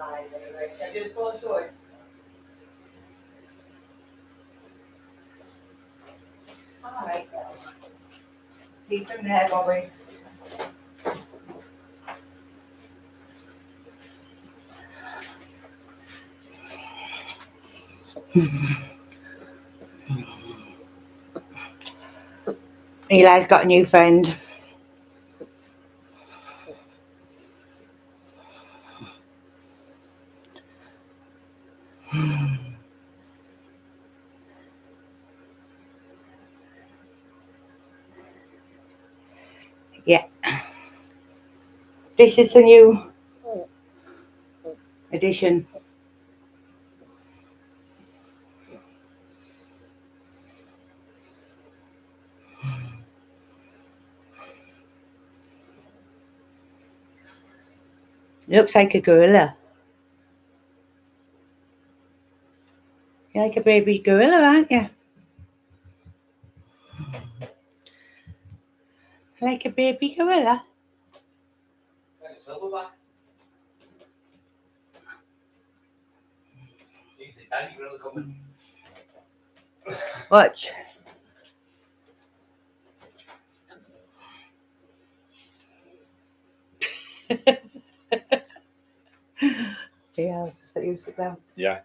alive anyway. Shall I just go and show him? All right, well. Keep him there, Bobby. Eli's got a new friend. Yeah. This is the new edition. Looks like a gorilla. You're like a baby gorilla, aren't you? Like a baby gorilla. Like a silverback. He's a tiny gorilla coming. Watch. Yeah, so you sit down. Yeah.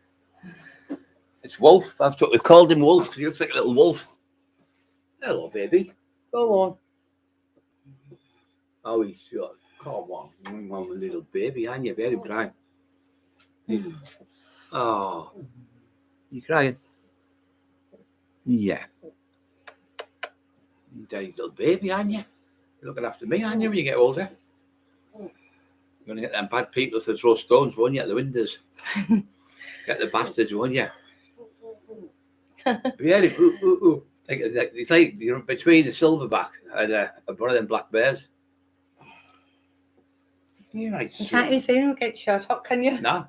It's Wolf. We've called him Wolf because he looks like a little wolf. Hello, baby. Go on. Oh, he's short. Come on. I'm a little baby, aren't you? Very crying. Oh. You crying? Yeah. You're a little baby, aren't you? You're looking after me, aren't you, when you get older? You're going to get them bad people to throw stones, won't you, at the windows? Get the bastards, won't you? Yeah, it's like you're between a silverback and one of them black bears. You're right. You can't even see him get shot up, can you? No.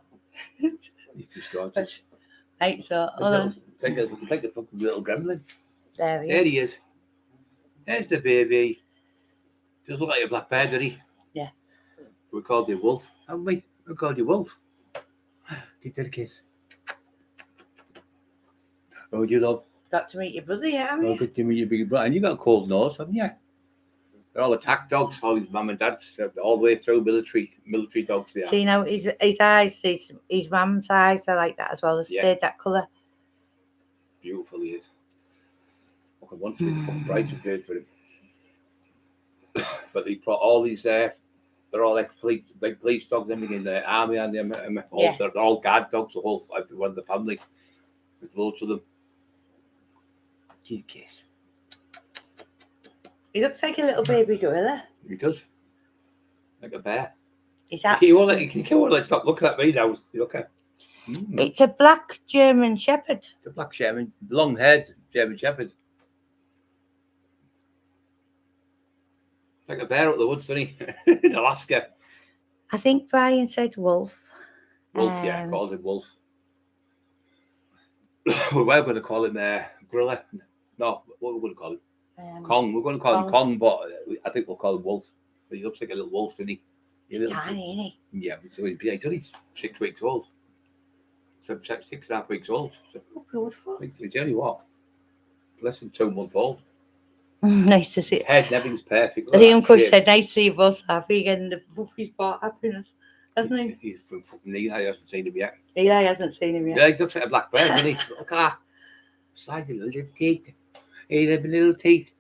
He's just gorgeous. Right, so hold on. Like the fucking little gremlin. There he There is. he is. There's the baby. Does look like a black bear, doesn't he? Yeah. We called you Wolf, haven't we? We called you Wolf. Give her a kiss. Oh, you love. Got to meet your brother yet, haven't Oh, you? good to meet you, big brother. And you got a cold nose, haven't you? They're all attack dogs. All his mum and dad's all the way through military dogs. They are. See, now his eyes, his mum's eyes are like that as well. They stayed that colour. Beautiful he is. Fucking one for the fucking price we paid for him. But they brought all these they're all like police dogs, everything in the army and them. They're all guard dogs, the whole one of the family. With loads of them. Kiss. He looks like a little baby gorilla. He does. Like a bear. He's You won't let stop looking at me now. Okay. It's a black German Shepherd. It's a black German, long-haired German Shepherd. Like a bear up the woods, doesn't he? In Alaska. I think Brian said wolf. Wolf, yeah, calls him Wolf. We were going to call him Gorilla. No, what we're going to call him? Kong. We're going to call him Kong, but I think we'll call him Wolf. But he looks like a little wolf, doesn't he? He's tiny, isn't he? Yeah, he's only 6 weeks old. So 6.5 weeks old. So beautiful. He's only what? Less than 2 months old. Nice to see. His head and everything's perfect. I think Uncle said, nice to see you both happy again. The puppy's brought happiness, hasn't he? He's from fucking Eli. He hasn't seen him yet. Eli hasn't seen him yet. Yeah, he looks like a black bear, doesn't he? Look at that. Sliding little teeth. Hey, little teeth.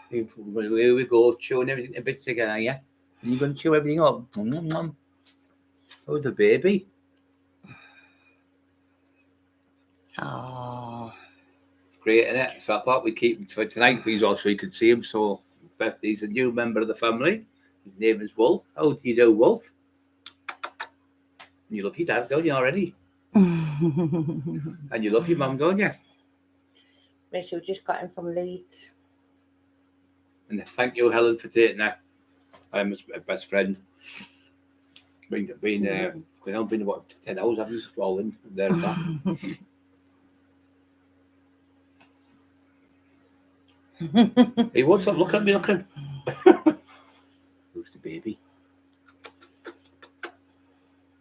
Here we go, chewing everything a bit together, yeah? And you're going to chew everything up. Oh, the baby. Oh. Great, isn't it? So I thought we'd keep him for tonight, please, also you could see him. So he's a new member of the family. His name is Wolf. How do you do, Wolf? You love your dad, don't you, already? And you love your mum, don't you? Rachel just got him from Leeds. And thank you, Helen, for taking that. I'm his best friend. Been about 10 hours, I've just fallen there and back. He won't stop looking at me, looking. Who's the baby?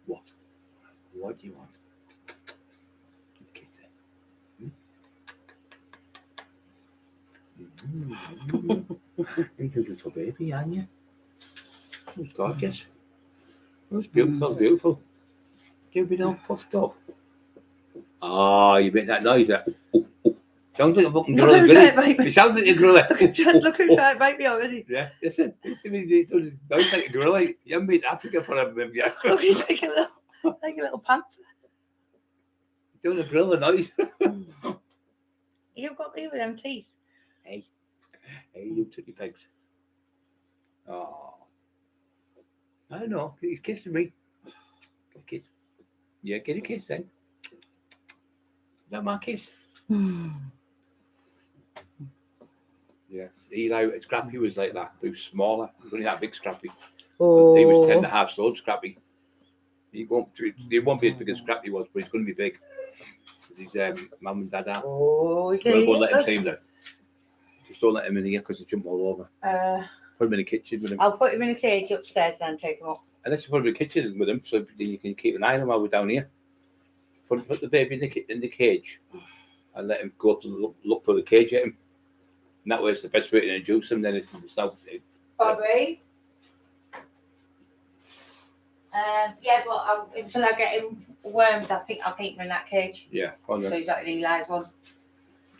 What? do you want? Kiss it. You're a little baby, aren't you? It's gorgeous. It's beautiful, beautiful. You've been all puffed up. Oh, you make that noise. That. Sounds like a fucking gorilla. It sounds like a gorilla. Look who's trying to bite me already. Yeah, listen. It sounds like a gorilla. You haven't been to Africa for a minute yet. Look, he's like a little panther. Doing a gorilla noise. You've got me with them teeth. Hey, you took your pegs. Oh, I don't know. He's kissing me. Get a kiss. Yeah, get a kiss then. Is that my kiss? Yeah. Eli, Scrappy was like that. He was smaller. He was only that big, Scrappy. Oh. He was 10.5 stone, Scrappy. He won't be as big as Scrappy was, but he's going to be big. Because his mum and dad are. Oh, We won't let him see him there. Just don't let him in here because he'll jump all over. Put him in the kitchen with him. I'll put him in a cage upstairs and take him up. Unless you put him in the kitchen with him, so then you can keep an eye on him while we're down here. Put the baby in the cage and let him go to look for the cage at him. And that way it's the best way to introduce him. Then it's the south. Bobby? Yeah, but until I get him wormed, I think I'll keep him in that cage. Yeah. So he's like Eli's one.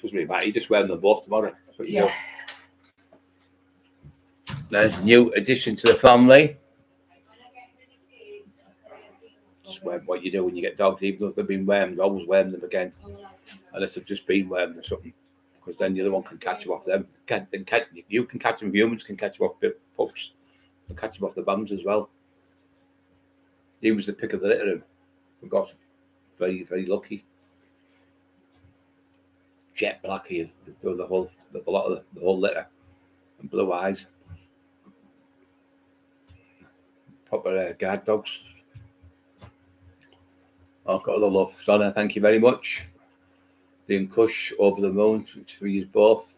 Doesn't really matter. You just worm them both tomorrow. That's what you do. There's a new addition to the family. Just what you do when you get dogs, even if they've been wormed, always worm them again. Unless they've just been wormed or something. Because then the other one can catch you off them. You can catch them, humans can catch them off pups. They'll catch them off the bums as well. He was the pick of the litter and we got very, very lucky. Jet black he is, the whole litter. And blue eyes. Proper guard dogs. I've got the love. Donna, thank you very much. Liam Cush, Over the Moon, which we use both.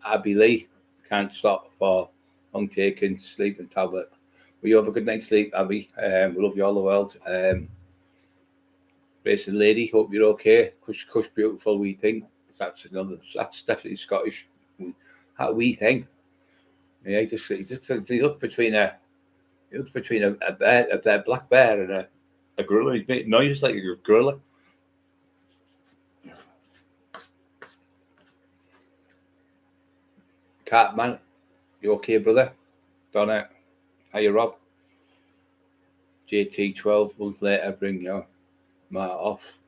Abby Lee, Can't Stop for Long Taking, Sleeping Tablet. Will you have a good night's sleep, Abby? We love you all the world. Racing Lady, hope you're okay. Cush, beautiful wee thing. That's definitely Scottish. That wee thing. Yeah, he looked between a black bear and a gorilla. He's making noises like a gorilla. Cartman, you okay, brother? Donna, how you, Rob? JT, 12 months later, bring your mat off.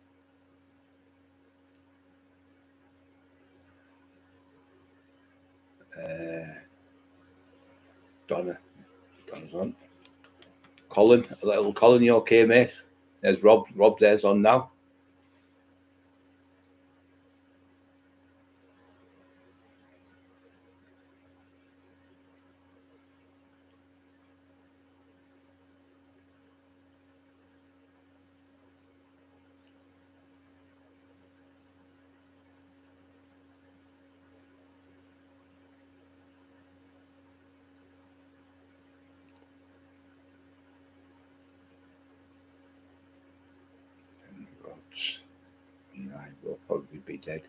Donna's on. Colin, little Colin, you okay, mate? There's Rob. Rob there's on now. I will probably be dead.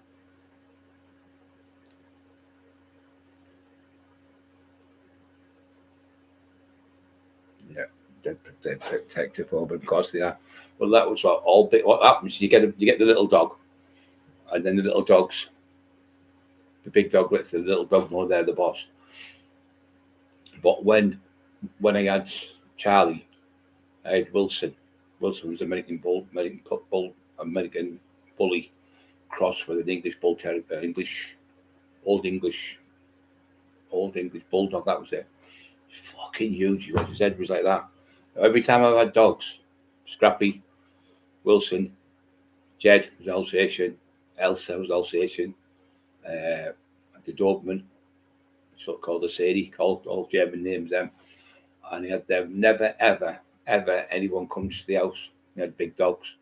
Yeah, dead protective over because they are. Well, that was all bit. What happens? You get the little dog, and then the little dogs. The big dog lets the little dog know they're the boss. But when I had Charlie, I had Wilson. Wilson was American bully cross with an English bull terrier, old English bulldog. That was it. It's fucking huge. His head was like that. Every time I've had dogs, Scrappy, Wilson, Jed was Alsatian, Elsa was Alsatian, the Doberman, so-called a Sadie, called all German names them, and he had them. Never ever anyone comes to the house. He had big dogs.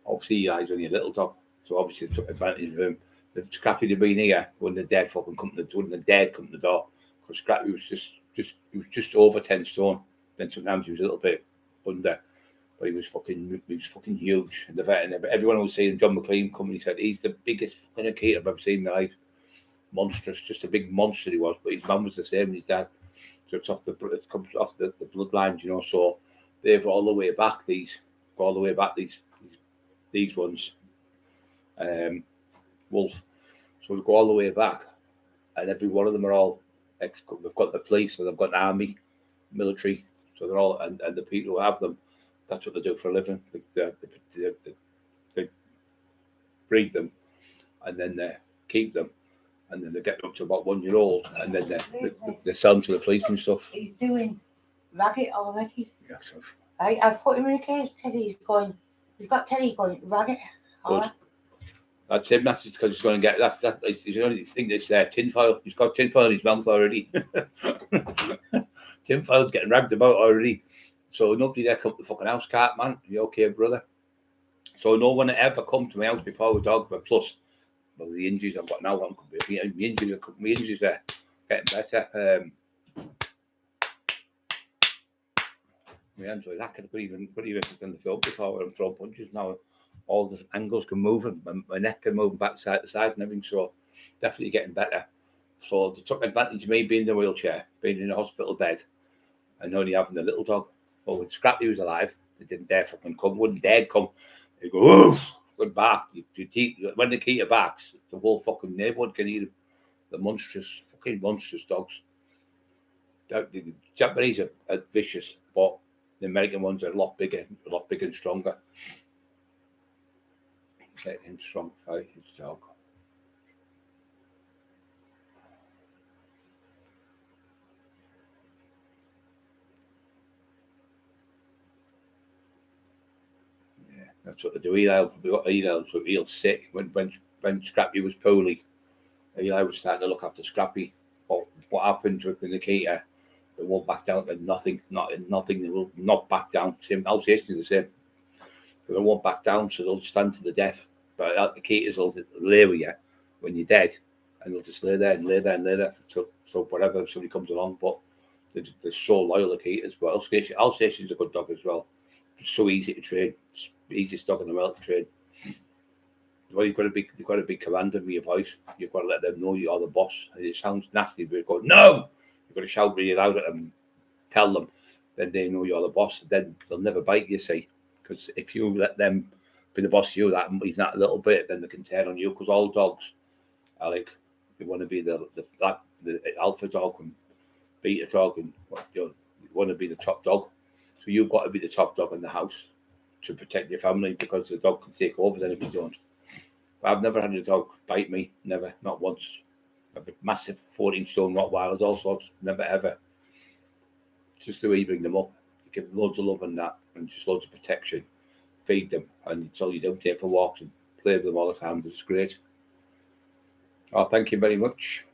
Obviously, Eli's only a little dog, so obviously they took advantage of him. If Scrappy had been here, wouldn't have dared come to the door because Scrappy was just over 10 stone. Then sometimes he was a little bit under, But he was fucking huge. And the vet and everyone was saying John McLean company said he's the biggest fucking kid I've ever seen in my life. Monstrous, just a big monster he was. But his mum was the same as his dad. So it comes off the bloodlines, you know. So they've all the way back these ones. Wolf. So we go all the way back, and every one of them are all they've got the police, so they've got the army, military, so they're all and the people who have them, that's what they do for a living. They breed them, and then they keep them, and then they get up to about 1 year old, and then they sell them to the police and stuff. He's doing ragged already. Yeah, so I've put him in a cage. He's got Teddy going ragged. good. That's him. That's because he's going to get that. He's only think this tinfoil. He's got tinfoil in his mouth already. Tinfoil's getting ragged about already. So nobody there come to the fucking house, cat man. You okay, brother? So no one ever come to my house before with dog. But plus, well, the injuries I've got now, my injuries are getting better. My hands are like I could even on the field before I'm throwing punches now. All the angles can move and my neck can move back side to side and everything. So definitely getting better. So they took advantage of me being in the wheelchair, being in a hospital bed, and only having the little dog. But when Scrappy was alive, they didn't dare fucking come. Wouldn't dare come. They go, woof, good bark. When the key barks, the whole fucking neighborhood can hear them. The fucking monstrous dogs. The Japanese are vicious, but the American ones are a lot bigger and stronger. Get him strong fight his dog. Yeah, that's what they do. Eli was real sick when Scrappy was poorly. Eli was starting to look after Scrappy. But what happened with the Nikita? They won't back down to nothing. They will not back down. Same Alsatians the same. They won't back down, so they'll stand to the death. But the Keaters will lay with you when you're dead, and they'll just lay there until whatever somebody comes along. But they're so loyal, the Keaters. But Alsatian's a good dog as well. It's so easy to train. It's the easiest dog in the world to train. Well, you've got to be commanding with your voice. You've got to let them know you're the boss. And it sounds nasty, but you go, no! You've got to shout really loud at them, tell them, then they know you're the boss. Then they'll never bite you, see. Because if you let them be the boss of you, that even that a little bit, then they can turn on you. Because all dogs are like, they want to be the alpha dog and beta dog, and you want to be the top dog. So you've got to be the top dog in the house to protect your family, because the dog can take over then if you don't. But I've never had a dog bite me, never, not once. I've a massive 14-stone Rottweilers, all sorts, never ever. Just the way you bring them up, you give them loads of love and that, and just loads of protection. Feed them, and it's all you do, take for walks and play with them all the time. It's great. Oh, thank you very much.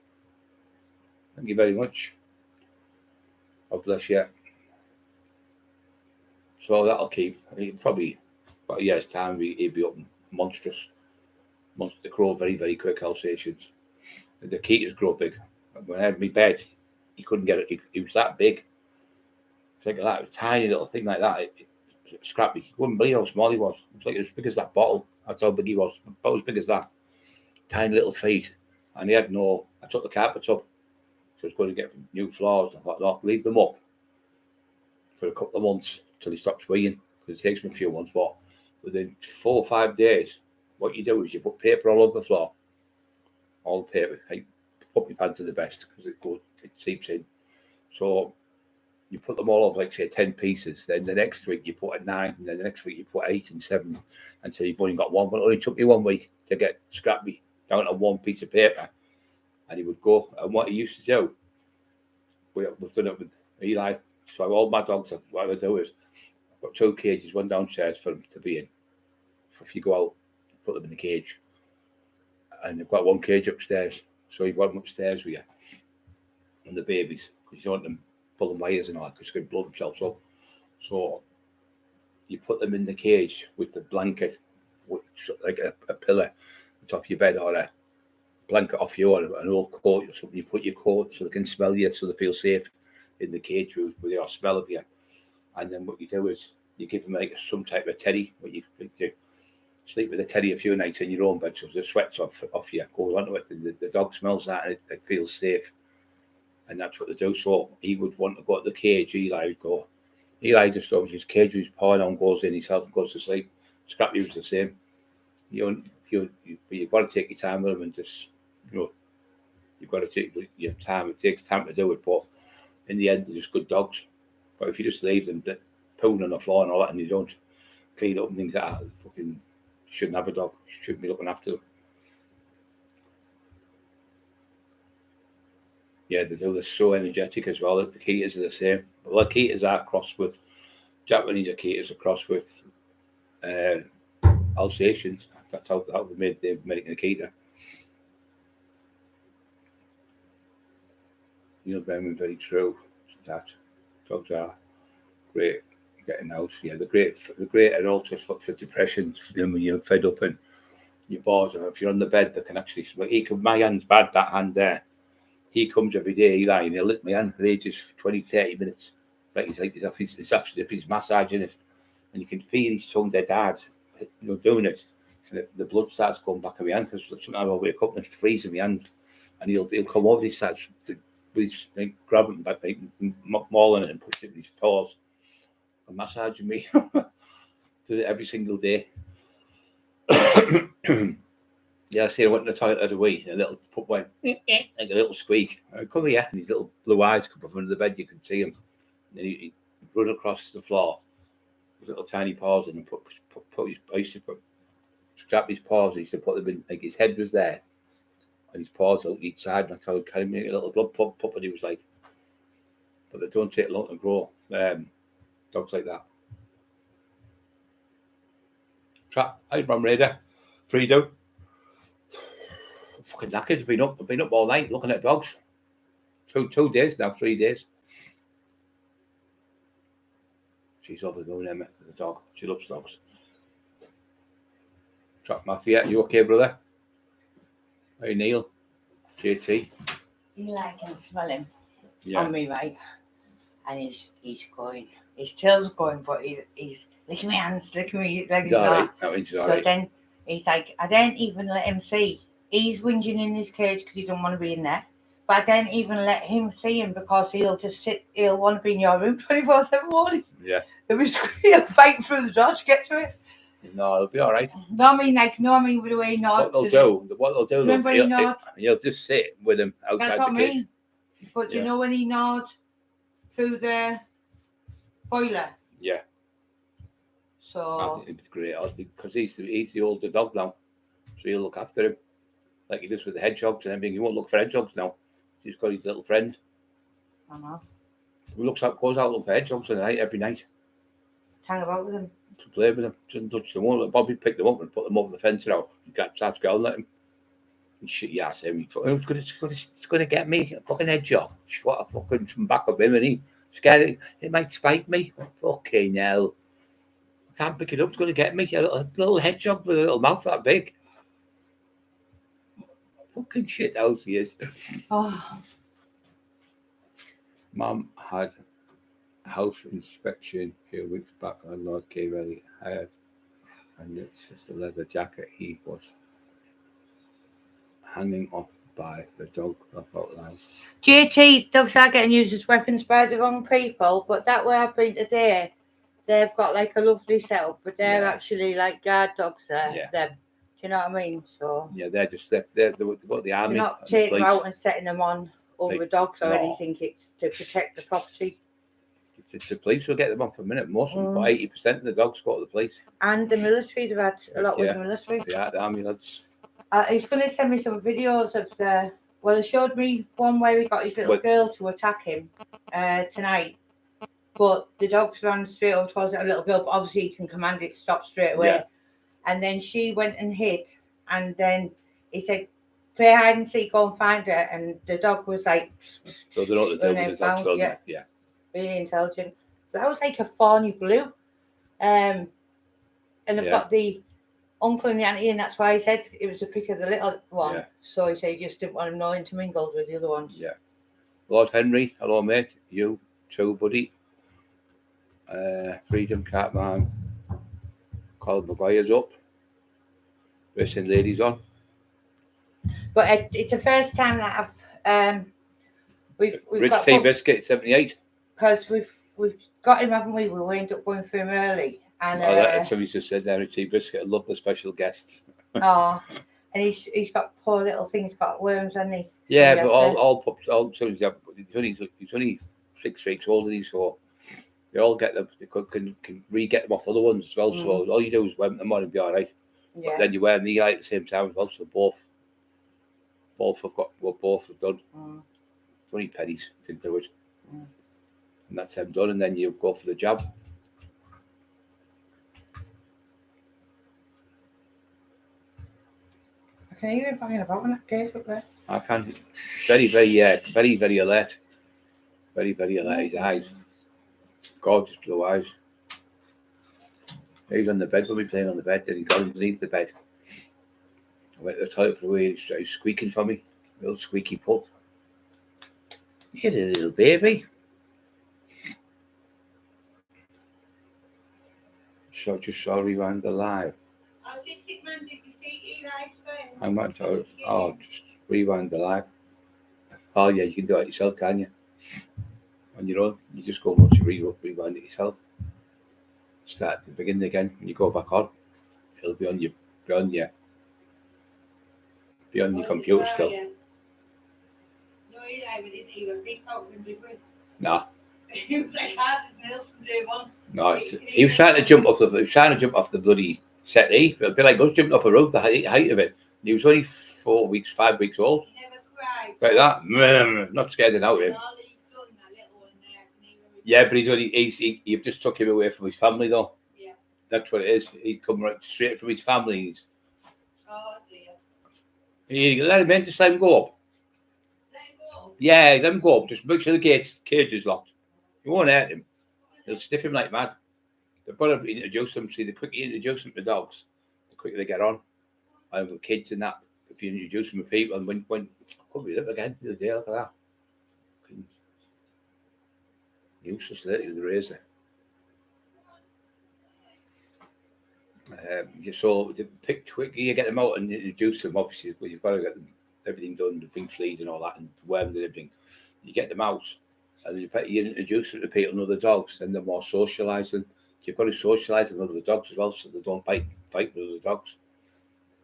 Thank you very much. God bless you. So that'll keep. Probably about a year's time, he'll be up monstrous. They grow very, very quick, Alsatians. The Keaters grow big. When I had my bed, he couldn't get it. He was that big. Think of that, a tiny little thing like that. Scrappy. You wouldn't believe how small he was. It was like as big as that bottle. That's how big he was. About as big as that. Tiny little feet. And he had no. I took the carpets up. So I was going to get new floors. I thought, no, leave them up for a couple of months till he stops weeing. Because it takes me a few months. But within 4 or 5 days, what you do is you put paper all over the floor. All the paper. I put my pants to the best because it seeps in. So you put them all over, like say 10 pieces. Then the next week you put a 9, and then the next week you put 8 and 7 until you've only got one. But it only took me 1 week to get Scrappy down to one piece of paper, and he would go. And what he used to do, we've done it with Eli. So all my dogs, what I do is I've got 2 cages, one downstairs for them to be in. So if you go out, put them in the cage, and they've got 1 cage upstairs. So you've got them upstairs with you, and the babies, because you don't want them pulling wires and all that, because they're going to blow themselves up. So you put them in the cage with the blanket, like a pillar on top of your bed, or a blanket off you, or an old coat or something. You put your coat so they can smell you, so they feel safe in the cage with your smell of you. And then what you do is you give them like some type of teddy, where you sleep with a teddy a few nights in your own bed, so the sweat's off you, goes onto it, and the dog smells that, and it feels safe, and that's what they do. So he would want to go to the cage. Eli would go. Eli just opens his cage with his paw on, goes in himself, and goes to sleep. Scrappy was the same. You've got to take your time with him, and just you've got to take your time. It takes time to do it, but in the end, they're just good dogs. But if you just leave them pooing on the floor and all that, and you don't clean up and things like that, fucking you shouldn't have a dog. You shouldn't be looking after them. Yeah, they do. They're so energetic as well. The Akitas are the same. Well, Akitas are crossed with Japanese Akitas are crossed with Alsatians. That's how they made the American Akita. Neil Berman, very true. That dogs are great getting out. Yeah, they're great and also for depression. When you're fed up and you're bored, or if you're on the bed, they can actually. My hand's bad. That hand there. He comes every day, Eli, and he'll lick my hand for ages, 20, 30 minutes. It's actually if he's massaging it, and you can feel his tongue dead hard, doing it. And the blood starts going back in my hand, because sometimes I'll wake up and it's freezing my hand, and he'll come over, he starts grabbing back, mauling it and pushing it with his paws and massaging me. Does it every single day. Yeah, I see. I went to the toilet the other week, and a little pup went like a little squeak. I come here, and his little blue eyes come up under the bed. You can see him. And he'd run across the floor with little tiny paws, and I used to strap his paws. I used to put them in, like his head was there, and his paws out each side. And I would carry me a little blood pup, and he was like, but they don't take long to grow. Dogs like that. Trap. Hi, Bram Raider. Fredo. Fucking knackered. I've been up all night looking at dogs. 2 days now, 3 days. She's over going Emma, the dog. She loves dogs. Trap Mafia, you okay, brother? Hey, Neil. JT. Eli can smell him Yeah. on me, right? And he's going. His tail's going, but he's licking my hands, licking me legs. He's all right. So then he's like, I don't even let him see. He's whinging in his cage because he don't want to be in there. But I don't even let him see him because he'll just sit. He'll want to be in your room 24/7 morning. Yeah. He'll fight through the door to get to it. No, it'll be all right. No, I mean with the way he nods. What they'll do, remember when he nods? You'll just sit with him outside That's what the I cage. mean. But you know when he nods through the boiler? Yeah. So it'd be great because he's the older dog now, so he'll look after him like he does with the hedgehogs and everything. He won't look for hedgehogs now. He's got his little friend. I know. Who goes out looking for hedgehogs every night. Hang about with him. To play with them, doesn't touch them. Bobby picked them up and put them over the fence now. He starts growling at him. And shit, yeah, I say, it's going to get me. A fucking hedgehog. What a fucking from back of him, and he scared it might spike me. Fucking hell. I can't pick it up. It's going to get me. A little hedgehog with a little mouth that big. Fucking shit house he is. Oh. Mum had a house inspection a few weeks back. Landlord came really hard, and it's just a leather jacket he was hanging off by the dog. I felt like JT, dogs are getting used as weapons by the wrong people, but that way I've been today, they've got like a lovely setup, but they're actually like guard dogs there. Yeah. Them. Do you know what I mean? So yeah, they've got the army. you're not taking them out and setting them on other dogs or anything. It's to protect the property. The police will get them on for a minute. Most of them, but 80% of the dogs go to the police. And the military, they've had a lot with the military. Yeah, the army lads. He's going to send me some videos of he showed me one where he got his little girl to attack him tonight. But the dogs ran straight over towards a little girl, but obviously he can command it to stop straight away. Yeah. And then she went and hid. And then he said, play hide and seek, go and find her. And the dog was like... So they know what to do with the dogs, yeah. Really intelligent. But that was like a fawny blue. And I've got the uncle and the auntie, and that's why he said it was a pick of the little one. Yeah. So he said he just didn't want him knowing to mingle with the other ones. Yeah. Lord Henry, hello mate. You too, buddy. Freedom Catman. Colin Maguire's up. Racing Ladies on. But it's the first time that I've we've Rich got Tea Biscuit 78. because we've got him, haven't we? We end up going for him early, and Somebody just said there, Rich Tea Biscuit. I love the special guests. oh, and he's got poor little things, got worms, hasn't he? Yeah, but all pups, he's only 6 weeks older than these, so they all get them. They can re-get them off other ones as well. So all you do is wear them on and be all right. Yeah. But then you wear them at the same time as well. So both have got what both have done. 20 pennies to do it, and that's them done. And then you go for the jab. I can hear him banging about in that case up there. I can. Very, very alert. Very, very alert. His eyes. Gorgeous blue eyes. He's on the bed when we playing on the bed. Then he got underneath the bed. I went to the toilet for a way. He's squeaking for me. Little squeaky pup. You're a little baby. So just saw Rewind Alive. Autistic man, did you see Eli's phone? I'm not told. Oh, just Rewind Alive. Oh yeah, you can do it yourself, can you? On your own. You just go and watch it, rewind it yourself. Start at the beginning again. When you go back on, it'll be on your computer still. No, Eli, we didn't even freak out when we went. Nah. He was like hard as nails from day one. No, he was trying to jump off the bloody settee. It'd be like us jumping off a roof, the height of it. And he was only 5 weeks old. He never cried. Like that. Not scared out of him. Yeah, but you've just took him away from his family though. Yeah. That's what it is. He'd come right straight from his family. Oh dear. You let him in, just let him go up. Let him go. Yeah, let him go up. Just make sure the cage is locked. You won't hurt him. They'll sniff him like mad. They've got to introduce them. See, the quicker you introduce them to dogs, the quicker they get on. And with kids and that, if you introduce them to people, and when could be them again the other day, look at that. Useless lady with the razor. So the quicker you get them out and introduce them, obviously, but you've got to get them everything done, the big fleas and all that, and worms and everything. You get them out, and you introduce them to people and other dogs, and they're more socialising. You've got to socialise with other dogs as well, so they don't fight with other dogs.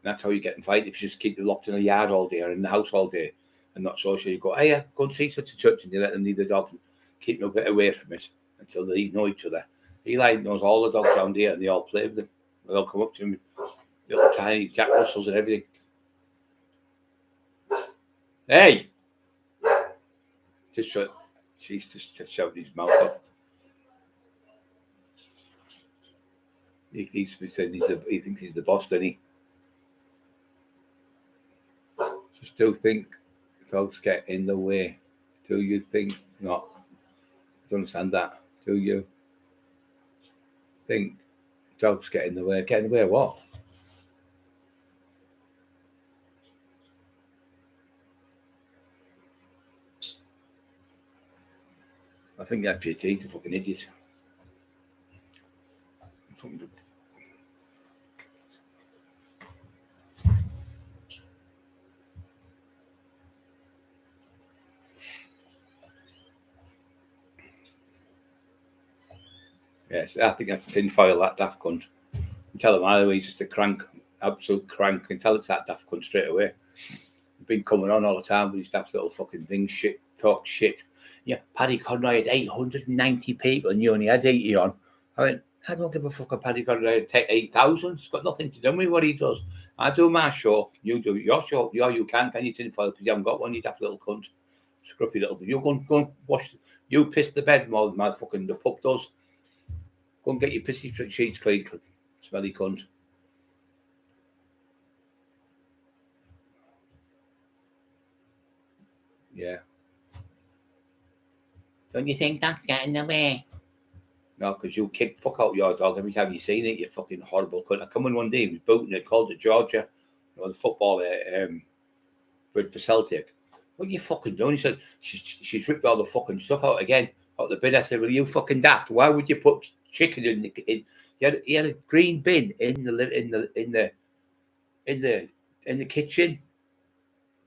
And that's how you get them fight. If you just keep them locked in a yard all day or in the house all day and not social, you go, hey, yeah, go and see such and such, and you let them lead the dog. Keep them a bit away from it until they know each other. Eli knows all the dogs around here and they all play with them. They all come up to him, little tiny Jack Russells and everything. Hey! She's just shouting his mouth up. He thinks he's the boss, doesn't he? Just do think dogs get in the way. Do you think not? Don't understand that, do you? Think dogs get in the way? Get in the way of what? I think that PT's a fucking idiot. Yes, I think that's tinfoil, that daft cunt. You tell him either way, he's just a crank, absolute crank. You can tell it's that daft cunt straight away. He's been coming on all the time with these daft little fucking things, talk shit. Yeah, Paddy Conroy had 890 people and you only had 80 on. I went, I don't give a fuck if Paddy Conroy take 8,000. It's got nothing to do with what he does. I do my show, you do your show. You can you tinfoil because you haven't got one, you daft little cunt. Scruffy little thing. You go and wash, you piss the bed more than my fucking the pup does. Go and get your pissy sheets clean, smelly cunt. Yeah. Don't you think that's getting in the way? No, because you kick fuck out your dog every time you seen it, you fucking horrible cunt. I come in one day, he was booting it, called it Georgia, the football bred for Celtic. What are you fucking doing? He said, she's ripped all the fucking stuff out again. out the bin. I said, "Well, you fucking daft. Why would you put chicken in the in?" He had a green bin in the kitchen.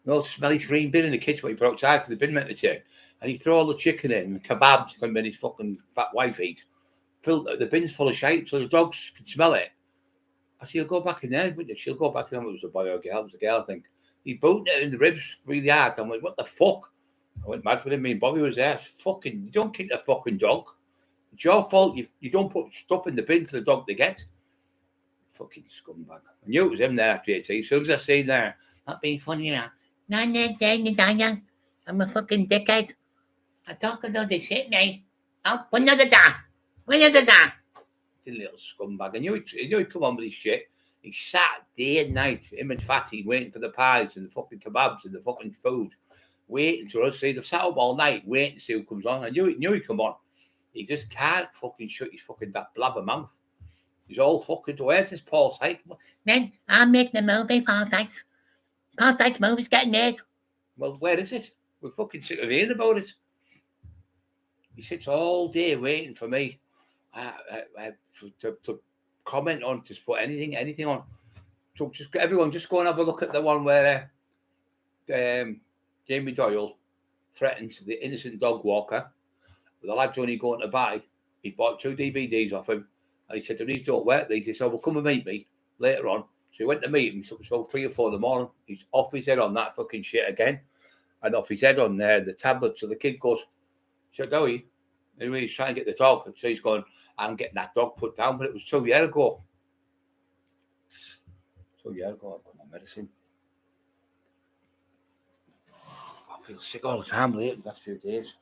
No smelly green bin in the kitchen. What he put outside for the bin meant to take, and he threw all the chicken in, kebabs, and his fucking fat wife eat. Filled the bin's full of shite, so the dogs could smell it. I said, "You'll go back in there, wouldn't you?" She'll go back in. It was a boy or a girl. It was a girl, I think. He booted it in the ribs really hard. I'm like, "What the fuck?" I went mad with him. Me and Bobby was there. Fucking, you don't kick the fucking dog. It's your fault. You don't put stuff in the bin for the dog to get. Fucking scumbag. I knew it was him there, JT. As soon as I seen there, not being funny now. No, I'm a fucking dickhead. I don't know this shit, mate. Oh, one other da. The little scumbag. I knew he'd come on with his shit. He sat day and night, him and Fatty, waiting for the pies and the fucking kebabs and the fucking food. Waiting to us. See, they've sat up all night waiting to see who comes on. I knew he'd come on. He just can't fucking shut his fucking that blabber mouth. He's all fucking, where's this Paul Sykes? Man, I'm making a movie, Paul Sykes. Paul Sykes' movie's getting made. Well, where is it? We're fucking sick of hearing about it. He sits all day waiting for me to comment on, to put anything on. So everyone, just go and have a look at the one where Jamie Doyle threatens the innocent dog walker. The lad's only going to buy. He bought 2 DVDs off him, and he said, "These don't work." These. He said, "Well, come and meet me later on." So he went to meet him. So 3 or 4 in the morning, he's off his head on that fucking shit again, and off his head on the tablet. So the kid goes, "So go he?" Anyway, he's trying to get the dog. So he's going, "I'm getting that dog put down," but it was 2 years ago. 2 years ago, I've got my medicine. I feel sick all the time lately the last few days.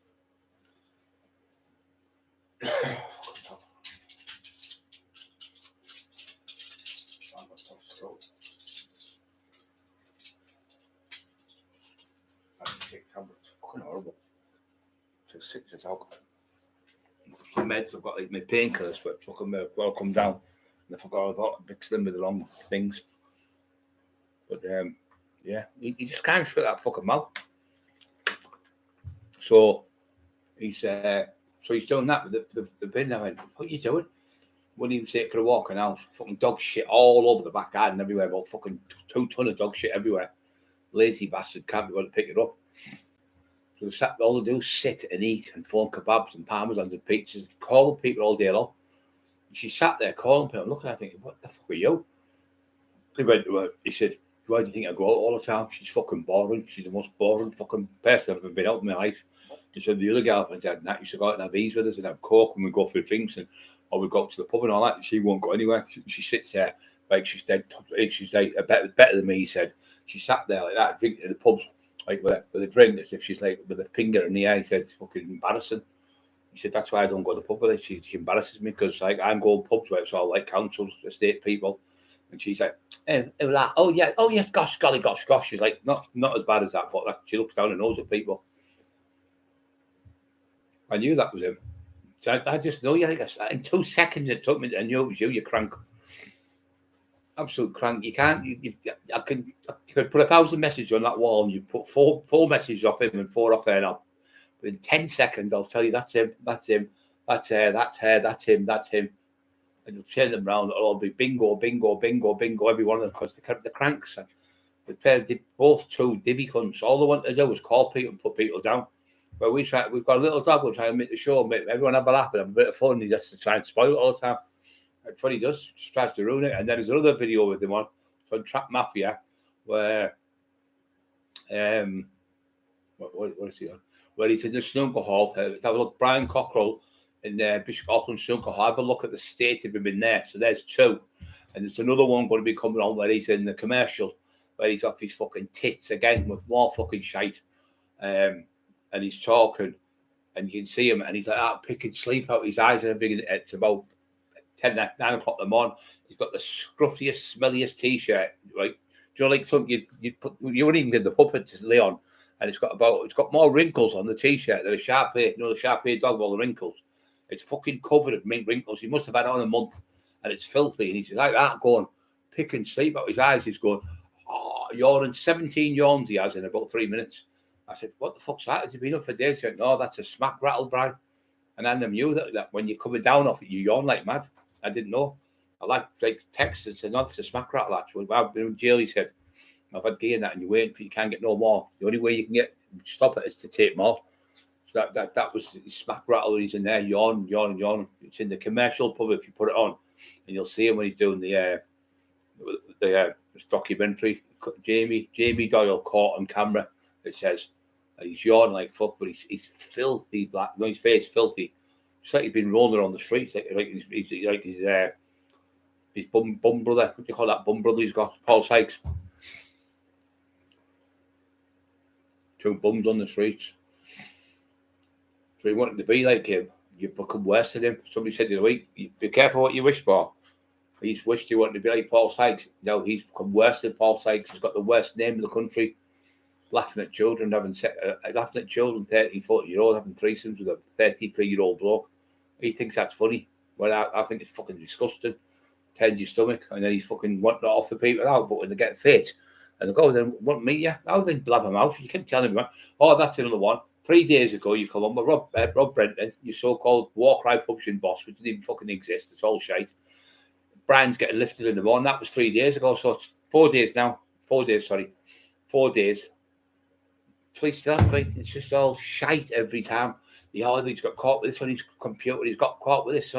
Fucking horrible. So sick as alcohol. The meds, I've got like my painkillers, but fucking before I come down, and I forgot about mixing them with the wrong things. But yeah, he just can't shut that fucking mouth. So he's doing that with the bin. I went, "What are you doing?" Wouldn't even take for a walk in the house. Fucking dog shit all over the back garden everywhere. About fucking 2 ton of dog shit everywhere. Lazy bastard, can't be able to pick it up. So all they do is sit and eat and phone kebabs and parmesans and pizzas, calling people all day long. She sat there calling people, looking at her thinking, "What the fuck are you?" He went to her, he said, "Why do you think I go out all the time? She's fucking boring. She's the most boring fucking person I've ever been out in my life." He said, "The other girlfriends had that. Used to go out and have these with us and have coke and we go for drinks or we go to the pub and all that. She won't go anywhere. She sits there like she's dead. She's like better than me," he said. She sat there like that, drinking in the pubs, like with a drink as if she's like with a finger in the air. He said, "It's fucking embarrassing." He said, "That's why I don't go to the pub with her. She embarrasses me because like I'm going pubs where it's all like councils, estate people." And she's like, oh yeah, gosh, golly, gosh. She's like, not as bad as that, but like, she looks down her nose at people. I knew that was him. So I just know you. Like in 2 seconds it took me. I knew it was you. You crank, absolute crank. You can't. You could put 1,000 messages on that wall, and you put four messages off him and 4 off her now. But in 10 seconds, I'll tell you that's him. That's him. That's her. That's her. That's him. That's him. And you'll turn them around. It'll all be bingo, bingo, bingo, bingo. Every one of them, because the cranks. Both 2 divvy cunts. All they want to do is call people and put people down. But we've got a little dog. We're trying to make the show, make everyone have a laugh and have a bit of fun. He just to try and spoil it all the time. That's what he does. Just tries to ruin it. And then there's another video with him on Trap Mafia, where what is he on? Where he's in the snooker hall. Have a look, Brian Cockerill in Bishop Auckland snooker hall. Have a look at the state of him in there. So there's 2, and there's another one going to be coming on where he's in the commercial, where he's off his fucking tits again with more fucking shite. And he's talking, and you can see him, and he's like that, picking sleep out his eyes and everything. It's about 9 o'clock in the morning. He's got the scruffiest, smelliest t-shirt, right? Do you know, like something you wouldn't even give the puppet to Leon, and it's got more wrinkles on the t-shirt than a Shar-Pei, the Shar-Pei dog with all the wrinkles. It's fucking covered in wrinkles. He must have had it on a month, and it's filthy. And he's like that, going picking sleep out his eyes. He's going, yawning, 17 yawns he has in about 3 minutes. I said, "What the fuck's that? Has he been up for days?" He went, "No, that's a smack rattle, Brian." And I never knew that when you're coming down off it, you yawn like mad. I didn't know. I like text and said, no, it's a smack rattle actually. I've been in jail, he said. I've had gear in that and you're waiting for you can't get no more. The only way you can stop it is to take more. So that was smack rattle. He's in there, yawn. It's in the commercial pub if you put it on, and you'll see him when he's doing the documentary. Jamie Doyle caught on camera. It says he's yawning like fuck, but he's filthy black. No, his face filthy. It's like he's been rolling around the streets. Like his bum brother. What do you call that bum brother he's got? Paul Sykes. 2 bums on the streets. So he wanted to be like him. You become worse than him. Somebody said the other week, be careful what you wish for. He's wished he wanted to be like Paul Sykes. Now he's become worse than Paul Sykes. He's got the worst name in the country. Laughing at children, 30, 40-year-old having threesomes with a 33-year-old bloke. He thinks that's funny. Well, I think it's fucking disgusting. Turns your stomach, and then he's fucking wanting to offer people out. But when they get fit, and they go, then won't meet you. How they blab them out? You keep telling me, oh, that's another one. 3 days ago, you come on with Rob Brenton, your so-called war cry publishing boss, which didn't even fucking exist. It's all shite. Brian's getting lifted in the morning. That was 3 days ago. So it's 4 days now. 4 days, sorry. 4 days. It's just all shite every time. He's got caught with this on his computer. He's got caught with this.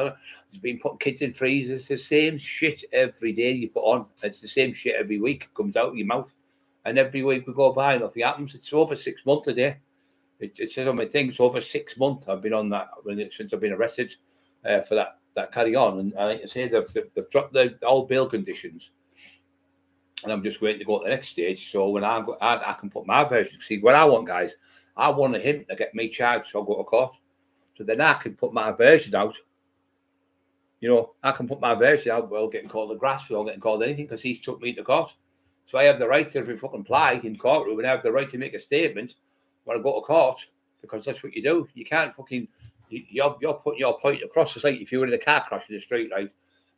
He's been putting kids in freezers. It's the same shit every day you put on. It's the same shit every week. It comes out of your mouth. And every week we go by, nothing happens. It's over 6 months a day. It says on my thing, it's over 6 months I've been on that since I've been arrested for that carry on. And like I say, they've dropped all bail conditions. And I'm just waiting to go to the next stage. So when I can put my version. See, what I want, guys, I want him to get me charged so I'll go to court. So then I can put my version out. You know, I can put my version out without getting called a grass, without getting called anything, because he's took me to court. So I have the right to fucking fly in courtroom, and I have the right to make a statement when I go to court, because that's what you do. You can't fucking, you're putting your point across. It's like if you were in a car crash in the street, right,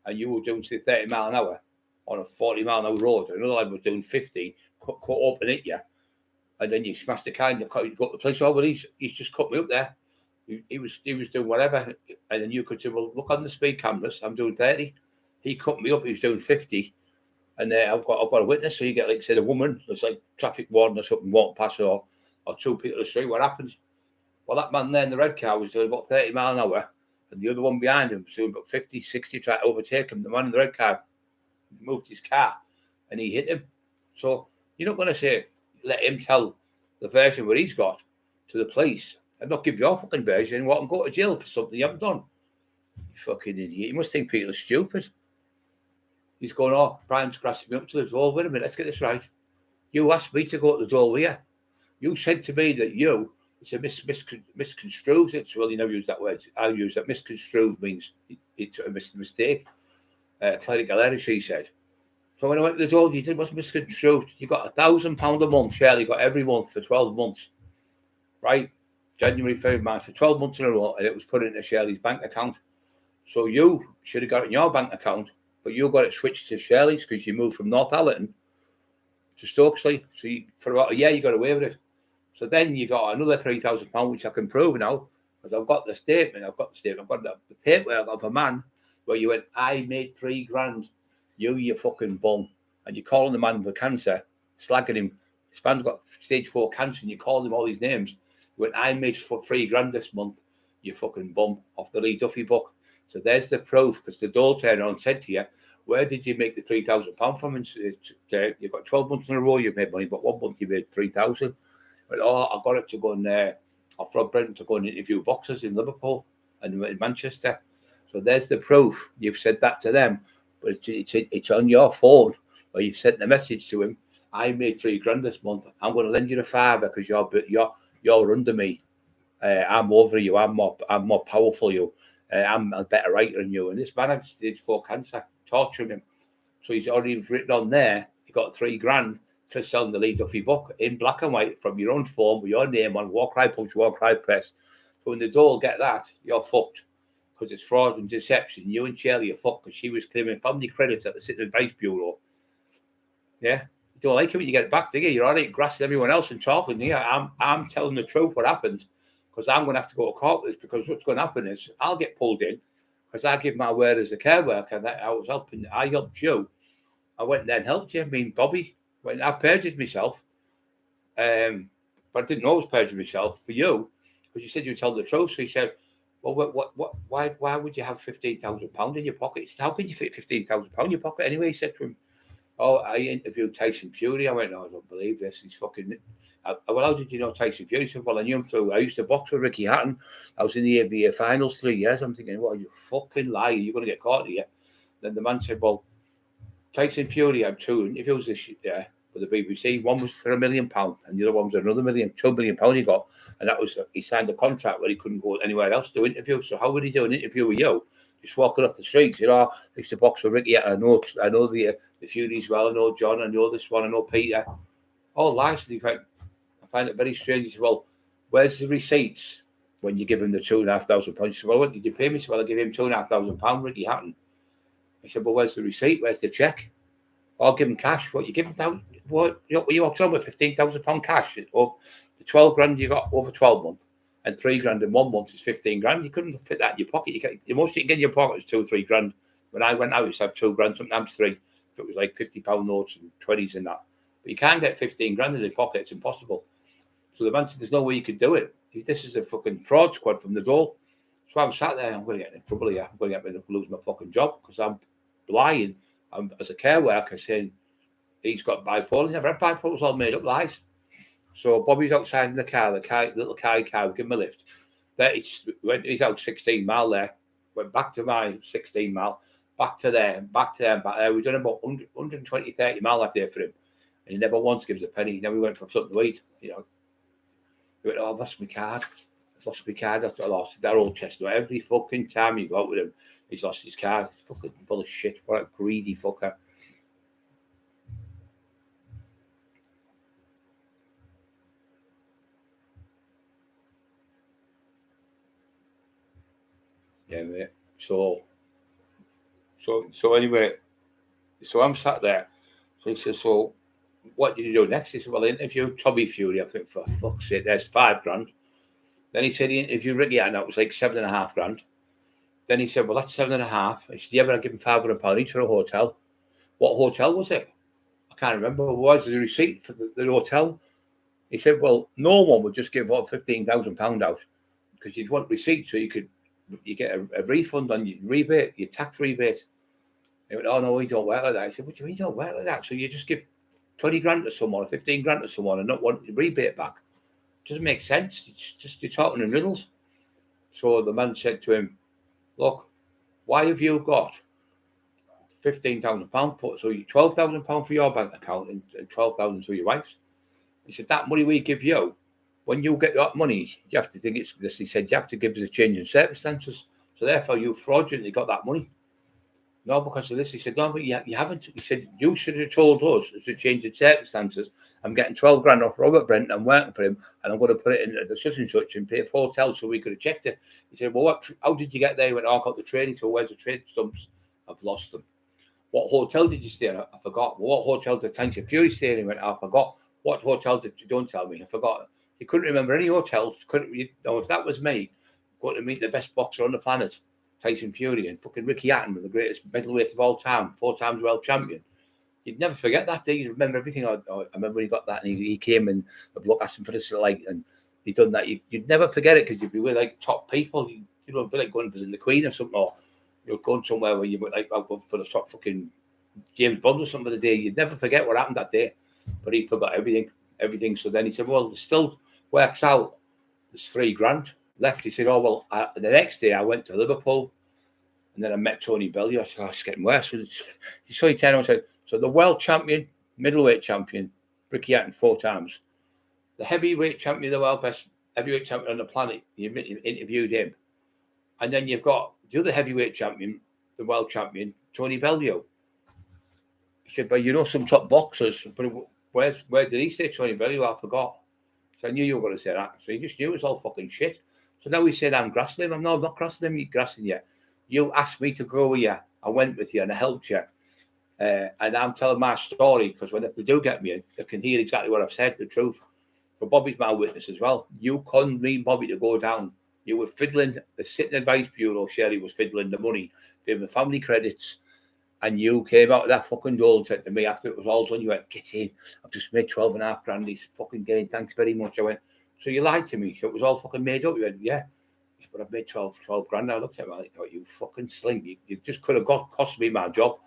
and you were doing, say, 30 mile an hour on a 40 mile an hour road, and another lad was doing 50, cut up and hit you, and then you smashed the car and you go to the police. Oh, well, he's just cut me up there. He was doing whatever, and then you could say, well, look on the speed cameras, I'm doing 30. He cut me up, he was doing 50. And I've got a witness, so you get, like, say, a woman, there's like traffic warden or something, walk past her, or 2 people on the street. What happens? Well, that man there in the red car was doing about 30 mile an hour, and the other one behind him was doing about 50, 60, trying to overtake him. The man in the red car moved his car, and he hit him. So you're not going to say, let him tell the version what he's got to the police, and not give your fucking version and and go to jail for something you haven't done. You fucking idiot. You must think people are stupid. He's going, oh, Brian's grassing me up to the door. Wait a minute, let's get this right. You asked me to go to the door with you. You said to me that it's a misconstrued. Well, you never use that word. I'll use that. Misconstrued means it's a mistake. Clerical error, she said. So when I went to the door, you did what's misconstrued. You got £1,000 a month, Shirley, got every month for 12 months. Right? January, February, March, for 12 months in a row, and it was put into Shirley's bank account. So you should have got it in your bank account, but you got it switched to Shirley's because you moved from North Allerton to Stokesley. So for about a year, you got away with it. So then you got another £3,000, which I can prove now, because I've got the statement. I've got the paperwork of a man where you went, I made $3,000. You fucking bum. And you're calling the man with cancer, slagging him. This man's got stage 4 cancer, and you call him all these names. When I made $3,000 this month, you fucking bum, off the Lee Duffy book. So there's the proof, because the Dole turned around and said to you, where did you make the £3,000 from? And you've got 12 months in a row you've made money, but 1 month you made $3,000. But I got it to go and off Rob Brenton to go and interview boxers in Liverpool and in Manchester. So there's the proof. You've said that to them, but it's on your phone, or you've sent a message to him. I made $3,000 this month. I'm going to lend you the $5 because you're under me. I'm over you. I'm more powerful you. I'm a better writer than you. And this man had stage 4 cancer, torturing him. So he's already written on there. He got $3,000 for selling the Lee Duffy book in black and white from your own phone with your name on War Cry Punch, War Cry Press. So when the Dole get that, you're fucked, because it's fraud and deception. You and Shirley are fucked because she was claiming family credits at the City Advice Bureau. Yeah, you don't like it when you get it back, do you? You're all right grassing everyone else and talking. Yeah, I'm telling the truth what happened, because I'm going to have to go to court with this, because what's going to happen is I'll get pulled in because I give my word as a care worker that I helped you. I went there and helped you. I mean, Bobby, when I perjured myself, but I didn't know I was perjuring myself for you, because you said you would tell the truth. So he said, well, why would you have £15,000 in your pocket? He said, how can you fit £15,000 in your pocket anyway? He said to him, oh, I interviewed Tyson Fury. I went, no, I don't believe this. He's fucking... well, how did you know Tyson Fury? He said, well, I knew him through... I used to box with Ricky Hatton. I was in the ABA finals 3 years. I'm thinking, what, you fucking liar. You're going to get caught here. Then the man said, well, Tyson Fury had 2 interviews this year with the BBC. One was for £1 million, and the other one was another £2 million he got. And that was... he signed a contract where he couldn't go anywhere else to do interviews. So how would he do an interview with you? Just walking off the streets, you know, I used to box with Ricky. I know the Furies well. I know John. I know this one. I know Peter. All lies. And I find it very strange. He said, well, where's the receipts when you give him the £2,500? He said, well, what did you pay me? He said, well, I give him £2,500, Ricky Hatton. I said, well, where's the receipt? Where's the cheque? I'll give him cash. What, you give him what you walked on with £15,000 cash? Or the 12 grand you got over 12 months. And 3 grand in 1 month is 15 grand. You couldn't fit that in your pocket. The most you can get in your pocket is 2 or 3 grand. When I went out, I used to have 2 grand, sometimes 3. If it was like £50 notes and 20s and that. But you can't get 15 grand in your pocket. It's impossible. So the man said, there's no way you could do it. This is a fucking fraud squad from the door. So I'm sat there, I'm going to get in trouble here. I'm going to lose my fucking job because I'm lying. I'm, as a care worker, saying he's got bipolar. He never had bipolar. It was all made up lies. So Bobby's outside in the car, little car, we give him a lift. He's out 16 mile there, went back to my 16 mile, back to there, back there. We've done about 120, 30 mile that day for him. And he never once gives a penny. Then we went for something to eat, you know. He went, oh, I've lost my card. I've lost my card after I lost it. That old Chestnut. Every fucking time you go out with him, he's lost his card. He's fucking full of shit. What a greedy fucker. Yeah, mate. So anyway, so I'm sat there. So he says, so what did you do next? He said, well, I interviewed Tommy Fury. I think, for fuck's sake, there's 5 grand. Then he said he interviewed Ricky Hatton. That was like 7.5 grand. Then he said, well, that's 7.5. He said, yeah, but I'll give him £500 each for a hotel. What hotel was it? I can't remember. Where's the receipt for the hotel? He said, well, no one would just give up £15,000 out because you'd want receipts so you get a refund on your rebate, your tax rebate. He went, oh, no, we don't work like that. I said, what do you mean you don't work like that? So you just give 20 grand to someone or 15 grand to someone and not want your rebate back. It doesn't make sense. You're talking in riddles. So the man said to him, look, why have you got £15,000 put? So £12,000 for your bank account and £12,000 for your wife's. He said, that money we give you, when you get that money, you have to think it's this. He said, you have to give us a change in circumstances. So therefore, you fraudulently got that money. No, because of this. He said, no, but you haven't. He said, you should have told us it's a change in circumstances. I'm getting 12 grand off Robert Brent. I'm working for him, and I'm going to put it in the such and such and pay for hotels so we could have checked it. He said, well, how did you get there? He went, oh, I got the training. So where's the trade stumps? I've lost them. What hotel did you stay in? I forgot. Well, what hotel did Tyson Fury stay in? He went, I forgot. What hotel did you? Don't tell me. I forgot. He couldn't remember any hotels. If that was me, going to meet the best boxer on the planet, Tyson Fury, and fucking Ricky Hatton, the greatest middleweight of all time, 4 times world champion. You'd never forget that day. You remember everything. I remember when he got that, and he came and the bloke asked him for this, like, and he done that. You'd never forget it because you'd be with like top people. You know, it'd be like going to visit the Queen or something, or you're going somewhere where you would like, I'll go for the top fucking James Bond or something of the day. You'd never forget what happened that day. But he forgot everything. So then he said, well, it still works out. There's 3 grand left. He said, oh, well, the next day I went to Liverpool and then I met Tony Bellew. I said, oh, it's getting worse. So he turned around and said, so the world champion, middleweight champion, Ricky Hatton 4 times, the heavyweight champion, the world best heavyweight champion on the planet, you interviewed him. And then you've got the other heavyweight champion, the world champion, Tony Bellew. He said, but you know some top boxers, but where did he say Tony Bellew? I forgot. So I knew you were going to say that. So he just knew it was all fucking shit. So now he said, I'm grassing him. I'm not grassing him, you're grassing you. You asked me to go with you. I went with you and I helped you. And I'm telling my story because if they do get me in, they can hear exactly what I've said, the truth. But Bobby's my witness as well. You conned me and Bobby to go down. You were fiddling, the Sitting Advice Bureau, Sherry was fiddling the money, giving the family credits, and you came out of that fucking door and said to me after it was all done, you went, get in, I've just made 12.5 grand, he said, fucking get in, thanks very much. I went, so you lied to me, so it was all fucking made up. You went, yeah, but I've made 12 grand. I looked at him, I like, oh, you fucking sling, you just could have cost me my job.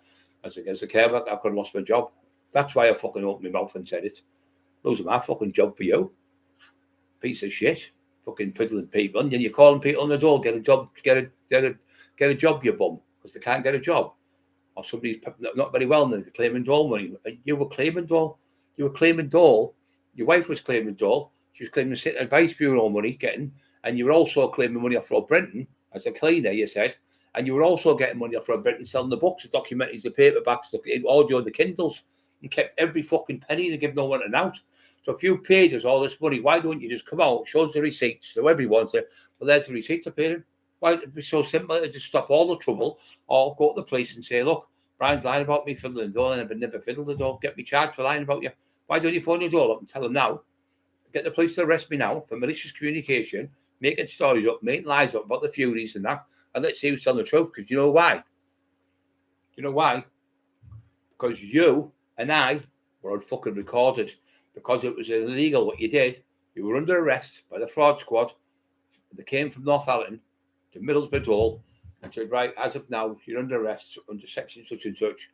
As a careback, I could have lost my job. That's why I fucking opened my mouth and said it. Losing my fucking job for you. Piece of shit. Fucking fiddling people. And then you're calling people on the door, get a job, get a job, you bum, because they can't get a job. Or somebody's not very well and they're claiming dole money. You were claiming dole. You were claiming dole. Your wife was claiming dole. She was claiming the Sitting Advice Bureau money, getting, and you were also claiming money off Rob Brenton as a cleaner, you said. And you were also getting money off Rob Brenton selling the books, the documentaries, the paperbacks, the audio, the Kindles. You kept every fucking penny to give no one an out. So if you paid us all this money, why don't you just come out, show us the receipts to everyone, say, well, there's the receipts I paid him. Why it'd be so simple to just stop all the trouble, or go to the police and say, look, Brian's lying about me fiddling the door, and I've never fiddled the door, get me charged for lying about you. Why don't you phone the door up and tell them now, get the police to arrest me now for malicious communication, making stories up, making lies up about the Furies and that, and let's see who's telling the truth, because you know why? You know why? Because you and I were on fucking recorded, because it was illegal what you did. You were under arrest by the fraud squad. They came from Northallerton to Middlesbrough Hall and said, right, as of now, you're under arrest under section such and such.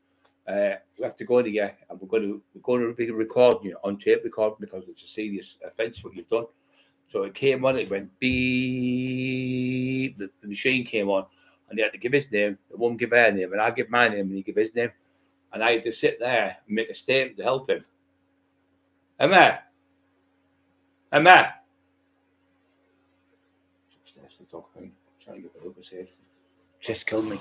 We have to go in here and we're going to be recording you on tape recording because it's a serious offence what you've done. So it came on, it went beep, the machine came on, and they had to give his name, the woman give her name, and I give my name, and he give his name. And I had to sit there and make a statement to help him. Emma! That's the dog thing. I'm trying to get the hook of safe. Just killed me.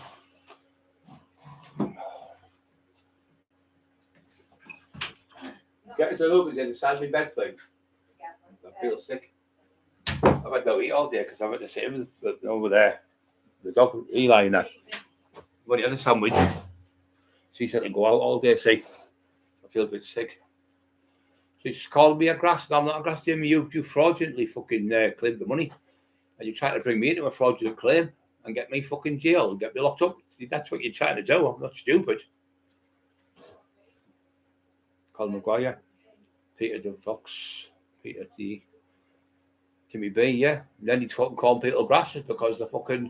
Get us a hook in the side of my bed, please. I feel sick. I've had no eat all day because I've had to sit over there. The dog, Eli, and that. When he had a sandwich, she said to go out all day. See, I feel a bit sick. She's called me a grass. I'm not a grass, Jimmy. You fraudulently fucking claimed the money. And you're trying to bring me into a fraudulent claim and get me fucking jail and get me locked up. That's what you're trying to do. I'm not stupid. Colin Maguire, Peter the Fox, Peter the Timmy B, yeah. And then he's fucking calling people grasses because the fucking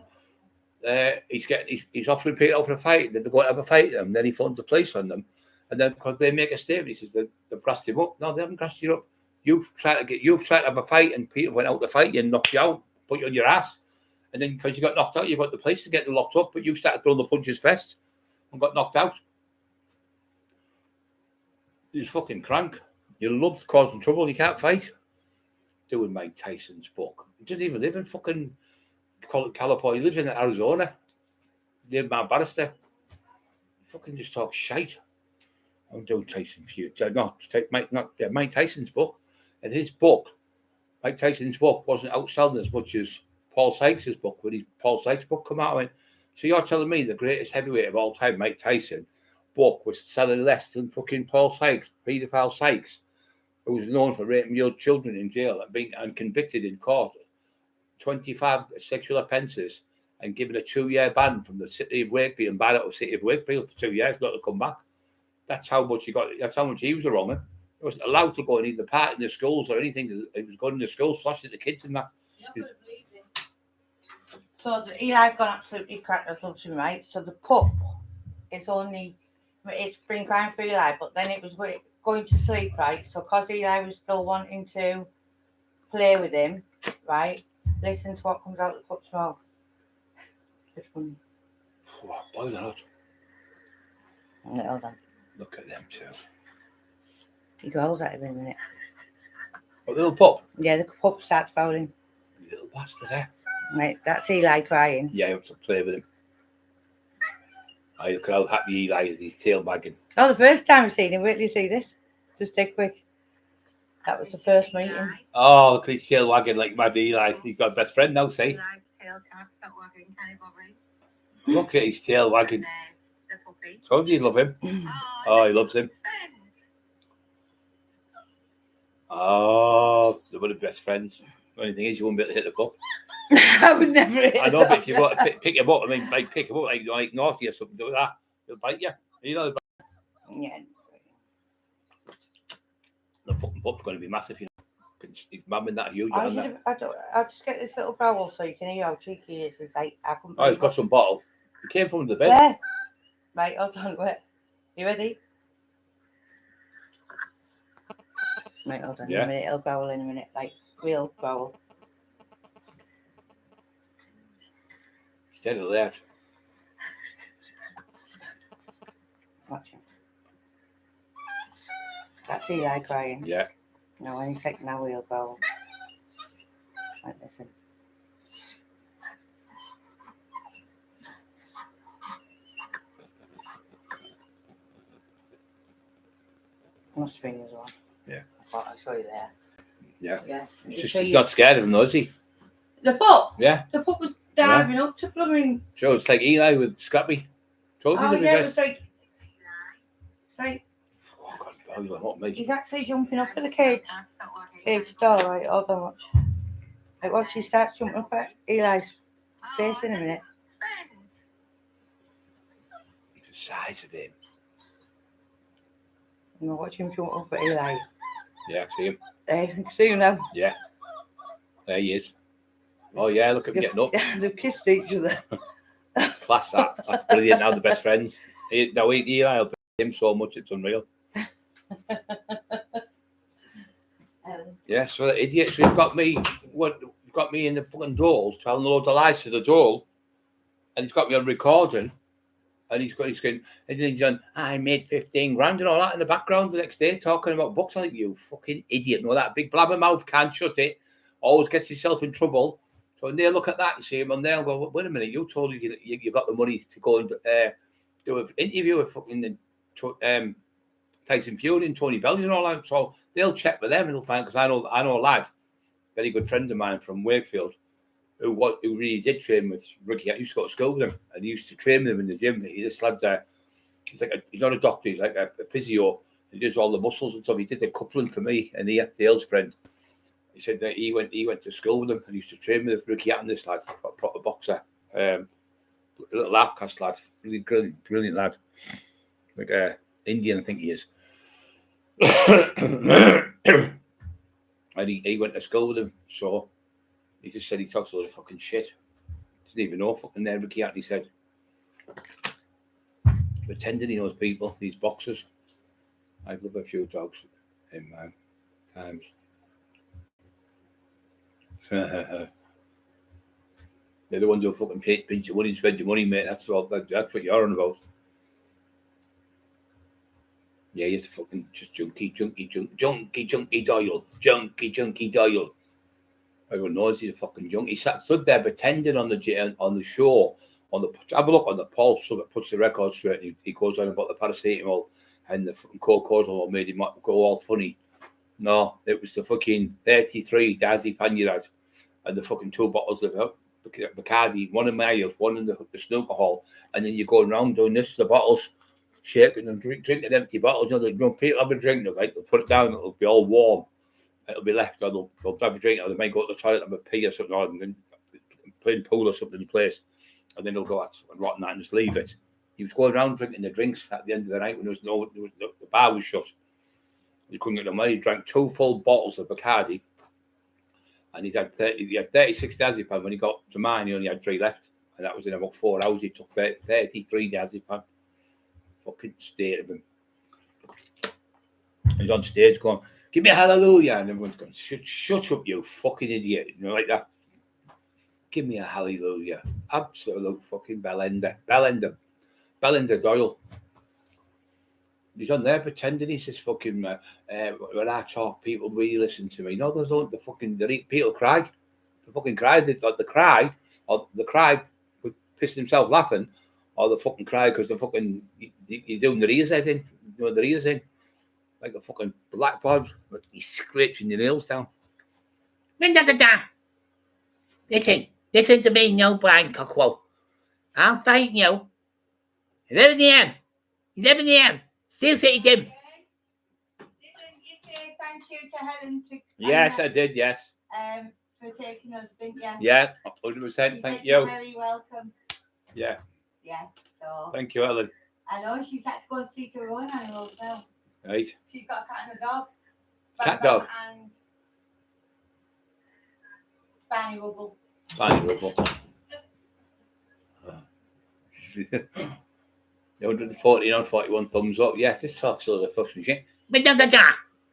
he's offering people out for a fight, and then they're going to have a fight with them, and then he phones the police on them. And then because they make a statement, he says they've grassed him up. No, they haven't grassed you up. You've tried to have a fight, and Peter went out to fight you and knocked you out, put you on your ass. And then because you got knocked out, you got the police to get them locked up, but you started throwing the punches first and got knocked out. You're fucking crank. You love causing trouble. You can't fight. Doing Mike Tyson's book. He doesn't even live in fucking California. He lives in Arizona. Near my barrister. Fucking just talk shite. I'm doing Tyson for you. Mike Tyson's book. And his book, Mike Tyson's book, wasn't outselling as much as Paul Sykes' book. When Paul Sykes' book come out, I went, so you're telling me the greatest heavyweight of all time, Mike Tyson, book was selling less than fucking Paul Sykes, paedophile Sykes, who was known for raping young children in jail and being convicted in court, 25 sexual offences, and given a 2-year ban from the city of Wakefield and banned out of the city of Wakefield for 2 years, not to come back. That's how much he got. That's how much he was wrong. He wasn't allowed to go and either part in the schools or anything. He was going in the schools, flashing at the kids and that. So Eli's gone absolutely crackers, loves him, right? So the pup is it's been crying for Eli, but then it was going to sleep, right? So because Eli was still wanting to play with him, right? Listen to what comes out of the pup's mouth. It's funny. Oh, boy, that. Hold on. Look at them two. He growls at him in a minute. What, little pup? Yeah, the pup starts growling. Little bastard, eh? Right, that's Eli crying. Yeah, I want to play with him. Look at how happy Eli is, his tail wagging. Oh, the first time I've seen him, wait till you see this. Just take quick. That was the first meeting. Oh, look at his tail wagging like my Eli. He's got a best friend now, see? Eli's tail can't stop wagging, can it, Bobby? Look at his tail wagging. There's the puppy. Told you he'd love him. Oh, he loves him. Oh, they were the best friends. The only thing is, you wouldn't be able to hit the cup. I would never hit I know, but if you got to pick him up, I mean, like pick him up like naughty or something, do that, he'll bite you. You know, Yeah. the fucking pup's going to be massive, you know. His mum and that huge. I'll just get this little barrel so you can hear how cheeky he is. It's like, I couldn't Oh, he's believe got it. some bottle. He came from the bed. Where? Right, hold on, wait. You ready? Right, hold on Yeah. a minute. It'll growl in a minute, like real growl. He said it there. Watch him. That's Eli crying. Yeah. No, any second now he'll growl. Right, listen. Must swing as well. Yeah. I thought I saw you there. Yeah. Yeah. He's not scared of him, though, is he? The pup? Yeah. The pup was diving up to blooming. So it's like Eli with Scrappy. Told you Oh, to be yeah, it best. was like, Oh, God, oh, you're not me. he's actually jumping up at the cage door, right? Hold on, watch. Like, watch, he starts jumping up at Eli's face in a minute. It's the size of him. No, watch him jump up at Eli. Yeah, see him. Hey, see him now. Yeah. There he is. Oh, yeah, look at him getting up. They've kissed each other. Class that. That's brilliant. Now the best friends. Now Eli will beat him so much, it's unreal. Yeah, so the idiots who've got me in the fucking doll, telling a load of lies to the doll, and he's got me on recording, and he's going, and he's on, I made 15 grand and all that in the background the next day, talking about books. I'm like, you fucking idiot. No, that big blabbermouth can't shut it, always gets himself in trouble. So when they look at that and see him, and they'll go, wait a minute, you told you got the money to go and do an interview with fucking Tyson Fury and Tony Bellew and all that. So they'll check with them and they'll find, because I know a lad, very good friend of mine from Wakefield, who really did train with Ricky. I used to go to school with him and he used to train with him in the gym. This lad's he's not a doctor, he's like a physio. He does all the muscles and stuff. He did the coupling for me and the Dale's friend. He said that he went to school with him and used to train with Ricky and this lad, a proper boxer. A little laugh-cast lad, really brilliant lad. Like Indian, I think he is. And he went to school with him, so he just said he talks a lot of fucking shit. Doesn't even know fucking Ricky Hatton, he said. Pretending he knows people, these boxers. I've loved a few dogs in my times. They're the ones who fucking pinch your money and spend your money, mate. That's what you're on about. Yeah, he's fucking just junky Doyle. Everyone knows he's a fucking junkie. He stood there pretending on the show. Have a look on the pulse, so it puts the record straight. And he goes on about the paracetamol and the fucking cocaine made him go all funny. No, it was the fucking 33 diazepam you had, and the fucking 2 bottles of Bacardi, one in Mayo's, one in the snooker hall, and then you're going around doing this to the bottles, shaking and drinking empty bottles. You know, people have been drinking them, right? They'll put it down, it'll be all warm. It'll be left, or they'll have a drink, or they might go to the toilet and have a pee or something, or then playing pool or something in place, and then they'll go out and rotten that and just leave it. He was going around drinking the drinks at the end of the night when the bar was shut. He couldn't get the money. He drank 2 full bottles of Bacardi, and he had 36 diazepam. When he got to mine, he only had 3 left, and that was in about 4 hours. He took 33 diazepam. Fucking state of him. He's on stage going, "Give me a hallelujah," and everyone's going, "Shut up, you fucking idiot!" You know, like that. Give me a hallelujah. Absolute fucking bellender Doyle. He's on there pretending he's this fucking when I talk, people really listen to me. No, they don't. People cry. They fucking cry. They cry, or the cry would piss themselves laughing, or the fucking cry because the fucking you're doing their ears in. You know, their ears in like a fucking blackboard. But he's scratching your nails down. Listen to me, no Brian Cockwell. I'll fight you. 11 a.m. Still say to him. Didn't you say thank you to Helen to. Yes, I did. Yes. For taking us, didn't you? Yeah, 100%. Thank you. You're very welcome. Yeah. Yeah. So. Thank you, Ellen. I know she's had to go and see to her own animals now. Right. She's got a cat and a dog. Cat Bam, dog. And Barney Rubble. Barney Rubble. The 140 on 41 thumbs up. Yeah, this talks a lot of fucking shit.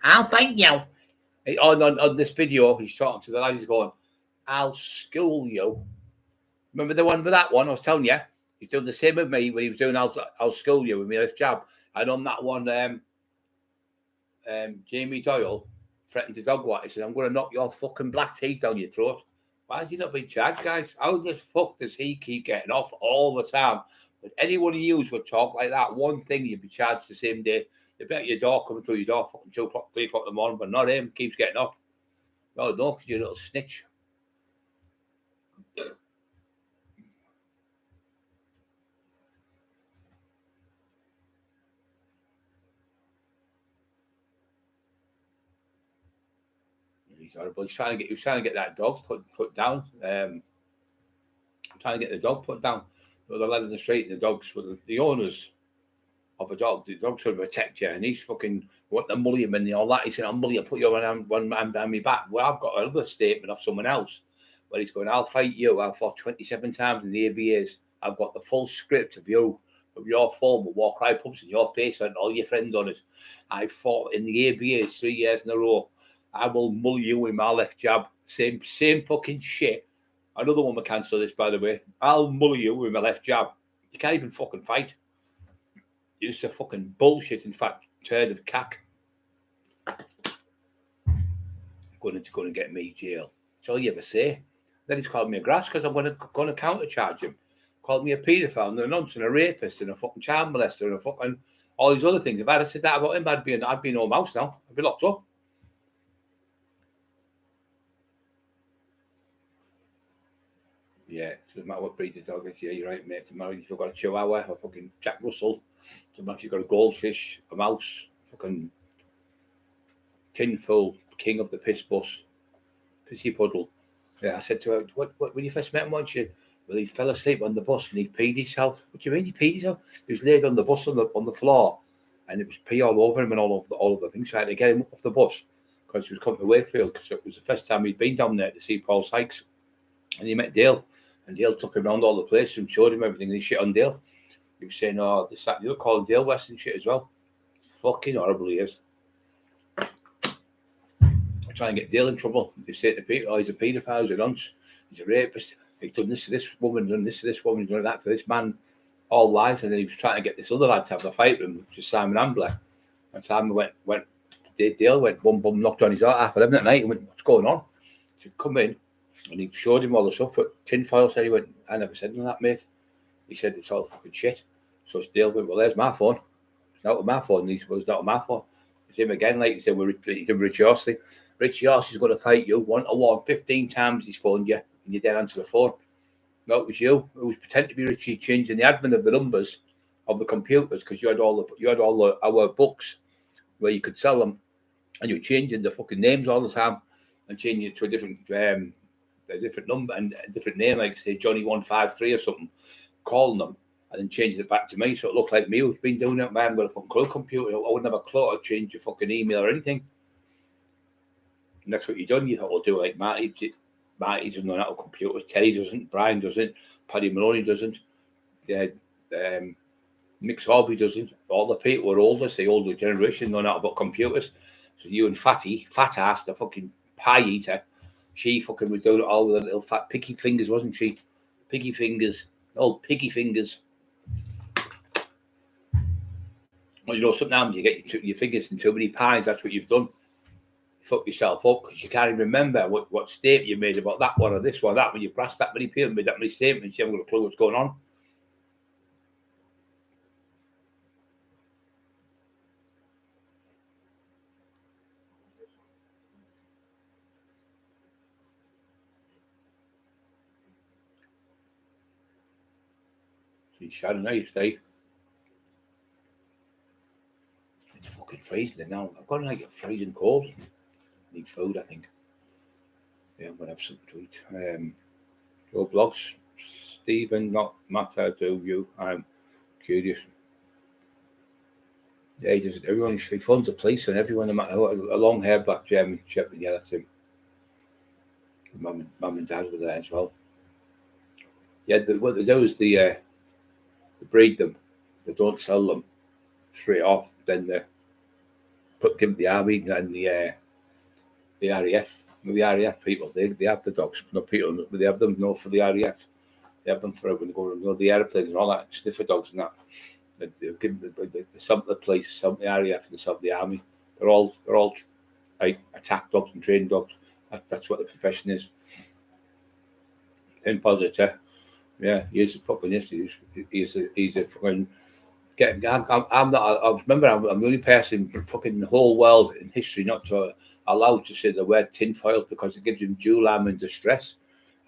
I'll thank you. On this video, he's talking to the lad. He's going, I'll school you. Remember the one with that one? I was telling you. He's doing the same with me when he was doing I'll school you with me left jab. And on that one, Jamie Doyle threatened to dog what? He said, I'm going to knock your fucking black teeth down your throat. Why has he not been charged, guys? How the fuck does he keep getting off all the time? But anyone you use would talk like that. One thing, you'd be charged the same day. They bet your door coming through your door fucking 2 o'clock, 3 o'clock in the morning, but not him. Keeps getting off. No, because you're a little snitch. He's horrible. He's trying to get that dog put down. Trying to get the dog put down. But they're letting the street and the dogs, the owners of a dog, the dog's going to protect you, and he's fucking wanting to mully him and all that. He said, I'll mully you, put your one hand behind my back. Well, I've got another statement of someone else where he's going, I'll fight you. I've fought 27 times in the ABAs. I've got the full script of your form of war cry pumps in your face and all your friends on it. I fought in the ABAs 3 years in a row. I will mull you with my left jab. Same fucking shit. Another one will cancel this, by the way. I'll mull you with my left jab. You can't even fucking fight. You're just a fucking bullshit, in fact, turd of cack. Going to get me jail. That's all you ever say. Then he's called me a grass because I'm going to countercharge him. Called me a paedophile and a nonce and a rapist and a fucking child molester and a fucking all these other things. If I'd have said that about him, I'd be in home house now. I'd be locked up. Yeah, it doesn't matter what breed the dog is. Yeah, you're right, mate. Tomorrow you've got a chihuahua, a fucking Jack Russell. Doesn't matter if you've got a goldfish, a mouse, fucking tinfoil king of the piss bus, pissy puddle. Yeah, I said to her, what when you first met him, once you, well, he fell asleep on the bus and he peed himself. What do you mean he peed himself? He was laid on the bus on the floor, and it was pee all over him and all of the things. So I had to get him off the bus because he was coming to Wakefield because it was the first time he'd been down there to see Paul Sykes, and he met Dale. And Dale took him around all the place and showed him everything. And he shit on Dale. He was saying, "Oh, this that." You're calling Dale West and shit as well. Fucking horrible he is. I try and get Dale in trouble. They say to Peter, "Oh, he's a paedophile, he's a nonce, he's a rapist. He's done this to this woman, done this to this woman, done that to this man." All lies. And then he was trying to get this other lad to have a fight with him, which is Simon Ambler. And Simon Dale went bum, knocked on his door 11:30 at night and went, "What's going on?" He said, "Come in." And he showed him all the stuff. But tinfoil said, he went, "I never said none of that, mate." He said, "It's all fucking shit." So Dale went, "Well, there's my phone." It's not with my phone. And he said, "Well, it's not with my phone." It's him again, like he said, with Richie Horsley. Richie Horsley's going to fight you 1-on-1. 15 times he's phoned you, and you didn't answer the phone. No, it was you. It was pretending to be Richie changing the admin of the numbers of the computers because you had all our books where you could sell them, and you were changing the fucking names all the time and changing it to a different number and a different name, like say Johnny 153 or something, calling them and then changing it back to me so it looked like me who's been doing it. I haven't got a fucking clue computer. I wouldn't have a clue to change your fucking email or anything. And that's what you done. You thought, "I'll do it like Marty. Marty doesn't know how to computer. Terry doesn't. Brian doesn't. Paddy Maloney doesn't. Mick Sorby doesn't. All the people were older, the older generation, know not about computers. So you and fat ass, the fucking pie eater, she fucking was doing it all with her little fat picky fingers, wasn't she? Piggy fingers. Old piggy fingers. Well, you know, sometimes you get your fingers in too many pies. That's what you've done. You fuck yourself up because you can't even remember what statement you made about that one or this one or that. When you brassed that many people, made that many statements, you haven't got a clue what's going on. See, Sharon, how you stay? It's fucking freezing now. I've got like a freezing cold. Need food, I think. Yeah, I'm gonna have something to eat. Your blogs, Stephen, not matter to you. I'm curious. Yeah, he does. Everyone he funds a police and everyone. No matter a long hair, black German shepherd. Yeah, that's him. Mum and dad were there as well. Yeah, what they do is they breed them. They don't sell them straight off. Then they give the army and the RAF. The RAF people, they have the dogs. No people, they have them. No, for the RAF, they have them for when they go the airplanes and all that sniffer dogs and that. They give some to the police, some to the RAF, and some to the army. They're all like attack dogs and trained dogs. That's what the profession is. In positive, yeah, he's a fucking he's a fucking. I'm not. I remember I'm the only person in fucking the whole world in history not to allowed to say the word tinfoil because it gives him dual arm and distress.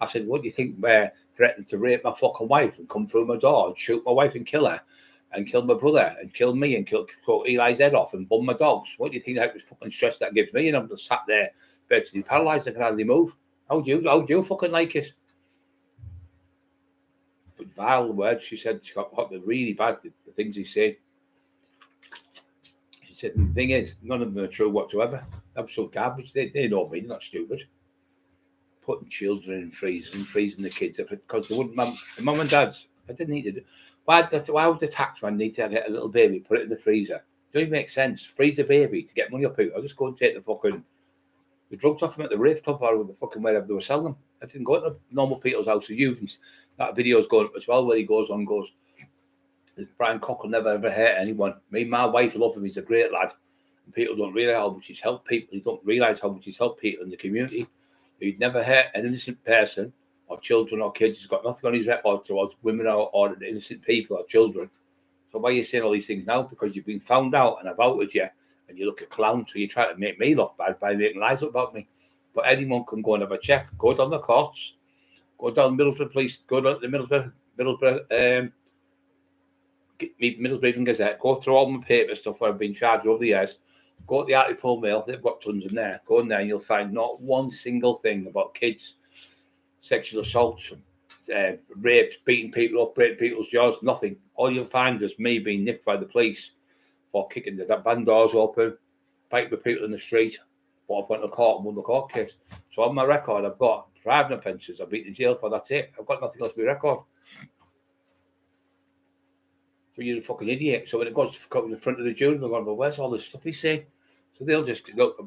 I said, "What do you think? We're threatening to rape my fucking wife and come through my door and shoot my wife and kill her, and kill my brother and kill me and kill Eli's head off and bum my dogs? What do you think that fucking stress that gives me? And I'm just sat there, basically paralysed. I can hardly move. How do you fucking like it?" Vile words. She said she got really bad. The things he said. She said the thing is, none of them are true whatsoever. Absolute garbage. They know me. They're not stupid. Putting children in freezing the kids because they wouldn't. The mum and dads. I didn't need to. Why would the taxman need to get a little baby, put it in the freezer? Don't even make sense. Freeze a baby to get money up. I'll just go and take the drugs off them at the rave club or the fucking wherever they were selling them. I didn't go to normal people's house. That video's going up as well where he goes, Brian Cockerill never ever hurt anyone. Me and my wife love him. He's a great lad. And people don't realise how much he's helped people. He don't realise how much he's helped people in the community. He'd never hurt an innocent person or children or kids. He's got nothing on his record towards women or innocent people or children. So why are you saying all these things now? Because you've been found out and I've outed you. And you look a clown, so you try to make me look bad by making lies up about me. But anyone can go and have a check, go down the courts, go down Middlesbrough Police, go down to the Middlesbrough Evening Gazette, go through all my paper stuff where I've been charged over the years, go to the Hartlepool Mail, they've got tons in there. Go in there and you'll find not one single thing about kids, sexual assaults, rapes, beating people up, breaking people's jaws, nothing. All you'll find is me being nipped by the police for kicking the van doors open, fighting with people in the street. But I've gone to court and won the court case. So on my record, I've got driving offences. I've been in jail for, that's it. I've got nothing else to be record. So you're a fucking idiot. So when it goes in front of the jury, they're going, well, where's all this stuff he's saying? So they'll just look,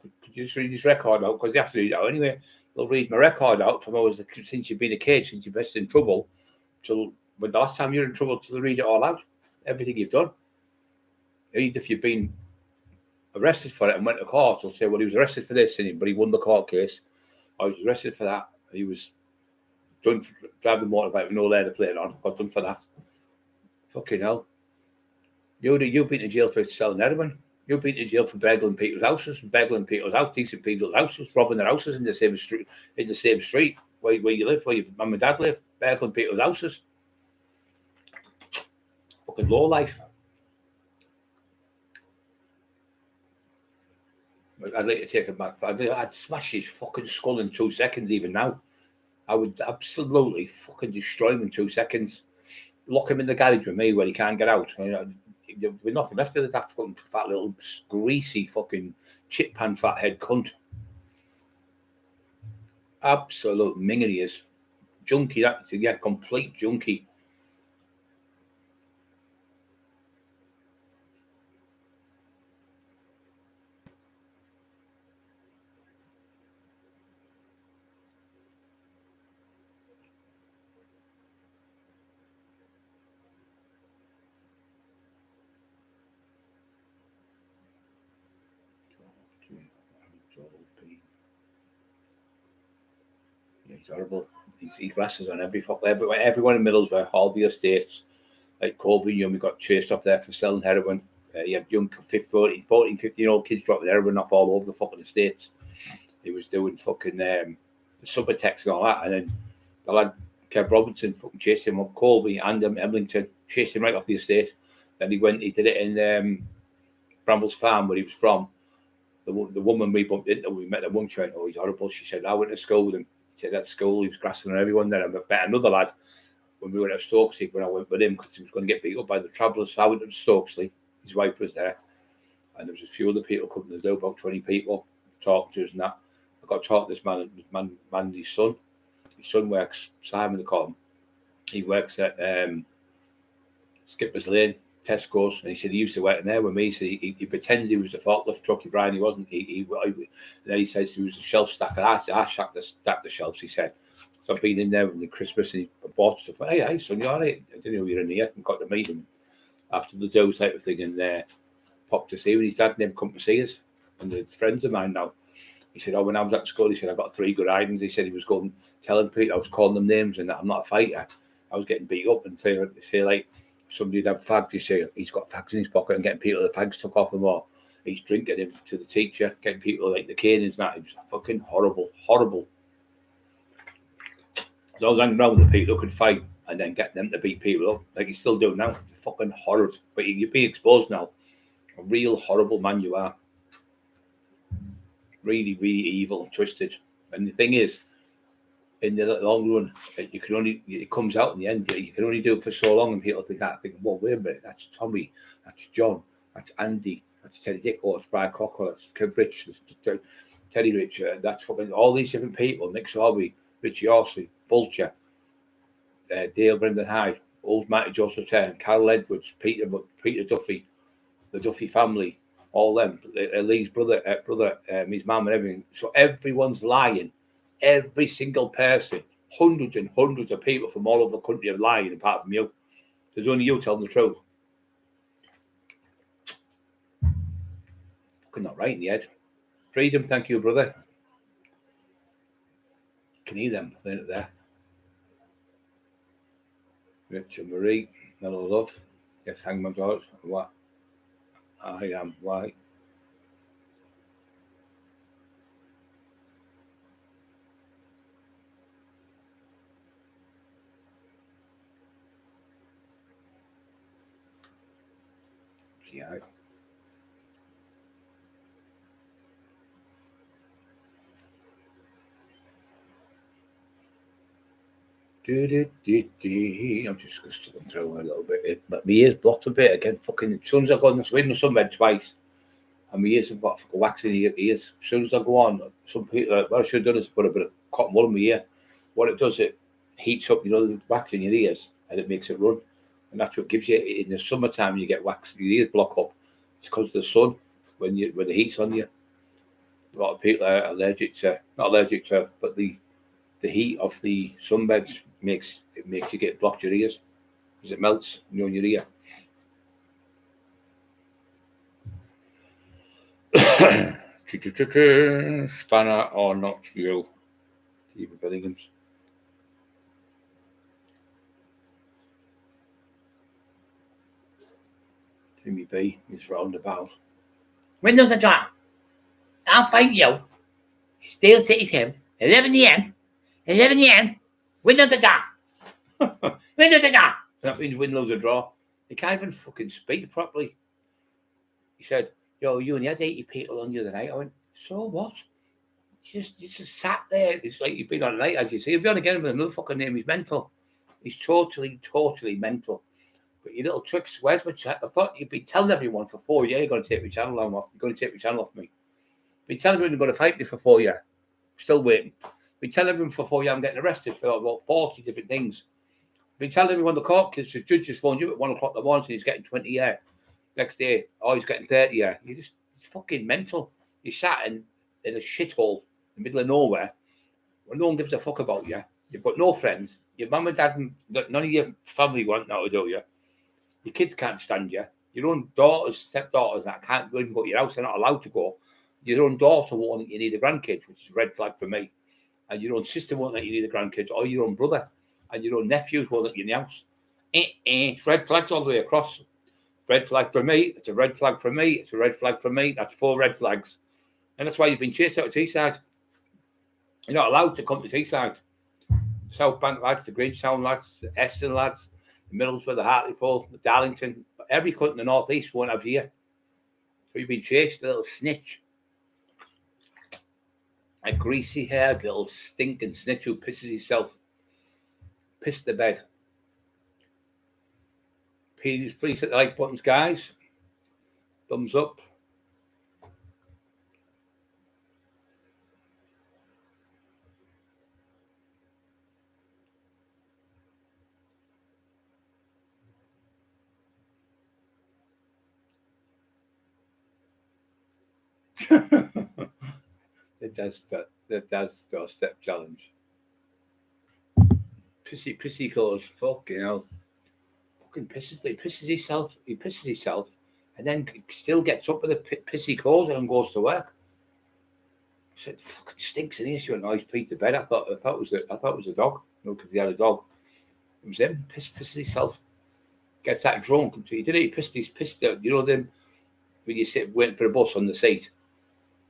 could you just read his record out? Because they have to read it out anyway. They'll read my record out from since you've been a kid, since you've been in trouble, till when the last time you're in trouble, till they read it all out. Everything you've done. Even if you've been arrested for it and went to court, they'll say, well, he was arrested for this, but he won the court case. Or he was arrested for that. He was done for driving the motorbike with no leather plate on. Got done for that. Fucking hell. You've been to jail for selling heroin. You've been to jail for burgling people's houses, decent people's houses, robbing their houses in the same street where you live, where your mum and dad live, burgling people's houses. Fucking low life. I'd like to take him back. I'd smash his fucking skull in 2 seconds even now. I would absolutely fucking destroy him in 2 seconds. Lock him in the garage with me where he can't get out. There'd be nothing left of that fucking fat little greasy fucking chip pan fat head cunt. Absolute minging he is. Junkie, complete junkie. He's horrible. He grasses on everyone in Middlesbrough, all the estates. Like Colby Young, we got chased off there for selling heroin. You had young 14, 15-year-old kids dropping heroin off all over the fucking estates. He was doing fucking the Subutex and all that. And then the lad, Kev Robinson, fucking chased him up. Colby and Emlington chased him right off the estate. Then he did it in Brambles Farm, where he was from. the woman we bumped into, we met at one, she went, oh, he's horrible. She said, I went to school with him. She said, at school, he was grassing on everyone. Then I met another lad when we went to Stokesley, when I went with him, because he was going to get beat up by the travellers. So I went to Stokesley. His wife was there. And there was a few other people coming to the door, about 20 people, talking to us and that. I got to talk to this man, his son. His son works, Simon, they call him. He works at Skipper's Lane, Tesco's, and he said he used to work in there with me. So he pretended he was a forklift truck. Brian, he wasn't. Then he says he was a shelf stacker. I stacked the shelves, he said. So I've been in there with the Christmas and he bought stuff. Hey, son, you all right? I didn't know you were in here. And got to meet him after the dough type of thing, and popped to see him. His dad and him come to see us, and they're friends of mine now. He said, oh, when I was at school, he said, I got 3 good items. He said he was going, telling people, I was calling them names and that I'm not a fighter. I was getting beat up and say like, somebody'd have fags. He said, he's got fags in his pocket and getting people the fags took off him, or he's drinking him to the teacher, getting people like the canings and that. It was fucking horrible. So I was hanging around with the people who could fight and then get them to beat people up, like he's still doing now. It's fucking horrid. But you're being exposed now. A real horrible man you are. Really, really evil and twisted. And the thing is, in the long run, it comes out in the end. You can only do it for so long, and people think, well, wait a minute, that's Tommy, that's John, that's Andy, that's Teddy Dick, or it's Brian Cockerill, that's Kev Rich, that's Teddy Rich, that's fucking all these different people. Nick Sorby, Richie Horsley, Vulture, Dale Brendan Hyde, old Matty Joseph Turn, Carol Edwards, Peter Duffy, the Duffy family, all them, Lee's brother, his mum and everything. So everyone's lying. Every single person, hundreds and hundreds of people from all over the country are lying apart from you. There's only you telling the truth. Fucking not right in the head. Freedom, thank you, brother. Can hear them playing it there. Richard Marie, hello, love. Yes, Hangman George. What? I am. Why? Yeah. I'm just going to throw a little bit, but my ears blocked a bit again. Fucking as soon as I go on the swing with sunbed twice, and my ears have got fucking wax in the ears. As soon as I go on, some people, what I should have done is put a bit of cotton wool in my ear. What it does, it heats up, the wax in your ears, and it makes it run. And that's what gives you. In the summertime, you get wax, your ears block up. It's because of the sun when the heat's on you. A lot of people are not allergic to, but the heat of the sunbeds makes you get blocked your ears because it melts in your ear. Spanner or not you, Stephen Billingham's. Jimmy B is roundabout. Windows ajar. I'll fight you. Steel City Tim. 11 a.m. 11 a.m. Windows ajar. Windows ajar. That means windows ajar. He can't even fucking speak properly. He said, yo, you only had 80 people on the other night. I went, so what? You just sat there. It's like you've been on a night, as you see. You'll be on again with another fucking name. He's mental. He's totally mental. But your little tricks, where's my chat? I thought you'd be telling everyone for 4 years you're going to take my channel off. You're going to take my channel off me. Been telling everyone you're going to fight me for 4 years. Still waiting. Been telling everyone for 4 years I'm getting arrested for about 40 different things. Been telling everyone the court kids, the judge just phoned you at 1 o'clock in the morning and he's getting 20 years. Next day, he's getting 30 years. He's fucking mental. He's sat in a shithole in the middle of nowhere where no one gives a fuck about you. You've got no friends. Your mum and dad, none of your family want that to do you. Your kids can't stand you. Your own daughters, stepdaughters, that can't even go to your house. They're not allowed to go. Your own daughter won't think you need a grandkid, which is a red flag for me. And your own sister won't think you need a grandkid, or your own brother. And your own nephews won't think you're in the house. It's red flags all the way across. Red flag for me. It's a red flag for me. It's a red flag for me. That's 4 red flags. And that's why you've been chased out of Teesside. You're not allowed to come to Teesside. South Bank lads, the Greenstown lads, the Eston lads, the Middlesbrough, the Hartlepool, the Darlington, every cunt in the North East won't have here. So you've been chased, a little snitch. A greasy-haired little stinking snitch who pisses himself. Pissed the bed. Please hit the like buttons, guys. Thumbs up. The dad's doorstep challenge. Pissy clothes. Fucking hell. Fucking pisses. He pisses himself, and then still gets up with the pissy clothes and goes to work. I said, "Fucking stinks in here." She went, "Oh, he's peed the bed." I thought it was a dog. No, because he had a dog. It was him. Pisses himself. Gets that drunk. He did it. He pissed out. You know them when you sit waiting for a bus on the seat.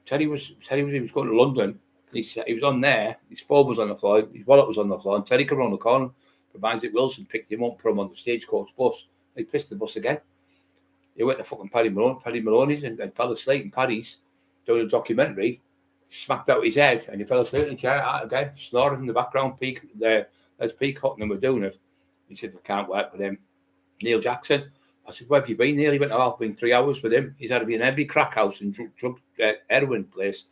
Teddy was he was going to London. He was on there. His phone was on the floor. His wallet was on the floor. And Teddy came around the corner. Reminds it Wilson picked him up, put him on the stagecoach bus. He pissed the bus again. He went to fucking Paddy Maloney's and fell asleep in Paddy's doing a documentary. Smacked out his head and he fell asleep in the chair out again, snoring in the background. There's Peacock and we're doing it. He said, "I can't work with him." Neil Jackson. I said, "Where have you been, Neil?" He went, "Oh, I've been 3 hours with him. He's had to be in every crack house and drug heroin place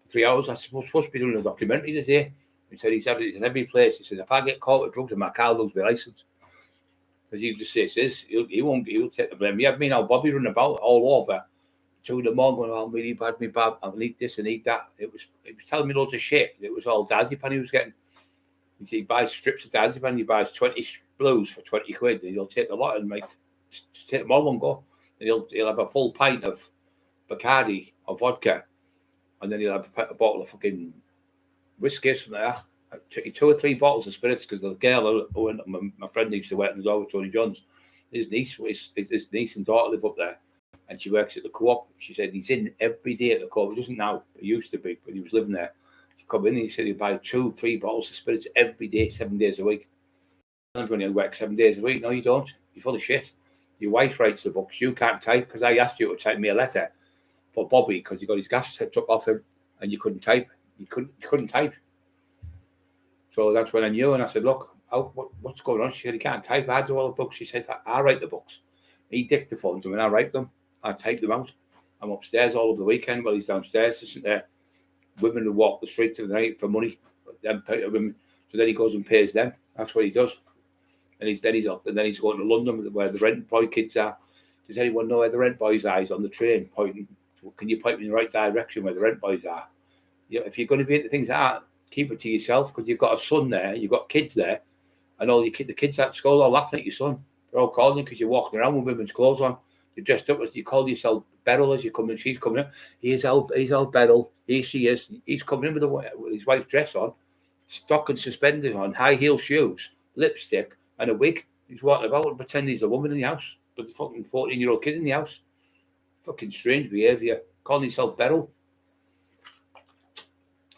for 3 hours." I said, "We're supposed to be doing a documentary today." He said, "He's had it in every place." He said, "If I get caught with drugs in my car, I'll lose my license." Because he just says this, he'll take the blame. You have me now, Bobby running about all over 2 in the morning going, "Oh, I'm really bad, I'll eat this and eat that." It was telling me loads of shit. It was all diazepam he was getting. He buys strips of diazepam, he buys 20 blues for 20 quid, and he'll take the lot and take them all one go. And he'll have a full pint of Bacardi or vodka, and then he'll have a bottle of fucking whiskey or something like that. 2 or 3 bottles of spirits, because the girl who my friend used to work in the door with Tony Johns, his niece and daughter live up there, and she works at the co-op. She said he's in every day at the co-op. He doesn't now. He used to be, but he was living there. He come in and he said he'd buy 2-3 bottles of spirits every day, 7 days a week. And when you work 7 days a week, no, you don't. You're full of shit. Your wife writes the books. You can't type, because I asked you to type me a letter for Bobby because he got his gas took off him and you couldn't type. You couldn't type. So that's when I knew, and I said, "Look, what's going on?" She said, "He can't type. I do all the books." She said, "I write the books." He dictaphones them and I write them. I type them out. I'm upstairs all over the weekend while he's downstairs, isn't there? Women who walk the streets of the night for money. So then he goes and pays them. That's what he does. And then he's off. And then he's going to London where the rent boy kids are. Does anyone know where the rent boys are? He's on the train pointing. Can you point me in the right direction where the rent boys are? If you're going to be into things like that, keep it to yourself, because you've got a son there, you've got kids there, and all the kids at school are laughing at your son. They're all calling you because you're walking around with women's clothes on. You're dressed up as you call yourself Beryl as you come in. She's coming in. He's all Beryl. Here she is. He's coming in with his wife's dress on, stocking suspenders on, high heel shoes, lipstick, and a wig. He's walking about and pretending he's a woman in the house, but the fucking 14-year-old kid in the house. Fucking strange behaviour. Calling himself Beryl.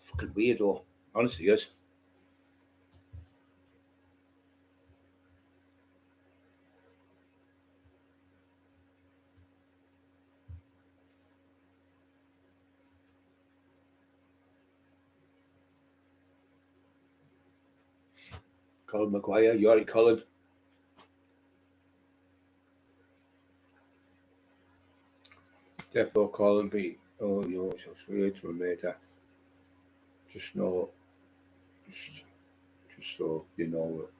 Fucking weirdo. Honestly, yes. Colin McGuire, you alright, Colin? Therefore, Colin B. Oh, you're so sweet, Rameta. Just know, just so you know it.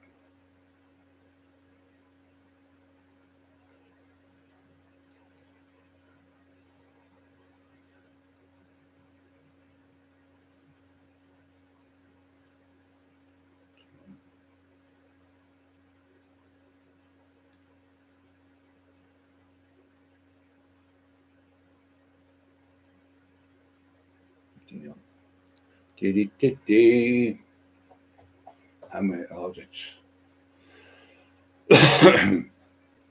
How many audits?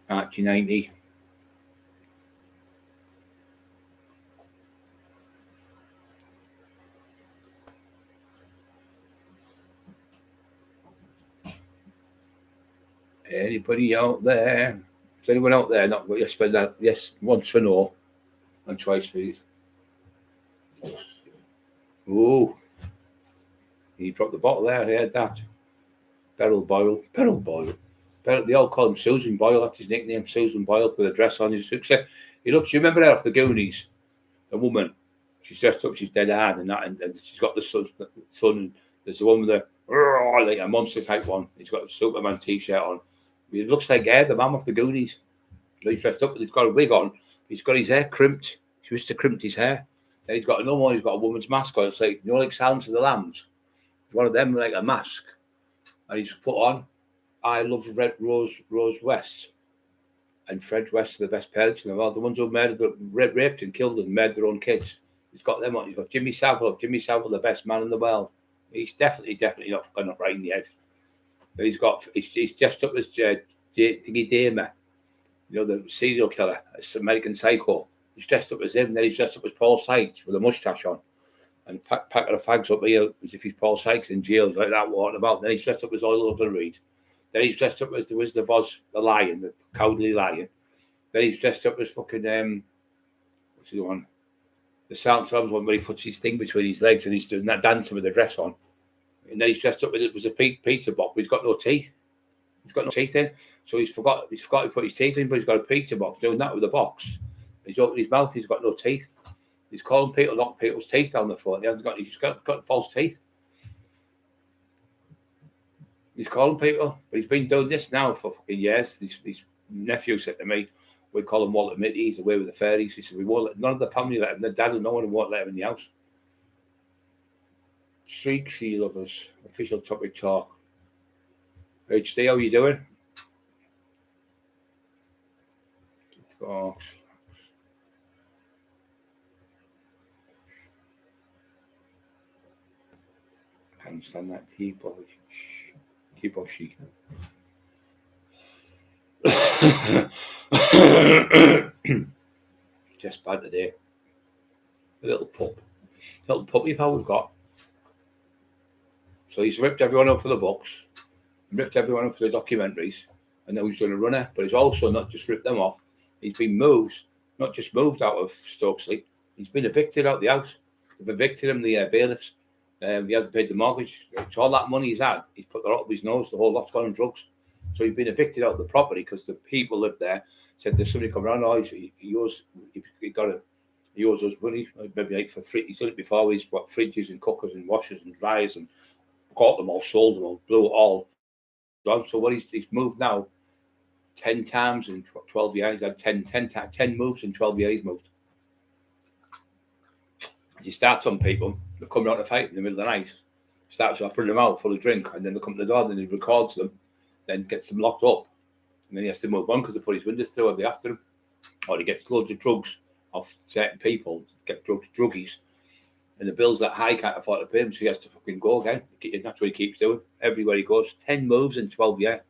Archie 90. Anybody out there? Is anyone out there not yes for that? Yes, once for no, and twice for yes. Oh, He dropped the bottle there. I heard that. Beryl Boyle. They all call him Susan Boyle. That's his nickname, Susan Boyle, with a dress on. He looks. You remember her off the Goonies? The woman. She's dressed up. She's dead hard and that, and she's got the son. There's the one with the like a monster type one. He's got a Superman t-shirt on. He looks like the man off the Goonies. He's dressed up. He's got a wig on. He's got his hair crimped. She used to crimp his hair. Then he's got another one. He's got a woman's mask on. It's like like Silence of the Lambs. One of them like a mask, and he's put on I love Red Rose West and Fred West are the best parents in the world. The ones who raped and killed and murdered their own kids. He's got them on. He's got Jimmy Savile, the best man in the world. He's definitely not gone up right in the head. But he's dressed up as Thingy Damer, the serial killer, it's American Psycho. He's dressed up as him. Then he's dressed up as Paul Sykes with a moustache on. And packing the fags up here as if he's Paul Sykes in jail, like that, walking about. Then he's dressed up as Oliver Reed. Then he's dressed up as the Wizard of Oz, the lion, the cowardly lion. Then he's dressed up as fucking, what's the one? The Sound Times one where he puts his thing between his legs and he's doing that dancing with the dress on. And then he's dressed up with a pizza box, but he's got no teeth. He's got no teeth in. So he's forgot to put his teeth in, but he's got a pizza box, doing that with the box. He's opened his mouth, he's got no teeth. He's calling people, knock people's teeth down the phone. He's got false teeth. He's calling people, but he's been doing this now for fucking years. His nephew said to me, we call him Walter Mitty, he's away with the fairies. He said, we won't let, none of the family let him, the dad and no one won't let him in the house. Streak Sea Lovers, official topic talk. HD, how are you doing? Talks. Can't stand that Kiboshi. Just bad today. A little puppy pal we've got. So he's ripped everyone up for the books, ripped everyone up for the documentaries, and now he's doing a runner. But he's also not just ripped them off. He's been not just moved out of Stokesley. He's been evicted out the house. They've evicted him, the bailiffs. He hasn't paid the mortgage. So all that money he's had, he's put that up his nose. The whole lot's gone on drugs. So he's been evicted out of the property because the people live there said there's somebody come around. Oh, he owes us money, maybe like for free. He's done it before. He's got fridges and cookers and washers and dryers and got them all, sold them all, blew it all. So what he's moved now 10 times in 12 years. He's had 10 moves in 12 years. He's moved. He starts on people. They come out to fight in the middle of the night. Starts offering them out full of drink, and then they come to the door. Then he records them, then gets them locked up, and then he has to move on because they put his windows through, or they after him, or he gets loads of drugs off certain people, get druggies, and the bill's that high, can't afford to pay him, so he has to fucking go again. That's what he keeps doing everywhere he goes. 10 moves in 12 years.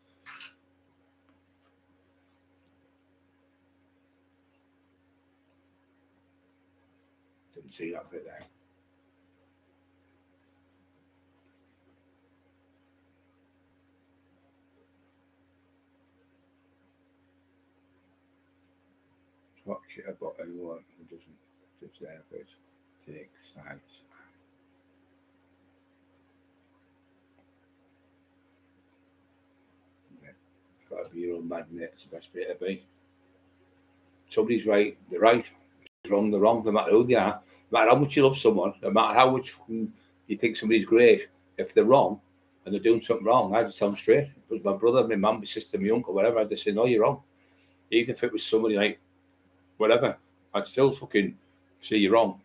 Didn't see that bit there. What shit about anyone who doesn't just there for it. Take sides. Yeah. Gotta be your own magnet, it's the best way to be. Somebody's right, they're right. Somebody's wrong, they're wrong, no matter who they are. No matter how much you love someone, no matter how much you think somebody's great, if they're wrong and they're doing something wrong, I just tell them straight. If it was my brother, my mum, my sister, my uncle, whatever, I'd just say, no, you're wrong. Even if it was somebody like whatever, I'd still fucking say you're wrong.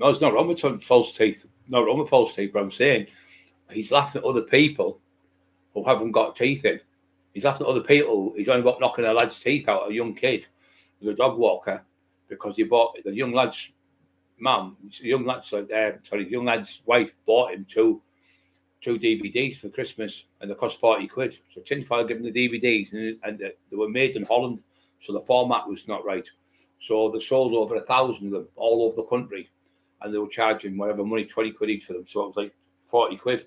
No, it's not wrong with false teeth. Not wrong with false teeth, but I'm saying he's laughing at other people who haven't got teeth in. He's laughing at other people. He's only got knocking a lad's teeth out, a young kid with a dog walker, because he bought the young lad's mum, young lad's wife bought him two DVDs for Christmas, and they cost 40 quid. So Tinfoil gave him the DVDs, and they were made in Holland. So the format was not right. So they sold over 1,000 of them all over the country, and they were charging whatever money, 20 quid each for them. So it was like 40 quid.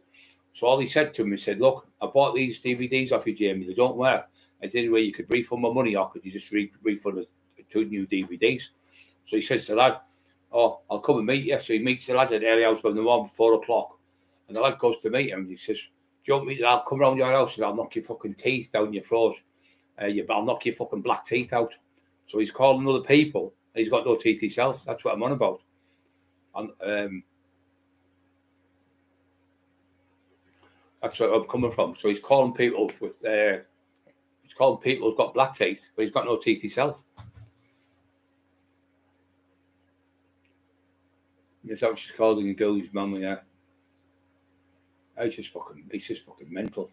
So all he said to me, he said, look, I bought these DVDs off you, Jamie. They don't work. Is there any way you could refund my money, or could you just refund the 2 new DVDs? So he says to the lad, oh, I'll come and meet you. So he meets the lad at the area house from the morning, 4 o'clock. And the lad goes to meet him. He says, do you want me to, I'll come round your house and I'll knock your fucking teeth down your throat. I'll knock your fucking black teeth out. So he's calling other people. And he's got no teeth himself. That's what I'm on about. And that's where I'm coming from. So he's calling people with he's calling people who've got black teeth, but he's got no teeth himself. That's how she's calling the girl his mum, yeah. He's just fucking mental.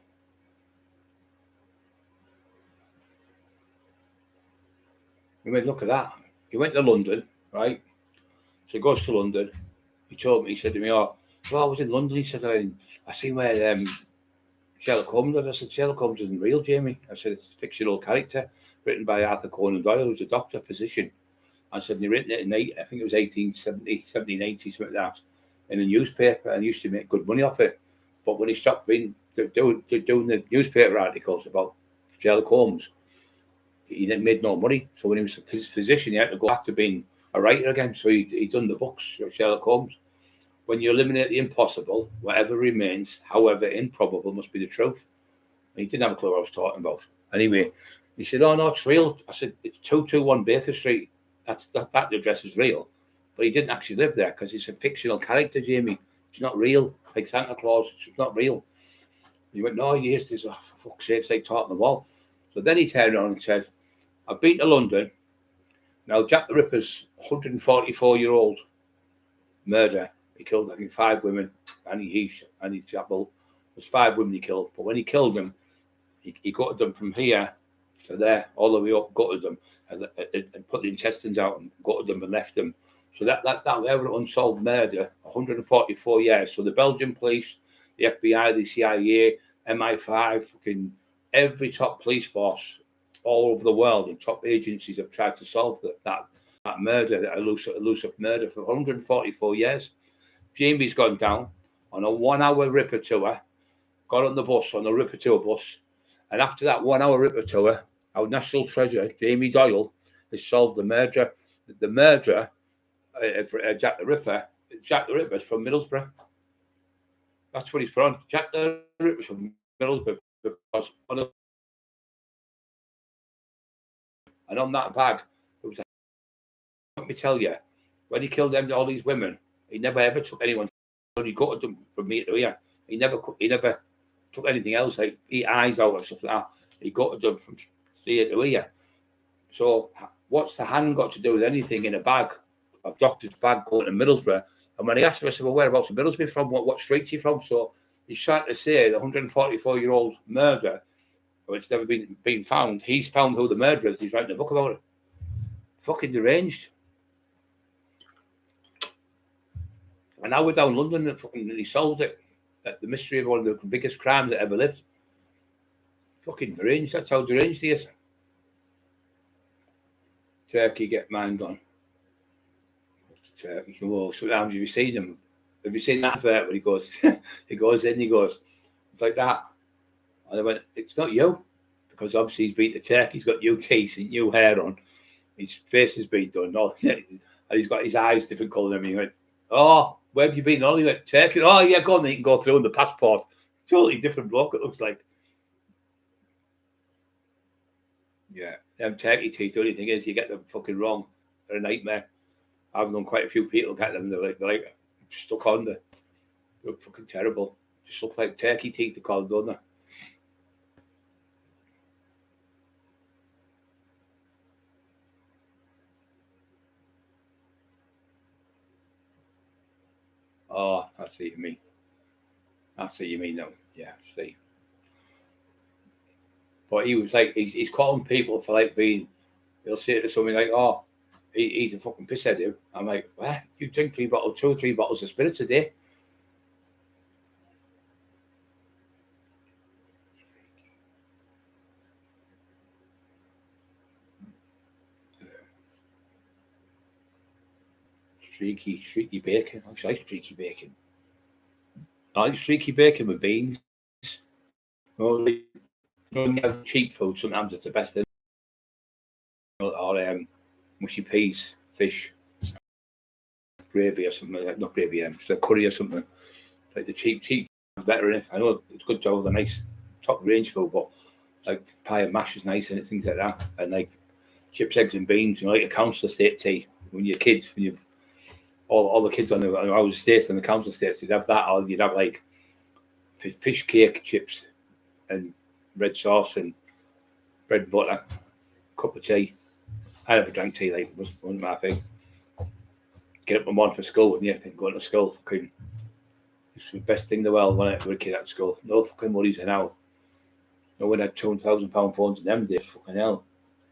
I mean, look at that. He went to London, right? So he goes to London. He told me, he said to me, oh, well, I was in London. He said, I seen where Sherlock Holmes was. I said, Sherlock Holmes isn't real, Jamie. I said, it's a fictional character written by Arthur Conan Doyle, who's a doctor, physician. I said, and he written it in, I think it was 1870, 1780, something like that, in a newspaper, and used to make good money off it. But when he stopped doing the newspaper articles about Sherlock Holmes, he didn't made no money. So when he was a physician, he had to go back to being a writer again. So he done the books, Sherlock Holmes. When you eliminate the impossible, whatever remains, however improbable, must be the truth. And he didn't have a clue what I was talking about. Anyway, he said, oh, no, it's real. I said, it's 221 Baker Street. That address is real. But he didn't actually live there because he's a fictional character, Jamie. It's not real. Like Santa Claus, it's not real. He went, no, he is this. Oh, for fuck's sake, it's like talking the wall. So then he turned around and said, I've been to London. Now, Jack the Ripper's 144-year-old murder. He killed, I think, 5 women. Annie Chapel. There's 5 women he killed. But when he killed them, he gutted them from here to there, all the way up, gutted them, and put the intestines out and gutted them and left them. So that was an unsolved murder, 144 years. So the Belgian police, the FBI, the CIA, MI5, fucking every top police force all over the world and top agencies have tried to solve that murder, that elusive murder for 144 years. Jamie's gone down on a 1-hour Ripper tour, got on the bus, on the Ripper tour bus, and after that 1-hour Ripper tour, our national treasure, Jamie Doyle, has solved the murder. The murderer for Jack the Ripper. Jack the Ripper's from Middlesbrough. That's what he's put on. Jack the Ripper's from Middlesbrough because and on that bag, it was let me tell you, when he killed all these women, he never ever took anyone. He gutted them from me to here. He never took anything else, like eat eyes out or stuff like that. He gutted them from here to here. So what's the hand got to do with anything in a bag, a doctor's bag going to Middlesbrough? And when he asked him, I said, well, whereabouts in Middlesbrough from? What street's he from? So he's trying to say the 144-year-old murderer, it's never been found. He's found who the murderer is. He's writing a book about it. Fucking deranged. And now we're down London and he solved it. The mystery of one of the biggest crimes that ever lived. Fucking deranged. That's how deranged he is. Turkey, get mine gone. Turkey. Well, sometimes have you seen him? Have you seen that advert where he goes, he goes, it's like that. And I went, it's not you. Because obviously he's been to Turkey, he's got new teeth and new hair on. His face has been done. And he's got his eyes different colour and everything. He went, oh, where have you been? Oh, he went, Turkey. Oh, yeah, go on, you can go through in the passport. Totally different bloke, it looks like. Yeah, them Turkey teeth, the only thing is you get them fucking wrong. They're a nightmare. I've known quite a few people get them. They're like stuck on there. They're fucking terrible. Just look like turkey teeth, they're called, don't they? Oh, I see what you mean. I see what you mean now. Yeah, see. But he was like, he's calling people for like being, he'll say to something like, oh, he's a fucking pisshead, dude. I'm like, what? You drink 2 or 3 bottles of spirits a day? Streaky bacon. I like streaky bacon. I like streaky bacon with beans. Well, when you have cheap food, sometimes it's the best. Or mushy peas, fish. gravy or something, like, not gravy, just a curry or something. Like the cheap is better in it. I know it's good to have a nice top range food, but like pie and mash is nice and things like that. And like chips, eggs and beans, like a council estate tea when you're kids, when you've all the kids on our estates and the council estates, you'd have that, or you'd have like fish cake, chips, and red sauce and bread and butter, cup of tea. I never drank tea, like it was one of my thing. Get up in the morning for school, and think going to school, fucking, it's the best thing in the world when I was a kid at school. No fucking worries now. No one had £2,000 phones in them days, fucking hell.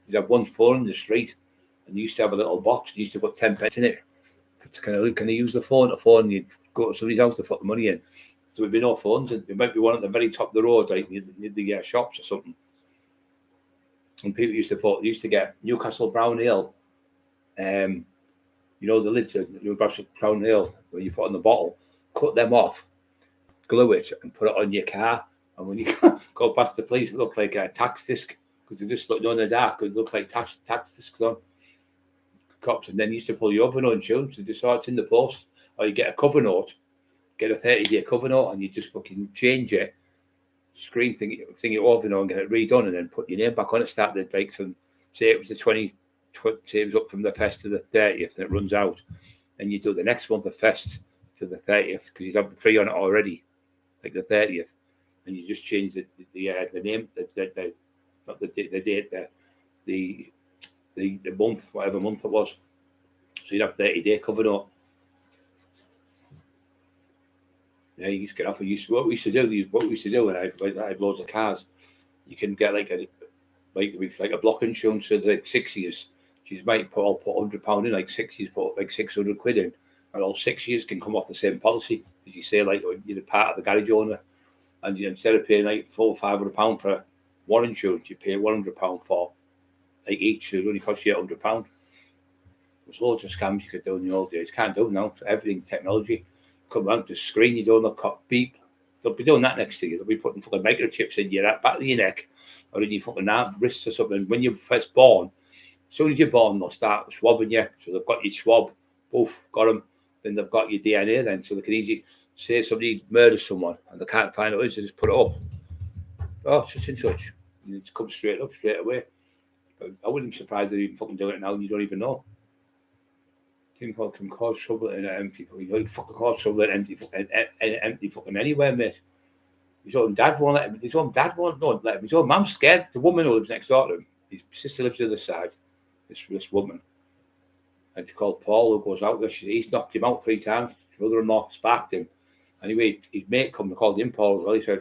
You'd have one phone in the street, and you used to have a little box, you used to put 10 pence in it. Can I use the phone? You'd go to somebody's house to put the money in. So there'd be no phones, and there might be one at the very top of the road, like near the shops or something. And people used to get Newcastle Brown Ale. You know the lids of Newcastle Brown Ale where you put on the bottle, cut them off, glue it, and put it on your car. And when you go past the police, it looked like a tax disc because they just looked in the dark. It looked like tax discs on cops. And then you used to pull your other note insurance and just it's in the post, or you get a cover note, get a 30-day cover note, and you just fucking change it, thing it over and get it redone, and then put your name back on it. Start the like from say it was the 20, say it was up from the 1st to the 30th, and it runs out, and you do the next month the 1st to the 30th because you'd have the free on it already, like the 30th, and you just change the name, not the date, the month, whatever month it was. So you'd have 30-day cover note. Yeah, you just get off. What we used to do when I had loads of cars, you can get like a block insurance for like 6 years. So you might put £100 in, like 6 years, put like 600 quid in, and all 6 years can come off the same policy. As you say, like you're part of the garage owner, and instead of paying like £400 or £500 for one insurance, you pay £100 for like each. So it only costs you £100. There's loads of scams you could do in the old days. Can't do now. So everything technology. Come around the screen, you don't look beep. They'll be doing that next to you. They'll be putting fucking microchips in your back of your neck or in your fucking arm, wrists or something. When you're first born, as soon as you're born, they'll start swabbing you. So they've got your swab, poof, got them. Then they've got your DNA then, so they can easily say somebody murders someone and they can't find out, so just put it up. Oh, such and such. And it's come straight up, straight away. But I wouldn't be surprised they're even fucking doing it now and you don't even know. People can cause trouble in an empty fucking cause trouble in empty fucking anywhere, mate. His own dad won't let him. His own dad won't let him. His own mum's scared. The woman who lives next door to him, his sister lives on the other side. This woman, and it's called Paul, who goes out there. He's knocked him out 3 times. His brother-in-law sparked him. Anyway, his mate come and called him Paul as well.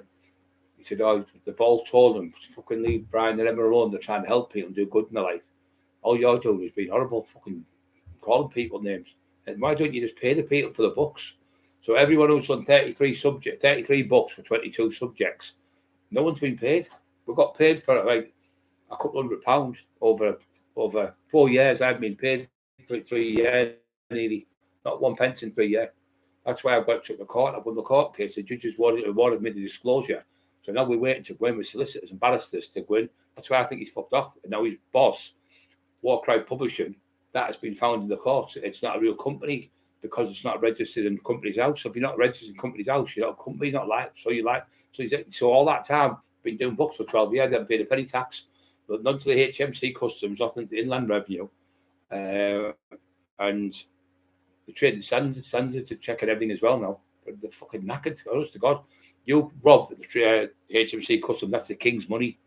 He said, oh, they've all told him, fucking leave Brian and Emma alone. They're trying to help people and do good in their life. All you're doing is being horrible, fucking calling people names. And why don't you just pay the people for the books? So everyone who's done 33 books for 22 subjects, no one's been paid. We got paid for like a couple £100 over 4 years. I've been paid for 3 years, nearly not 1 pence in 3 years. That's why I've got to the court. I've won the court case. The judges awarded me the disclosure. So now we're waiting to go in with solicitors and barristers to go in. That's why I think he's fucked off. And now his boss, Warcry Publishing, that has been found in the courts. It's not a real company because it's not registered in the company's house. So if you're not registered in the company's house, you're not a company, not like. So all that time, been doing books for 12 years, they haven't paid a penny tax. But none to the HMC customs, nothing to Inland Revenue. And the trading standards to check and everything as well now. But they're fucking knackered, honest to God. You robbed the HMC customs, that's the king's money.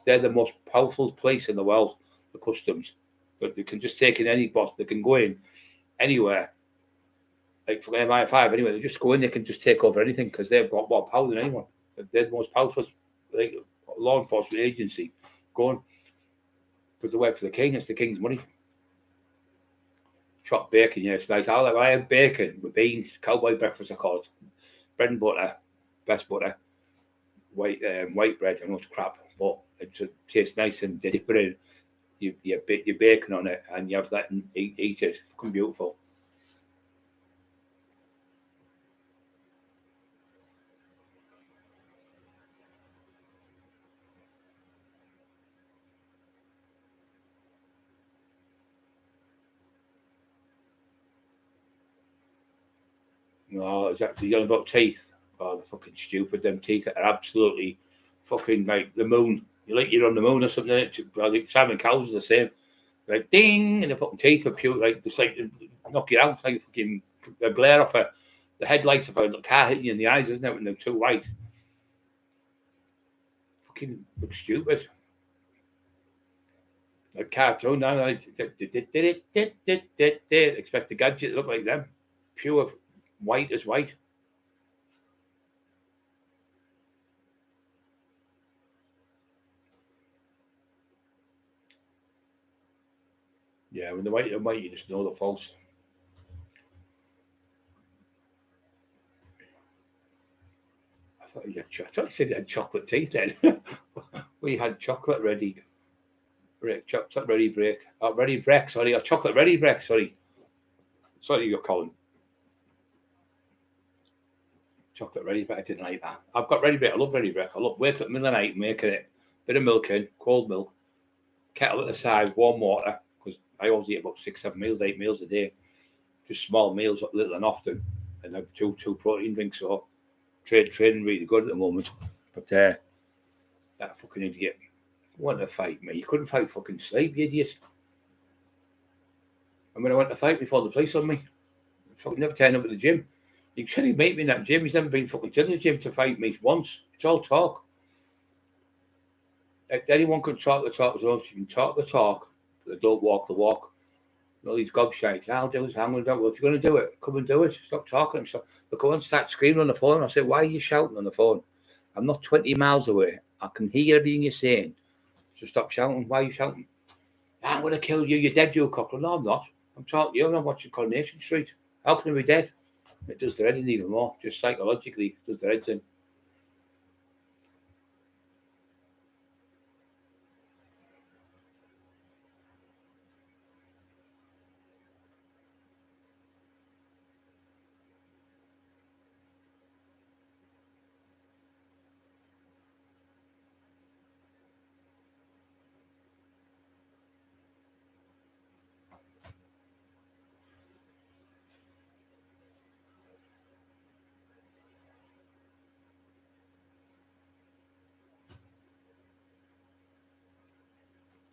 They're the most powerful place in the world, the customs. But they can just take in any boss. They can go in anywhere. Like for MI5, anyway, they just go in. They can just take over anything because they've got more power than anyone. They're the most powerful law enforcement agency going because they work for the king. It's the king's money. Chopped bacon, yeah, it's nice. I have bacon with beans, cowboy breakfast, I call it. Bread and butter, best butter. White bread, I know it's crap, but it tastes nice and dip it in. You bake your bacon on it and you have that and eat it. It's fucking beautiful. No, it's actually yelling about teeth. Oh, they're fucking stupid. Them teeth are absolutely fucking like the moon. You're on the moon or something. I think salmon cows are the same. Like ding, and the fucking teeth are pure, like just like knock you out, like fucking the glare off the headlights of a car hitting you in the eyes, isn't it? When they're too white. Fucking look stupid. Like cartoon, now expect the gadget to look like them. Pure white as white. Yeah, when the white and white, you just know they're false. I thought you said you had chocolate teeth then. We had chocolate ready. Chocolate ready break. Ready break, sorry. Or chocolate ready break, sorry. Sorry, you're calling. Chocolate ready break, I didn't like that. I've got ready break. I love ready break. I love wake up in the middle of the night making it. Bit of milk in, cold milk. Kettle at the side, warm water. Because I always eat about 6, 7 meals, 8 meals a day. Just small meals, little and often. And have two protein drinks. So trading really good at the moment. But that fucking idiot wanted to fight me. You couldn't fight fucking sleep, you idiot. And when I went to fight before the police on me, I fucking never turned up at the gym. You said he'd meet me in that gym. He's never been fucking to the gym to fight me once. It's all talk. Anyone can talk the talk. You can talk the talk, but they don't walk the walk. All these gobshites. I'll do it. I'm going to do it. Well, if you're going to do it, come and do it. Stop talking. So they go and start screaming on the phone. I say, why are you shouting on the phone? I'm not 20 miles away. I can hear everything you're saying. So stop shouting. Why are you shouting? I'm going to kill you. You're dead, you Cockerill. No, I'm not. I'm talking to you. I'm not watching Coronation Street. How can I be dead? It does their head in even more. Just psychologically, it does their heads in.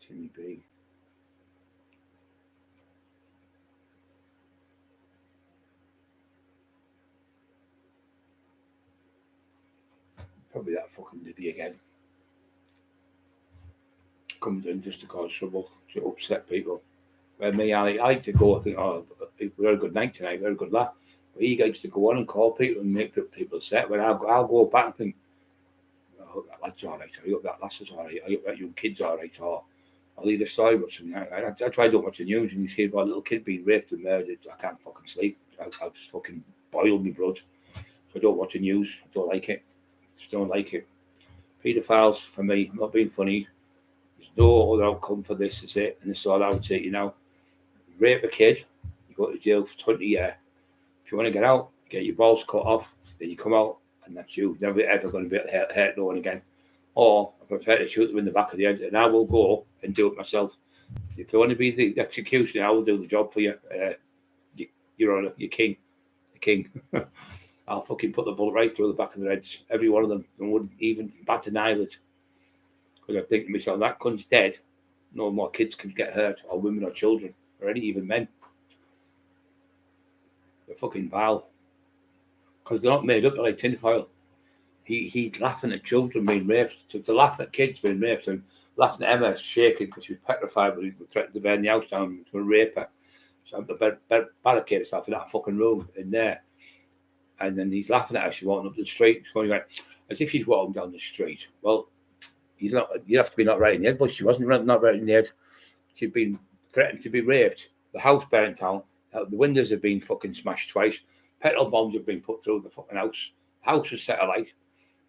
Jimmy B. Probably that fucking Libby again. Comes in just to cause trouble, to upset people. Where me, I like to go, I think, oh, we had a good night tonight, very good laugh. But he likes to go on and call people and make people upset. When I'll go back and think, I hope that lad's all right, I hope that lass is all right, I hope that young kid's all right, or I'll either story about something. I try to watch the news and you see about a little kid being raped and murdered. I can't fucking sleep. I'll just fucking boil my blood. So I don't watch the news. I don't like it. Just don't like it. Paedophiles, for me, not being funny. There's no other outcome for this, is it? And this is all I would say, you know. Rape a kid, you go to jail for 20 years. If you want to get out, get your balls cut off, then you come out, and that's you. Never ever going to be able to hurt no one again. Or I prefer to shoot them in the back of the head, and I will go and do it myself. If they want to be the executioner, I will do the job for you. Your Honour, you're king. The king. I'll fucking put the bullet right through the back of their heads, every one of them, and wouldn't even bat an eyelid. Because I think to myself, that cunt's dead. No more kids can get hurt, or women or children, or any even men. They're fucking vile. Because they're not made up like tinfoil. He's laughing at children being raped. To laugh at kids being raped and laughing at Emma shaking because she was petrified but he threatened to burn the house down to rape her. So I'm to barricade herself in that fucking room in there. And then he's laughing at her. She's walking up the street. She's going like, as if she's walking down the street. Well, you have to be not right in the head, but she wasn't not right in the head. She'd been threatened to be raped. The house burnt down. The windows have been fucking smashed twice. Petrol bombs have been put through the fucking house. House was set alight.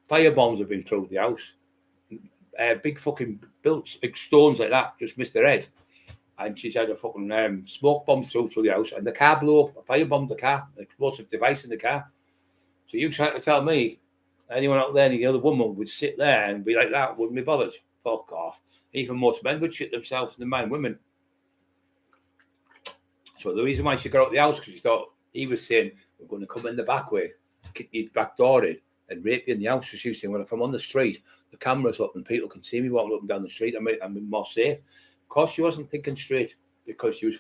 Fire bombs have been through the house. Big fucking big stones like that just missed her head. And she's had a fucking smoke bomb through the house. And the car blew up. A fire bombed the car. An explosive device in the car. So you trying to tell me anyone out there, any other woman would sit there and be like that, wouldn't be bothered? Fuck off. Even most men would shit themselves than mind women. So the reason why she got out the house, because she thought he was saying we're going to come in the back way, kick your back door in, and rape you in the house. So she was saying, well, if I'm on the street, the camera's up and people can see me walking up and down the street, I'm more safe. Of course, she wasn't thinking straight because she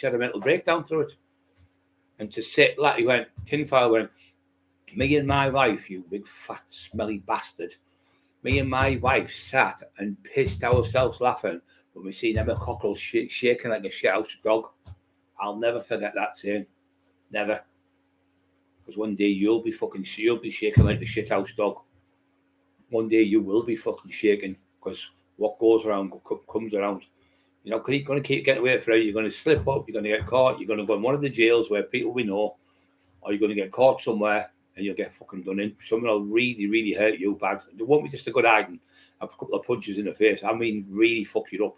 had a mental breakdown through it. And to sit like, he went, tinfoil went, me and my wife, you big fat smelly bastard. Me and my wife sat and pissed ourselves laughing when we seen Emma Cockerill shaking like a shithouse dog. I'll never forget that scene. Never. Because one day you'll be shaking like the shithouse dog. One day you will be fucking shaking because what goes around comes around. You know, you're going to keep getting away from it. You're going to slip up. You're going to get caught. You're going to go in one of the jails where people we know, or you're going to get caught somewhere and you'll get fucking done in. Someone will really, really hurt you bad. They won't be just a good hiding, a couple of punches in the face. I mean, really fuck you up.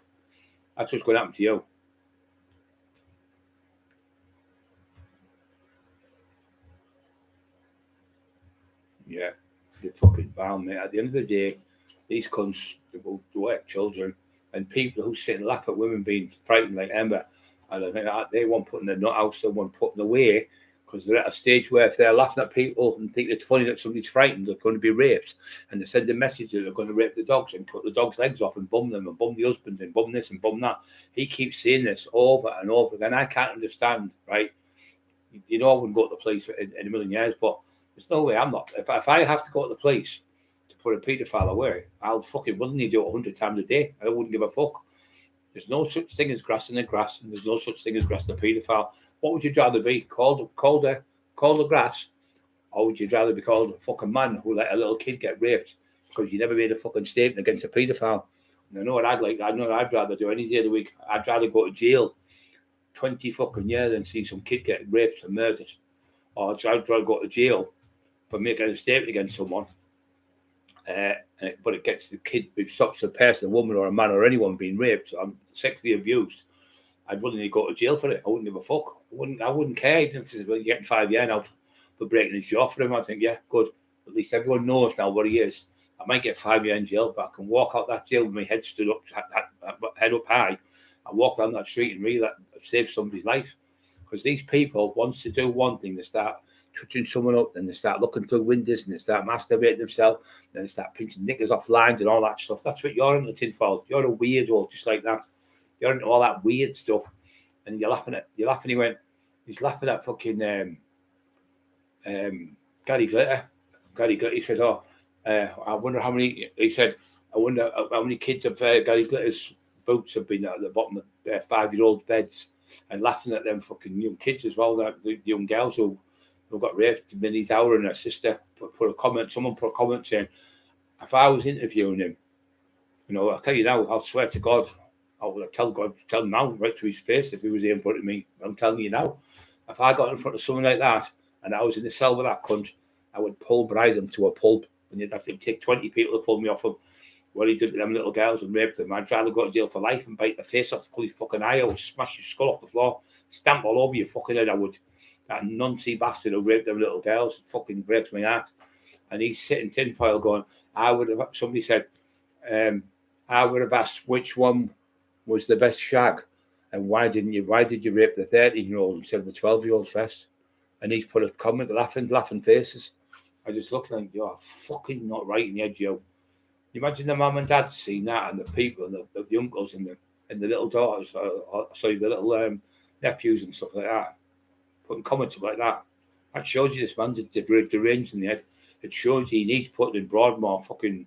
That's what's going to happen to you. Yeah, they're fucking bound, mate. At the end of the day, these cunts, they work children, and people who sit and laugh at women being frightened like Emma, and I think they want putting their nut out, they want putting away, because they're at a stage where if they're laughing at people and think it's funny that somebody's frightened, they're going to be raped, and they send a message that they're going to rape the dogs and cut the dogs' legs off and bum them and bum the husband and bum this and bum that. He keeps saying this over and over again. I can't understand, right? You know, I wouldn't go to the police in a million years, but there's no way I'm not. If I have to go to the police to put a paedophile away, I'll fucking willingly do it 100 times a day. I wouldn't give a fuck. There's no such thing as grass in the grass, and there's no such thing as grass in a paedophile. What would you rather be? Called the grass, or would you rather be called a fucking man who let a little kid get raped because you never made a fucking statement against a paedophile? And I know what I'd like. I know what I'd rather do any day of the week. I'd rather go to jail 20 fucking years than see some kid get raped and murdered. Or I'd rather go to jail for making a statement against someone. But it gets the kid, it stops the person, a woman or a man or anyone being raped or sexually abused. I'd willingly go to jail for it. I wouldn't give a fuck. I wouldn't care. If this is, well, you're getting 5 years now for breaking his jaw for him. I think, yeah, good. At least everyone knows now what he is. I might get 5 years in jail, but I can walk out that jail with my head stood up, head up high, and walk down that street and really save somebody's life. Because these people, once they do one thing, they start touching someone up, then they start looking through windows, and they start masturbating themselves, then they start pinching knickers off lines and all that stuff. That's what you're into, tinfoil. You're a weirdo, just like that. You're into all that weird stuff, and you're laughing. He's laughing at fucking Gary Glitter. Gary Glitter. He said, "Oh, I wonder how many." He said, "I wonder how many kids of Gary Glitter's boots have been at the bottom of 5-year-old beds," and laughing at them fucking young kids as well. That the young girls who got raped. Minnie Tower and her sister put a comment. Someone put a comment saying, "If I was interviewing him, you know, I'll tell you now. I'll swear to God." I would tell him now, right to his face, if he was here in front of me. I'm telling you now, if I got in front of someone like that and I was in the cell with that cunt, I would pulverize him to a pulp. And you'd have to take 20 people to pull me off him. What he did to them little girls and raped them. I'd rather go to jail for life and bite the face off, pull your fucking eye out, smash your skull off the floor, stamp all over your fucking head. I would. That nunsy bastard who raped them little girls fucking breaks my heart. And he's sitting tinfoil going, somebody said, I would have asked which one was the best shag, and why did you rape the 13-year-old instead of the 12-year-old first? And he's put a comment, laughing faces. I just looked like, you're fucking not right in the edge, yo. You imagine the mum and dad seeing that, and the people, and the uncles, and the little daughters, the little nephews and stuff like that, putting comments like that. That shows you this man's deranged in the head. It shows you he needs putting in Broadmoor fucking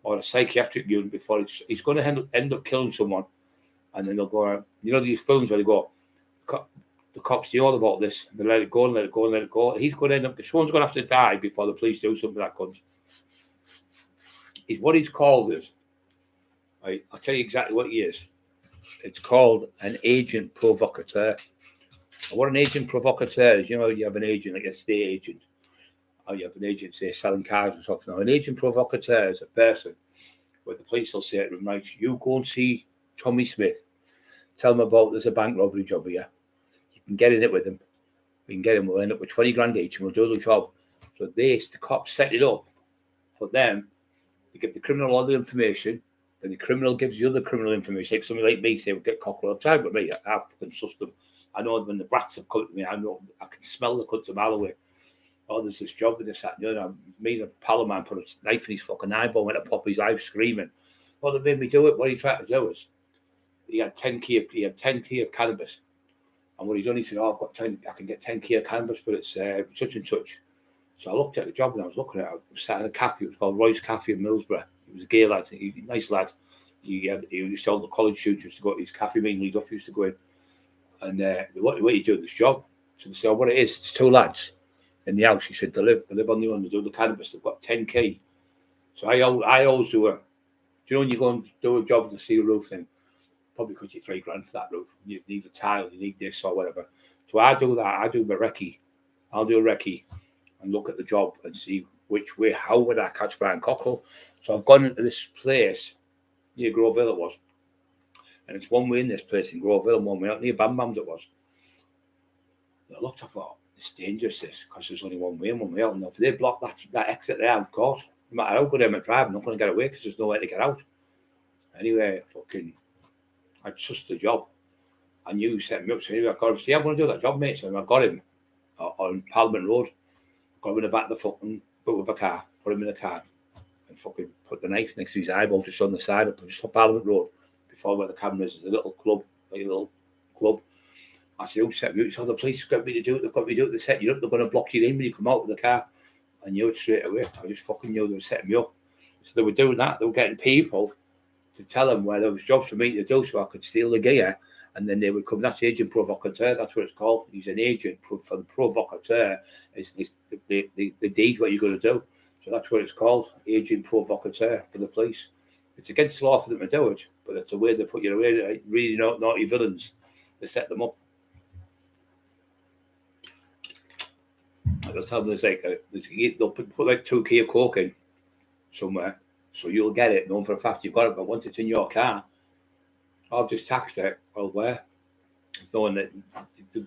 or a psychiatric unit before he's going to end up killing someone. And then they'll go, you know, these films where they go, the cops know all about this, and they let it go and let it go and let it go. He's going to end up, someone's going to have to die before the police do something that comes. What he's called is, I'll tell you exactly what he is. It's called an agent provocateur. And what an agent provocateur is, you know, you have an agent, like a state agent, or you have an agent, say, selling cars or something. Now, an agent provocateur is a person where the police will say to him, right, you go and see Tommy Smith. Tell him about there's a bank robbery job here. You can get in it with him. We can get him. We'll end up with 20 grand each, and we'll do the job. So the cops set it up for them. They give the criminal all the information. Then the criminal gives you the criminal information. Like somebody like me say, we'll get Cockerill. I've tried with me. I've fucking sussed them. I know when the rats have come to me, I know I can smell the cunt a mile away. Oh, there's this job with this, that, and the other. Me and a pal of mine put a knife in his fucking eyeball, went to pop his eye, screaming. Well, they made me do it. What he tried to do was, he had 10k of cannabis. And what he done, he said, I've got 10, I can get 10k of cannabis, but it's such and such. So I looked at the job and I was looking at it. I was sat in a cafe, it was called Roy's Cafe in Middlesbrough. He was a gay lad, nice lad. He used to all the college students to go to his cafe, me and Lee Duff used to go in. And what you do this job? So they said, what it is, it's two lads in the house. He said, they live on the own, they do the cannabis, they've got 10k. So I always do do you know when you go and do a job to see a roof thing? Probably cost you $3,000 for that roof. You need a tile, you need this or whatever. So I do that, I do my recce. I'll do a recce and look at the job and see which way, how would I catch Brian Cockerill. So I've gone into this place near Groveville it was. And it's one way in this place in Groveville and one way out near Bam Bam's it was. And I looked, I thought, it's dangerous this, because there's only one way in, one way out. And if they block that exit there, of course, no matter how good I'm at driving, I'm not going to get away because there's nowhere to get out. Anyway, I trust the job. I knew he set me up, so anyway, I got him. See, I'm going to do that job, mate. So I got him on Parliament Road, got him in the back of the fucking boot of a car, put him in the car, and fucking put the knife next to his eyeball just on the side of just on Parliament Road, before where the camera is, a little club, like a little club. I said, who set me up? He said, the police have got me to do it, they've got me to do it, they set you up, they're going to block you in when you come out of the car. I knew it straight away. I just fucking knew they were setting me up. So they were doing that, they were getting people to tell them where there was jobs for me to do so I could steal the gear, and then they would come. That's agent provocateur, that's what it's called. He's an agent for the provocateur, is the deed what you're going to do. So that's what it's called, agent provocateur for the police. It's against the law for them to do it, but it's a way they put you away, really naughty villains. They set them up. They'll tell them they'll put like 2k of coke in somewhere, so you'll get it, knowing for a fact you've got it, but once it's in your car, I'll just tax it, well, where? Knowing that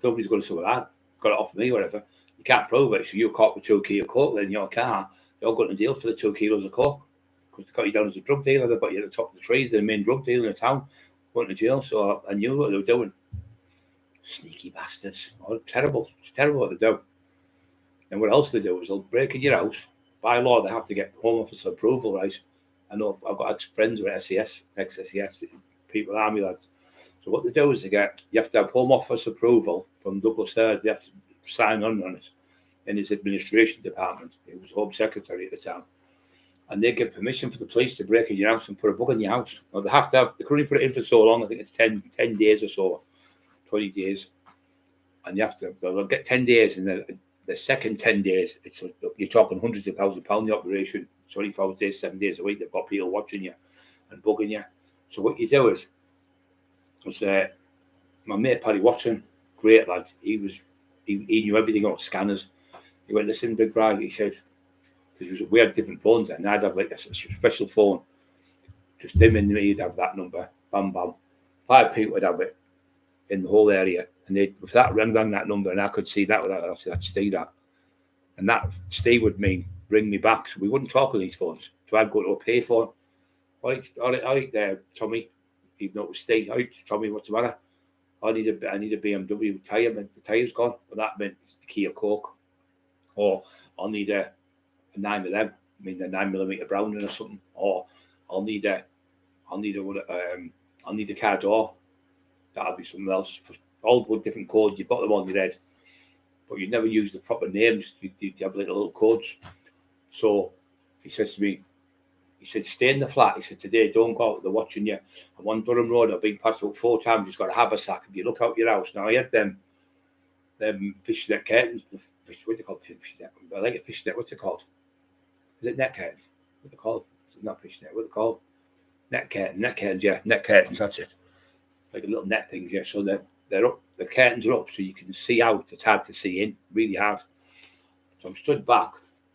nobody's going to say, well, I got it off me, whatever. You can't prove it, so you're caught with 2k of coke in your car, you're going to deal for the 2 kilos of coke, because they've got you down as a drug dealer, they've got you at the top of the trees, they're the main drug dealer in the town, going to jail, so I knew what they were doing. Sneaky bastards. Oh, terrible. It's terrible what they do. And what else they do is they'll break in your house. By law, they have to get Home Office approval, right? I know I've got ex-friends with SES, ex-SES people, army lads. So what they do is you have to have Home Office approval from Douglas Hurd. They have to sign on it in his administration department. He was Home Secretary at the time. And they give permission for the police to break in your house and put a bug in your house. Well, they have to have, they couldn't put it in for so long. I think it's 10 days or so, 20 days. And you have to, they'll get 10 days and then the second 10 days, you're talking hundreds of £1,000 the operation, 24 days, 7 days a week. They've got people watching you and bugging you. So what you do is my mate Paddy Watson, great lad. He knew everything about scanners. He went, listen, Big Brad, he said, because we had different phones and I'd have like a special phone. Just him and me, he'd have that number, bam, bam. 5 people would have it in the whole area. And if that rang that number and I could see that, I'd Steve that. And that Steve would mean ring me back. So we wouldn't talk on these phones. So I'd go to a payphone. All right there, Tommy. Even though it was Steve. All right, Tommy, what's the matter? I need a BMW tyre. The tyre's gone. Well, that meant the key of coke. Or I'll need a 9 of them. I mean, a 9mm Browning or something. Or I'll need a car door. That'll be something else. For all the different codes, you've got them on your head, but you never use the proper names. You have little codes. So he says to me, he said, stay in the flat. He said, today, don't go out. They're watching you. I'm on Durham Road. I've been past about 4 times. He's got a haversack. If you look out your house now, I had them fishnet curtains. What do you call fishnet? I like a fishnet. What's it called? Is it net curtains? What are they called? It's not fishnet. What are they called? Net curtains. Yeah, net curtains. That's it. Like a little net thing. Yeah. So they're up. The curtains are up, so you can see out. It's hard to see in. Really hard. So I'm stood back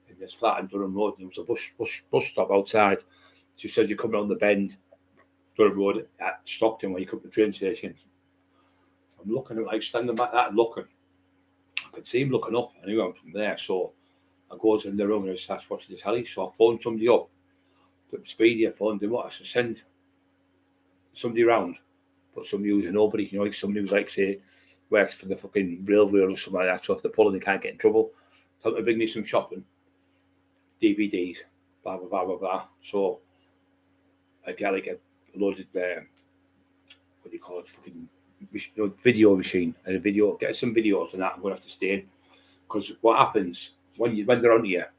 in this flat in Durham Road. And there was a bus stop outside. Just as you come around the bend, Durham Road at Stockton, where you come to the train station. I'm looking at, like, standing back that and looking. I could see him looking up, and he went from there. So I goes in the room and I starts watching the telly. So I phoned somebody up. Took Speedy, I phoned him up. I said, send somebody round. But somebody who's a nobody, you know, like somebody who's like, say, works for the fucking railroad or something like that. So if they're pulling, they can't get in trouble. Tell them to bring me some shopping, DVDs, blah blah blah blah blah. So I get like a loaded what do you call it, fucking video machine and a video. Get some videos and that. I'm gonna have to stay in because what happens when they're on here,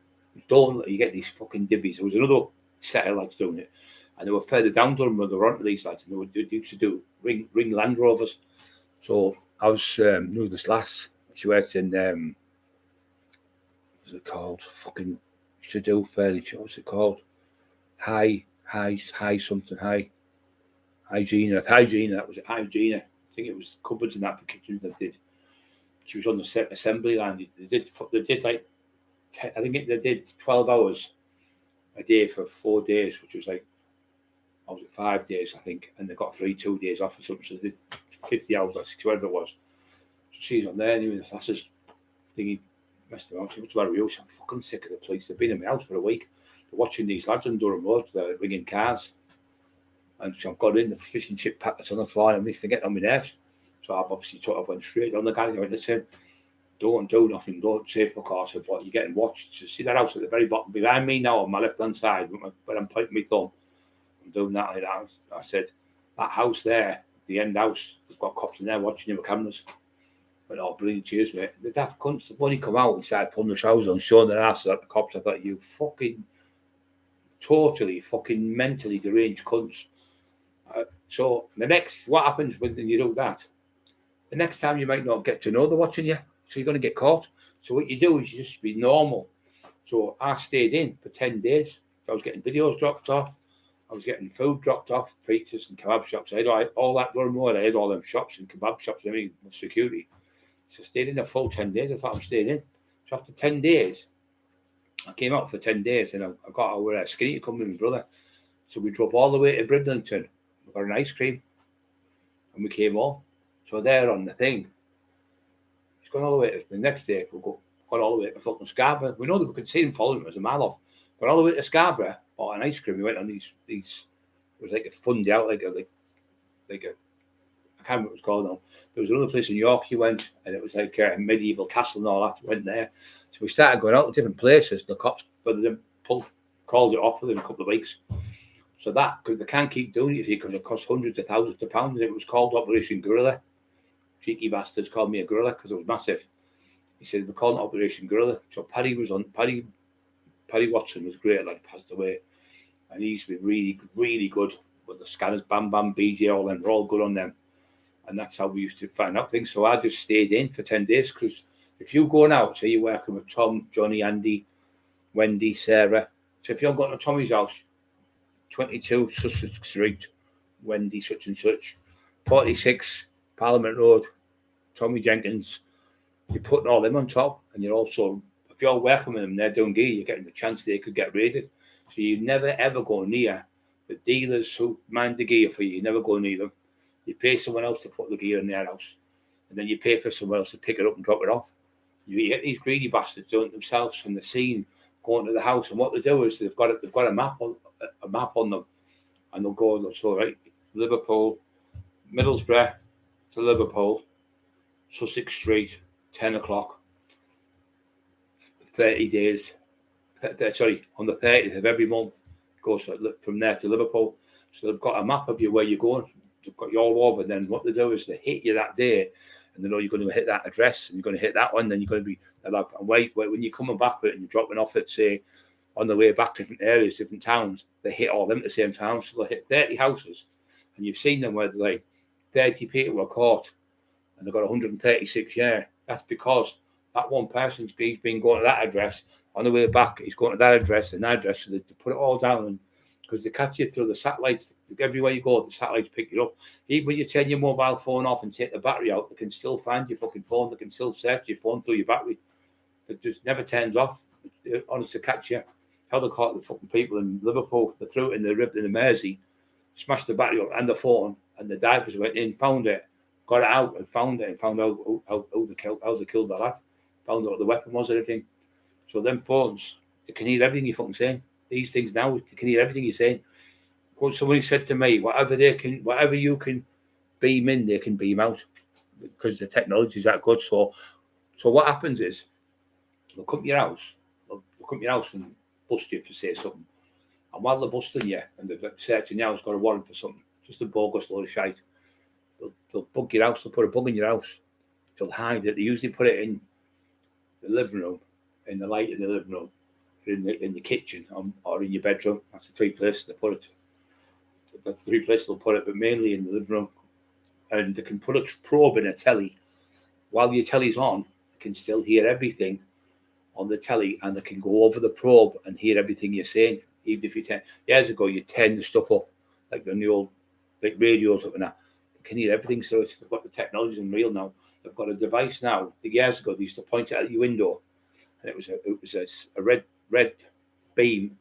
don't let you get these fucking divvies. There was another set of lads doing it, and they were further down Durham where they were onto these lads, and they used to do ring Land Rovers. So I was knew this lass. She worked in what's it called? Fucking used to do furniture. What's it called? High something high. Hygiene. That was it. Hygiene. I think it was cupboards and that for kitchens that did. She was on the set assembly line. They did like I think they did 12 hours a day for 4 days, which was like, I was at 5 days, I think, and they got 2 days off or something, so they did 50 hours, or 60, whatever it was. So she's on there, anyway, the lasses thingy messed around. She what's the matter with you? I'm fucking sick of the police. They've been in my house for a week. They're watching these lads on Durham Road, they're ringing cars. And so I've got in the fish and chip packets on the floor, and they're getting on my nerves. So I've obviously went straight on the guy and I went, listen, don't do nothing, don't say fuck off, but you're getting watched. So see that house at the very bottom behind me now on my left hand side where I'm pointing my thumb. I'm doing that like that. I said, that house there, the end house, they've got cops in there watching you with cameras. I went, oh, brilliant, cheers, mate. The daft cunts, when he come out and started pulling the trousers on, showing their asses at the cops, I thought, you fucking totally fucking mentally deranged cunts. So what happens when you do that? The next time you might not get to know they're watching you. So you're going to get caught. So what you do is you just be normal. So I stayed in for 10 days. I was getting videos dropped off. I was getting food dropped off, pizzas and kebab shops. I had all that Durham Road. I had all them shops and kebab shops and everything with security. So I stayed in a full 10 days. I thought I'm staying in. So after 10 days, I came out for 10 days and I got our skinny to come with my brother. So we drove all the way to Bridlington. We got an ice cream and we came home. So there on the thing, it's gone all the way to the next day. We'll go all the way to fucking Scarborough. We know that we could see him following us a mile off. Got all the way to Scarborough, bought an ice cream. We went on these. It was like a fun day out, like a. I can't remember what it was called now. There was another place in York you went, and it was like a medieval castle and all that. We went there, so we started going out to different places. The cops, but they called it off within a couple of weeks. So that because they can't keep doing it because it costs hundreds of thousands of pounds. It was called Operation Gorilla. Cheeky bastards called me a gorilla because it was massive. He said, we're calling it Operation Gorilla. So Paddy Watson was great, like passed away. And he used to be really, really good with the scanners, Bam Bam, BJ, all them, we're all good on them. And that's how we used to find out things. So I just stayed in for 10 days because if you're going out, say you're working with Tom, Johnny, Andy, Wendy, Sarah. So if you're going to Tommy's house, 22 Sussex Street, Wendy, such and such, 46 Parliament Road, Tommy Jenkins, you're putting all them on top, and you're also, if you're working with them, they're doing gear, you're getting the chance they could get raided. So you never ever go near the dealers who mind the gear for you. You never go near them. You pay someone else to put the gear in their house, and then you pay for someone else to pick it up and drop it off. You get these greedy bastards doing it themselves from the scene, going to the house, and what they do is they've got a map on them, and they'll go, so right, Liverpool, Middlesbrough to Liverpool, Sussex Street, 10 o'clock, 30 days, on the 30th of every month, goes from there to Liverpool. So they've got a map of you where you're going, they've got you all over, and then what they do is they hit you that day, and they know you're going to hit that address, and you're going to hit that one, then you're going to be, like, wait, when you're coming back with it and you're dropping off at, say, on the way back to different areas, different towns, they hit all them at the same time. So they hit 30 houses, and you've seen them where like 30 people were caught, and they got 136 years. That's because that one person's been going to that address. On the way back, he's going to that address and that address. So they put it all down, and because they catch you through the satellites, everywhere you go, the satellites pick you up. Even when you turn your mobile phone off and take the battery out, they can still find your fucking phone. They can still search your phone through your battery. It just never turns off. Honest to catch you. How they caught the fucking people in Liverpool, they threw it in the Mersey, smashed the battery up and the phone, and the divers went in, found it, got it out, and found out how they killed that lad, found out what the weapon was and everything. So them phones, they can hear everything you're fucking saying. These things now, they can hear everything you're saying. Somebody said to me, whatever you can beam in, they can beam out. because the technology is that good. So what happens is they'll come to your house, and bust you for say something. And while they're busting you and they're searching your house, got a warrant for something, just a bogus load of shite. They'll bug your house. They'll put a bug in your house. They'll hide it. They usually put it in the living room, in the light in the living room, in the kitchen, or in your bedroom. That's the three places they put it. That's the three places they'll put it, but mainly in the living room. And they can put a probe in a telly. While your telly's on, they can still hear everything on the telly, and they can go over the probe and hear everything you're saying. Even if years ago, you turn the stuff up, like the old like radios up and that. They can hear everything, so they've got the technology unreal now. They've got a device now. Years ago, they used to point it at your window, and it was a red beam.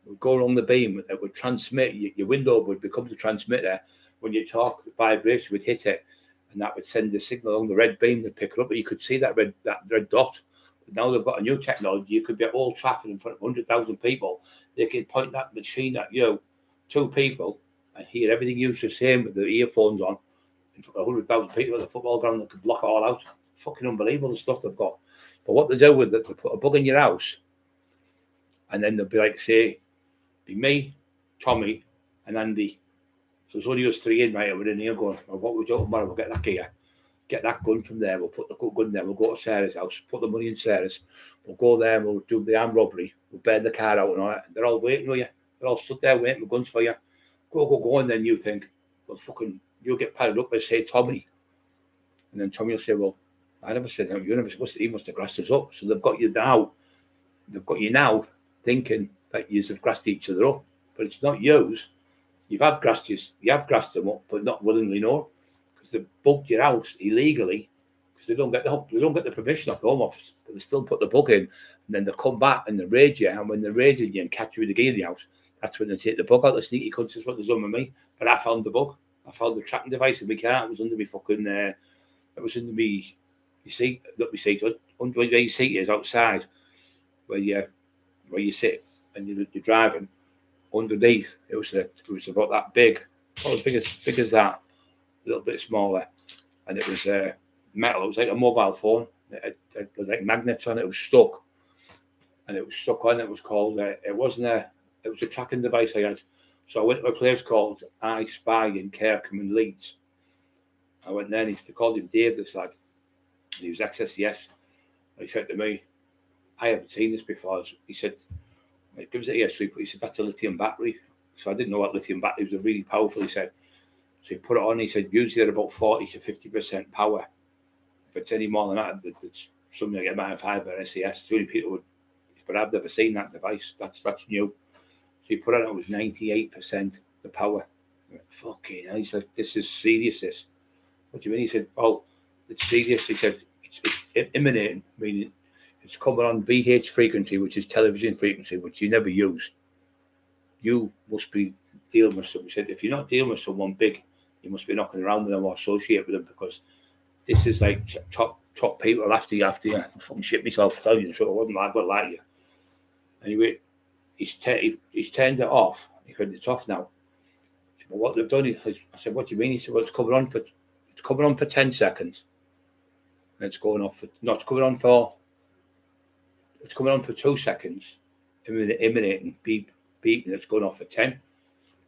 It would go along the beam. It would transmit. Your window would become the transmitter. When you talk, the vibration would hit it, and that would send the signal along the red beam. They'd pick it up, but you could see that red dot. But now they've got a new technology. You could be at Old Trafford in front of 100,000 people. They can point that machine at you, 2 people, and hear everything you're saying with the earphones on. In front of 100,000 people at the football ground, that could block it all out. Fucking unbelievable, the stuff they've got. But what they do with it, they put a bug in your house, and then they'll be like, say, be me, Tommy, and Andy. So there's only us 3 in, right? We're in here going, well, what we're talking about, we'll get that gear, get that gun from there, we'll put the gun there, we'll go to Sarah's house, put the money in Sarah's, we'll go there, we'll do the armed robbery, we'll burn the car out and all that. They're all waiting for you. They're all stood there waiting with guns for you. Go, and then you think, well, fucking, you'll get padded up by, say, Tommy. And then Tommy will say, well, I never said that. You never supposed to, he must have grassed us up. So they've got you now thinking that you have grassed each other up. But it's not yours. You have grassed them up, but not willingly, no. Because they bugged your house illegally, because they don't get the permission off the Home Office, but they still put the bug in, and then they come back and they raid you, and when they're raiding you and catch you with the gear in the house, that's when they take the bug out. The sneaky cunts is what they've done with me. But I found the bug. I found the tracking device in my car. It was under me fucking. It was under me. You see, not my seat. Under where your seat is outside, where you sit and you're driving. Underneath, it was about that big, not as big as that, a little bit smaller, and it was metal. It was like a mobile phone. It was like magnets on it. It was stuck, and it was stuck on. It was called. It wasn't a. It was a tracking device I had. So I went to a place called I Spy in Kirkham in Leeds. I went there, and they called him Dave. This lad. He was ex-SES. He said to me, "I haven't seen this before." He said, "It gives it a sweep." He said, "That's a lithium battery." So I didn't know what lithium batteries were really powerful. He said, so he put it on. He said, usually they're about 40 to 50% power. If it's any more than that, it's something like a Man 5 or SES. The only people would, but I've never seen that device. That's new. So he put it on. It was 98% the power. I went, fucking hell. He said, "This is serious. This." What do you mean? He said, "Oh, it's serious." He said, it's emanating, meaning it's coming on VH frequency, which is television frequency, which you never use. You must be dealing with someone. He said, if you're not dealing with someone big, you must be knocking around with them or associate with them, because this is like top people after you. I fucking shit myself, tell you the truth. I wasn't like, lie to you. Anyway, he's turned it off. He said, "It's off now." Said, "Well, what they've done is," I said, "What do you mean?" He said, "Well, it's coming on for 10 seconds. And it's going off it's coming on for 2 seconds, emanating, beep, and it's going off for 10.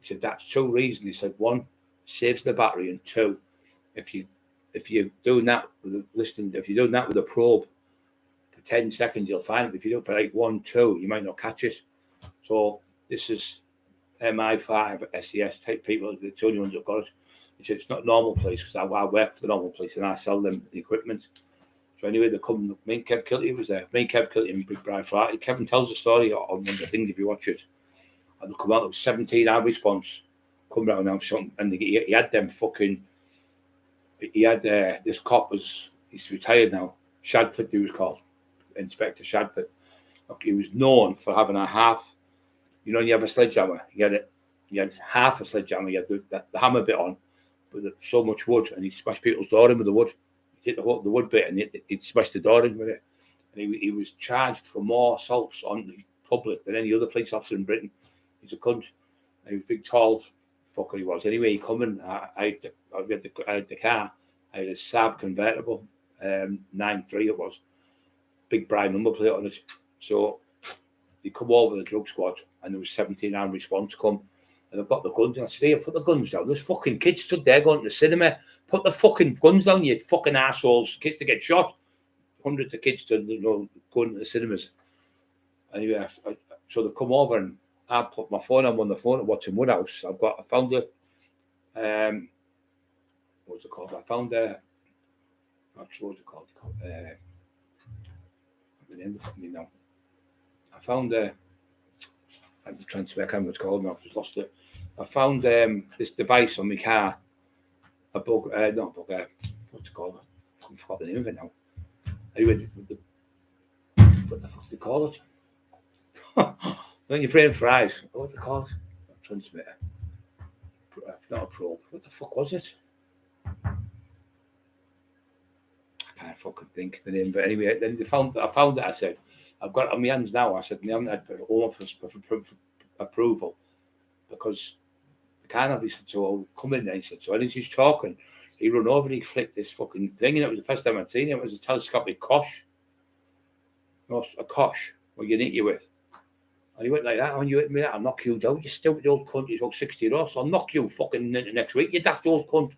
He said, "That's 2 reasons." He said, 1, saves the battery, and 2, if you're doing that if you're doing that with a probe for 10 seconds, you'll find it. If you do it for like 1, 2, you might not catch it. So this is MI5 SES type people. The only ones that got it. He said, "It's not a normal place," because I work for the normal place and I sell them the equipment. So anyway, they come. Me and Kev Kilty was there. Me and Kev Kilty and Big Bright Friday. Kevin tells the story on one of the things if you watch it. And they come out with 17-hour response. Come round now, something, and he had them fucking. He had this cop he's retired now. Shadford, he was called, Inspector Shadford. He was known for having a half. You know, when you have a sledgehammer, he had half a sledgehammer. He had the hammer bit on, with so much wood, and he smashed people's door in with the wood. He'd hit the wood bit, and he'd smashed the door in with it. And he was charged for more assaults on the public than any other police officer in Britain. He's a cunt. And he was a big, tall fucker he was. Anyway, he come in, I had the car, I had a Saab convertible, 9.3 it was, big bright number plate on it. So they come over the drug squad, and there was 17 armed response come, and they've got the guns. And I said, "Here, put the guns down. There's fucking kids stood there going to the cinema. Put the fucking guns down, you fucking assholes. Kids to get shot. Hundreds of kids stood, going to the cinemas." Anyway, so they've come over, and I put my phone on the phone watching Woodhouse. I found it. What's it called? I found a. Actually, what's it called? Now. I found I'm trying to work out what it's called now. I've just lost it. I found this device on my car. A bug, not a bug. What's it called? I forgot the name of it now. Anyway, what the fuck's they call it? When you're frying fries, what's it called? A transmitter. Not a probe. What the fuck was it? I can't fucking think the name. But anyway, then I found it. I said, I've got it on my hands now. I said, I haven't had Home Office for approval because the can't have. He said, so I'll come in there. He said, so and he's talking. He run over and he flicked this fucking thing, and it was the first time I'd seen it. It was a telescopic kosh. No, a kosh, what you hit you with. And he went like that, when you hit me, I'll knock you down, you stupid old cunt. He's about 60 or so. I'll knock you fucking into next week, you daft old cunt.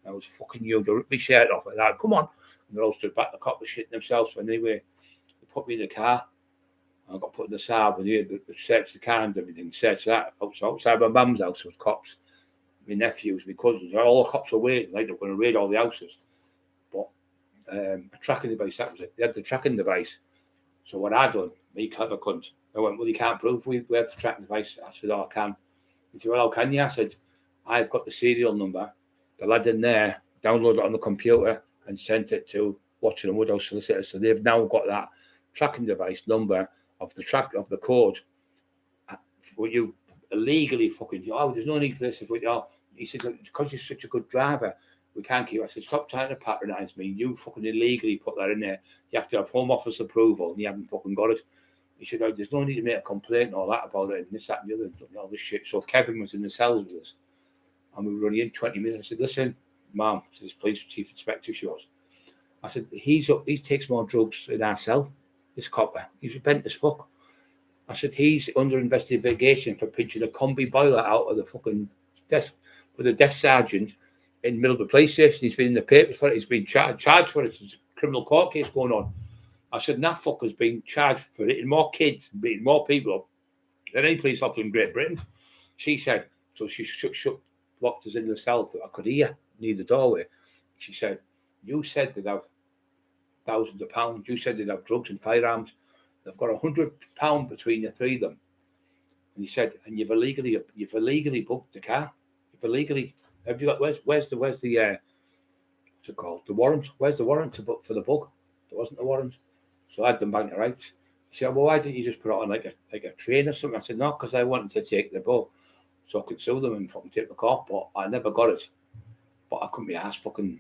I was fucking you to rip my shirt off like that. Come on. And they're all stood back, the cop was shitting themselves. So anyway, they put me in the car. I got put in the Saab, and they searched the car and everything. Searched that outside my mum's house with cops. My nephews, my cousins, all the cops were waiting, like they were going to raid all the houses. But a tracking device, that was it. They had the tracking device. So what I done, me clever cunt, I went, well, you can't prove we had the tracking device. I said, oh, I can. He said, well, how can you? I said, I've got the serial number. The lad in there downloaded it on the computer and sent it to Watson and Woodhouse solicitors. So they've now got that tracking device number of the code. What you illegally fucking, there's no need for this. He said, because you're such a good driver, we can't keep. I said, stop trying to patronise me. You fucking illegally put that in there. You have to have Home Office approval, and you haven't fucking got it. He said, there's no need to make a complaint and all that about it, and this, that, and the other, and all this shit. So Kevin was in the cells with us, and we were only in 20 minutes. I said, listen, Mum, to this police chief inspector she was. I said, he takes more drugs in our cell, this copper. He's bent as fuck. I said, he's under investigation for pinching a combi boiler out of the fucking desk with a desk sergeant in the middle of the police station. He's been in the papers for it. He's been charged for it. There's a criminal court case going on. I said, and that fucker's been charged for hitting more kids, beating more people up than any police officer in Great Britain. She said, so she locked us in the cell. I could hear near the doorway. She said, you said they'd have thousands of pounds. You said they'd have drugs and firearms. They've got £100 between the three of them. And he said, and you've illegally booked the car. You've illegally. Have you got where's the what's it called? The warrant. Where's the warrant to book for the bug? There wasn't a warrant. So I had them back to rights. He said, well, why didn't you just put it on like a train or something? I said, no, because I wanted to take the bug so I could sue them and fucking take the court, but I never got it. But I couldn't be asked fucking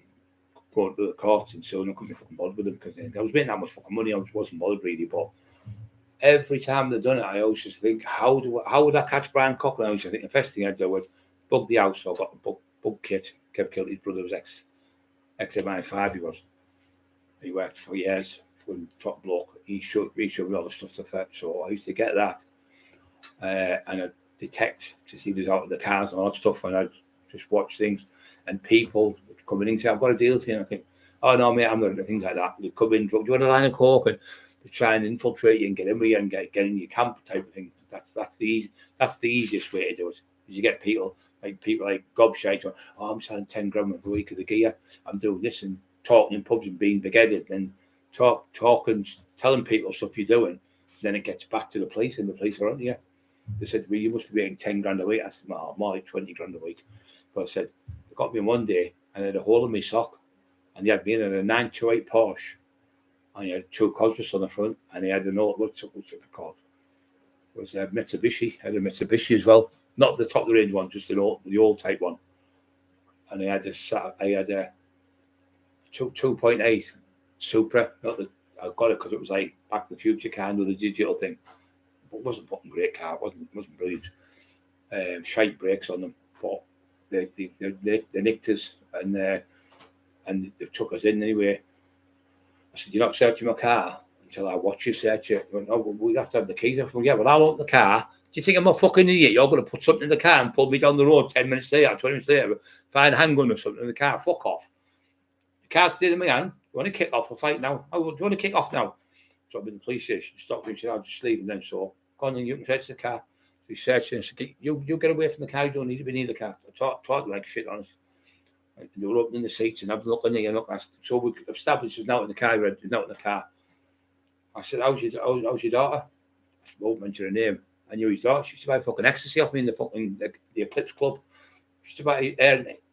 going to the courts and suing. I couldn't be fucking bothered with them because I was making that much fucking money. I wasn't bothered really, but every time they've done it, I always just think, how would I catch Brian Cockerill? I think the first thing I'd do would bug the house. So I got the bug kit. Kev killed his brother, was ex-MI5 he was. He worked for years for top bloke. He showed me all the stuff to fetch. So I used to get that and I'd detect to see who's out of the cars and all that stuff, and I'd just watch things. And people would come in and say, I've got a deal for you. And I think, oh no, mate, I'm not doing things like that. They come in, do you want a line of coke? And they try and infiltrate you and get in with you and get in your camp type of thing. That's the easiest way to do it. Is you get people like gobshite going, oh, I'm selling 10 grand a week of the gear. I'm doing this and talking in pubs and being beheaded and talking, telling people stuff you're doing. Then it gets back to the police and the police are on you. They said, well, you must be getting 10 grand a week. I said, no, more like 20 grand a week. But I said, they got me one day and they had a hole in my sock and they had me in a 928 Porsche and he had two Cosmos on the front and he had an old, what's it called? It was a Mitsubishi. Had a Mitsubishi as well. Not the top of the range one, just the old type one. And I had a 2.8 Supra. I got it because it was like Back to the Future kind of the digital thing. But it wasn't fucking great car. It wasn't brilliant. Shite brakes on them. But they nicked us. And and they took us in anyway. I said, "You're not searching my car until I watch you search it." He went, "No, well, we have to have the keys." I said, "Yeah, well, I'll open the car. Do you think I'm a fucking idiot? You're going to put something in the car and pull me down the road 10 minutes later, 20 minutes later, find a handgun or something in the car? Fuck off. The car's still in my hand. You want to kick off? We'll fight now. Oh, do you want to kick off now?" So I've been to the police station, stopped me, said, "I'll just leave." And then so, "Go on, then you can search the car." So he searched it and said, you get away from the car. You don't need to be near the car." I talk like shit, honest. And they were opening the seats and I've looked in there and look. So we established there's now in the car. There's now in the car. I said, how's your daughter?" I won't mention her name. I knew his daughter. She used to buy fucking ecstasy off me in the Eclipse Club. She used to buy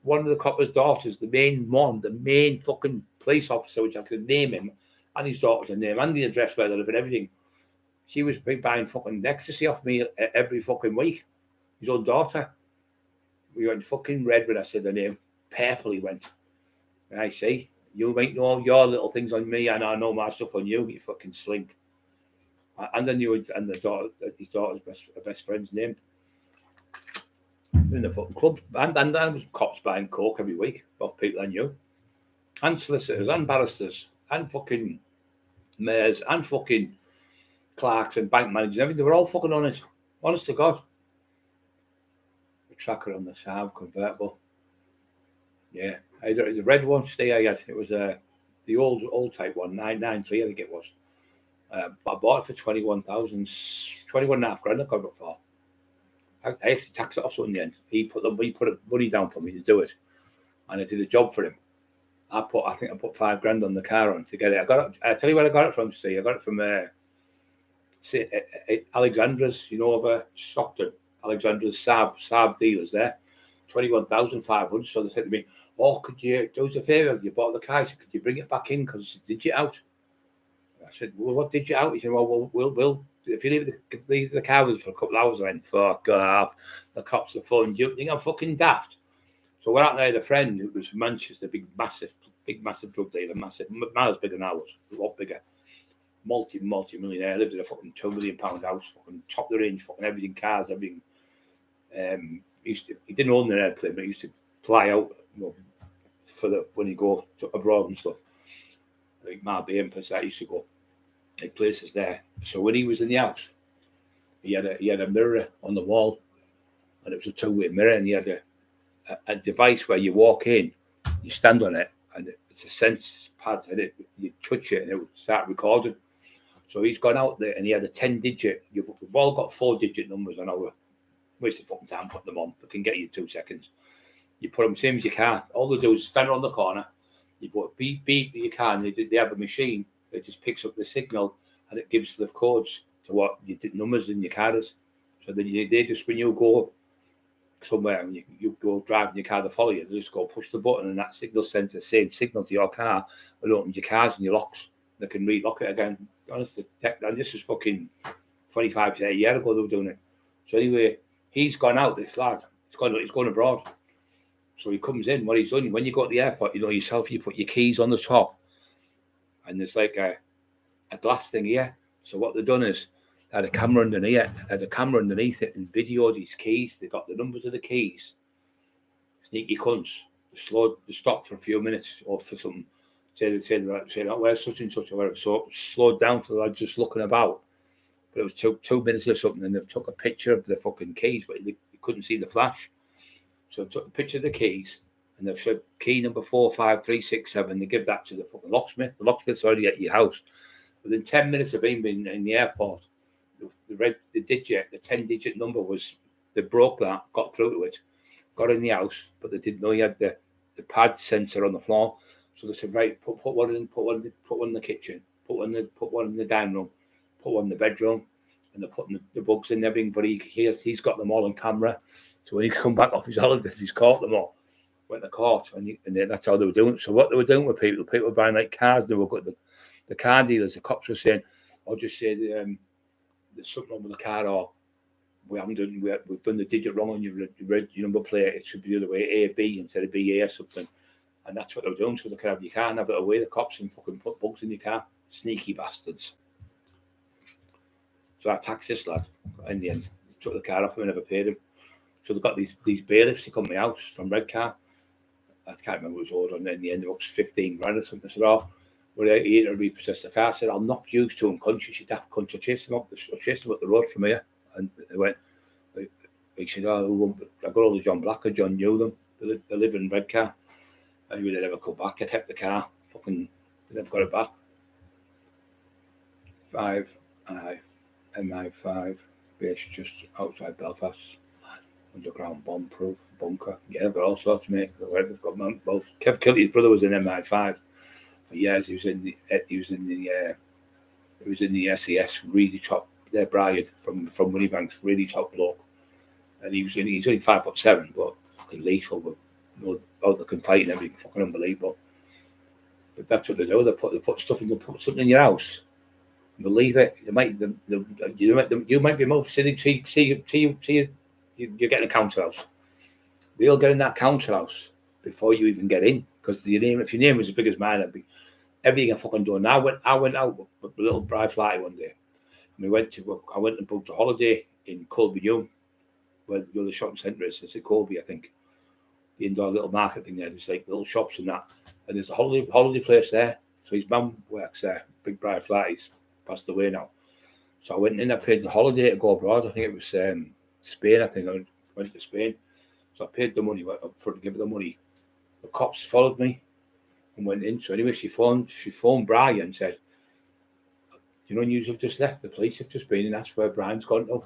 one of the copper's daughters, the main fucking police officer, which I could name him, and his daughter's name, and the address where they live and everything. She was buying fucking ecstasy off me every fucking week. His own daughter. We went fucking red when I said the name. Purple he went. And I say, "You might know your little things on me, and I know my stuff on you, you fucking slink." And I knew his daughter's best friend's name. In the fucking club. And there was cops buying coke every week off people I knew. And solicitors and barristers and fucking mayors and fucking clerks and bank managers and everything. They were all fucking on it. Honest to God. The tracker on the Saab convertible. Yeah. I had the red one stay I had. It was the old type one, 993 I think it was. But I bought it for 21.5 grand I got it for. I actually taxed it off so in the end. He put money down for me to do it. And I did a job for him. I think I put 5 grand on the car on to get it. I tell you where I got it from, Steve. I got it from Alexandra's, over Stockton. Alexandra's Saab dealers there. 21,500. So they said to me, "Oh, could you do us a favour? You bought the car. So could you bring it back in because it's digit out?" I said, "Well, what digit out?" He said, "Well, we'll if you leave the car with us for a couple of hours." I went, "Fuck off. The cops are phoned you. Think I'm fucking daft?" So we're out there. I had a friend who was from Manchester, big massive drug dealer, miles bigger than I was, a lot bigger, multi-millionaire. Lived in a fucking £2 million house, fucking top of the range, fucking everything, cars, everything. He didn't own an airplane, but he used to fly out when he go to abroad and stuff. Like Marbella and places, I used to go like places there. So when he was in the house, he had a mirror on the wall, and it was a two-way mirror, and he had a device where you walk in, you stand on it, and it's a sense pad, and you touch it, and it would start recording. So he's gone out there, and he had a 10-digit. We've all got 4-digit numbers on our. Waste of fucking time putting them on. They can get you 2 seconds. You put them same as you can. All they do is stand on the corner. You put beep your car, and they have a machine that just picks up the signal, and it gives the codes to what your numbers in your car is. So then they just, when you go somewhere and you go driving your car, they follow you. They just go push the button, and that signal sends the same signal to your car and opens your cars and your locks. They can relock it again. Honestly, and this is fucking 25 to 30 years ago they were doing it. So anyway, he's gone out, this lad. He's gone abroad. So he comes in. What he's done, when you go to the airport, yourself, you put your keys on the top. And there's like a glass thing here. So what they've done is, they had a camera underneath it and videoed his keys. They got the numbers of the keys. Sneaky cunts. They stopped for a few minutes or for something. Said, "Oh, where's such and such?" So slowed down for the lad just looking about. But it was 2 minutes or something, and they took a picture of the fucking keys, but they couldn't see the flash. So they took a picture of the keys, and they've said key number 45367. They give that to the fucking locksmith. The locksmith's already at your house. Within 10 minutes of being in the airport, the 10-digit number was, they broke that, got through to it, got in the house, but they didn't know you had the pad sensor on the floor. So they said, right, put one in the kitchen, put one in the dining room, put one in the bedroom, and they're putting the bugs in everything. But he's got them all on camera. So when he come back off his holidays, he's caught them all. Went to court, and that's how they were doing. So what they were doing with people were buying like cars. They were good. The car dealers, the cops were saying, "I'll just say there's something wrong with the car, or we've done the digit wrong on your number plate. It should be the other way, A B instead of B A or something." And that's what they were doing. So they could have your car and have it away. The cops and fucking put bugs in your car. Sneaky bastards. So I taxed this lad in the end. Took the car off him and never paid him. So they've got these bailiffs to come to my house from Redcar. I can't remember what it was ordered, and in the end it was 15 grand or something. I said, oh, we're here to repossess the car. I said, I'll knock you to unconscious, you daft cunt. I chased him up the road from here. And they went, he said, oh, I got all the John Black, John knew them. They live in Redcar. And they never come back. I kept the car. Fucking, they never got it back. 5 base just outside Belfast. Underground bomb-proof bunker. Yeah, they've got all sorts, mate. They've got both. Kev Kilty's brother was in MI5 for years. He was in the SES, really top. They're Brian from Winniebanks, really top bloke. And he's only 5'7", but fucking lethal. But they can fight and everything, fucking unbelievable. But that's what they do. They put something in your house. Believe it. You might be moved. See, you're getting a council house. They'll get in that council house before you even get in, because if your name was as big as mine, it'd be everything I fucking done. I went out with a little bride flight one day, and I went and booked a holiday in Colby New, where the shopping centre is. It's at Colby, I think. The indoor little market thing there. There's like little shops and that, and there's a holiday place there. So his mum works there. Big bride flight. He's passed away now. So I went in. I paid the holiday to go abroad. I think it was Spain. I think I went to Spain. So I paid the money, went up for to give her the money. The cops followed me and went in. So anyway, she phoned Brian and said, you know, you have just left. The police have just been and asked where Brian's gone to.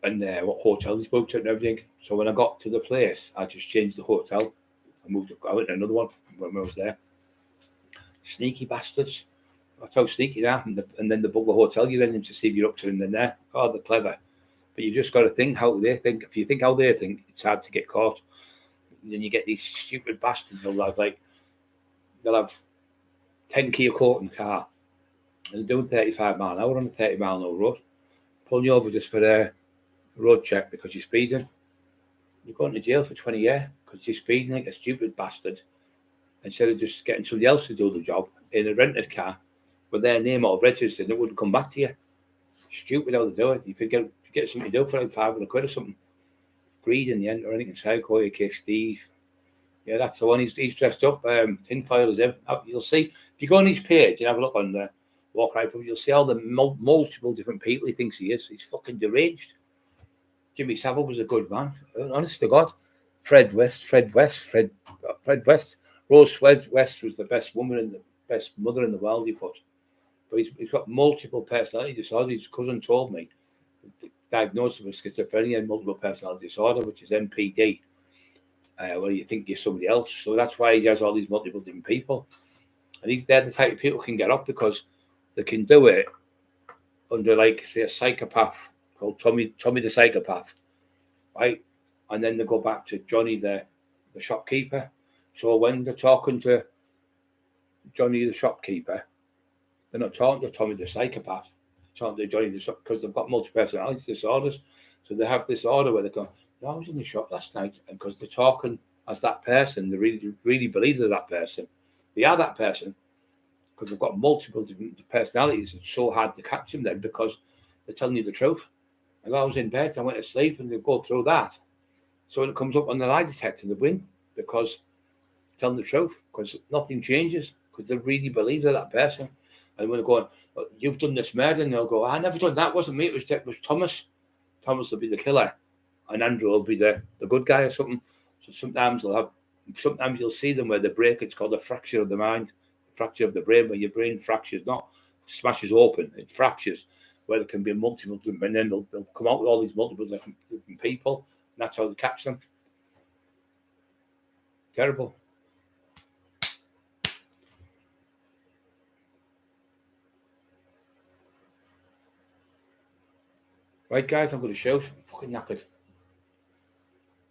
And what hotel he's booked at and everything. So when I got to the place, I just changed the hotel. I went to another one when I was there. Sneaky bastards. That's how sneaky they are. And then they book the hotel you're in to see if you're up to, and then there. Oh, they're clever. But you just got to think how they think. If you think how they think, it's hard to get caught. And then you get these stupid bastards. They'll have 10 key of coke in the car, and they're doing 35 mile an hour on a 30 mile an hour road, pulling you over just for a road check because you're speeding. You're going to jail for 20 years because you're speeding like a stupid bastard. Instead of just getting somebody else to do the job in a rented car with their name all registered, it wouldn't come back to you. Stupid how they do it. You could get something to do for like £500 or something. Greed in the end, or anything. Psycho, okay, Steve. Yeah, that's the one. He's dressed up. Tinfoil is him. You'll see if you go on his page and have a look on the Walk Right, you'll see all the multiple different people he thinks he is. He's fucking deranged. Jimmy Savile was a good man. Honest to God. Fred West. Rose West was the best woman and the best mother in the world, he put. But he's got multiple personality disorder. His cousin told me, diagnosed with schizophrenia and multiple personality disorder, which is MPD, where you think you're somebody else. So that's why he has all these multiple different people. And they're the type of people who can get up because they can do it under, like, say, a psychopath called Tommy the Psychopath, right? And then they go back to Johnny the shopkeeper. So when they're talking to Johnny the shopkeeper, they're not talking to Tommy the Psychopath. They're talking to Johnny the shop, because they've got multiple personality disorders. So they have this order where they go, no, I was in the shop last night, and because they're talking as that person, they really believe they're that person. They are that person because they've got multiple different personalities. It's so hard to catch them then because they're telling you the truth. And I was in bed, I went to sleep, and they go through that. So when it comes up on the lie detector, they win because they're telling the truth, because nothing changes, because they really believe they're that person. And when they're going, well, you've done this murder, and they'll go, I never done that, wasn't me, it was Thomas. Thomas will be the killer, and Andrew will be the good guy or something. So sometimes you'll see them where they break. It's called a fracture of the mind, fracture of the brain, where your brain fractures, not smashes open, it fractures, where there can be multiple, and then they'll come out with all these multiple different people, and that's how they catch them. Terrible. Right, guys, I'm going to shout. I'm fucking knackered.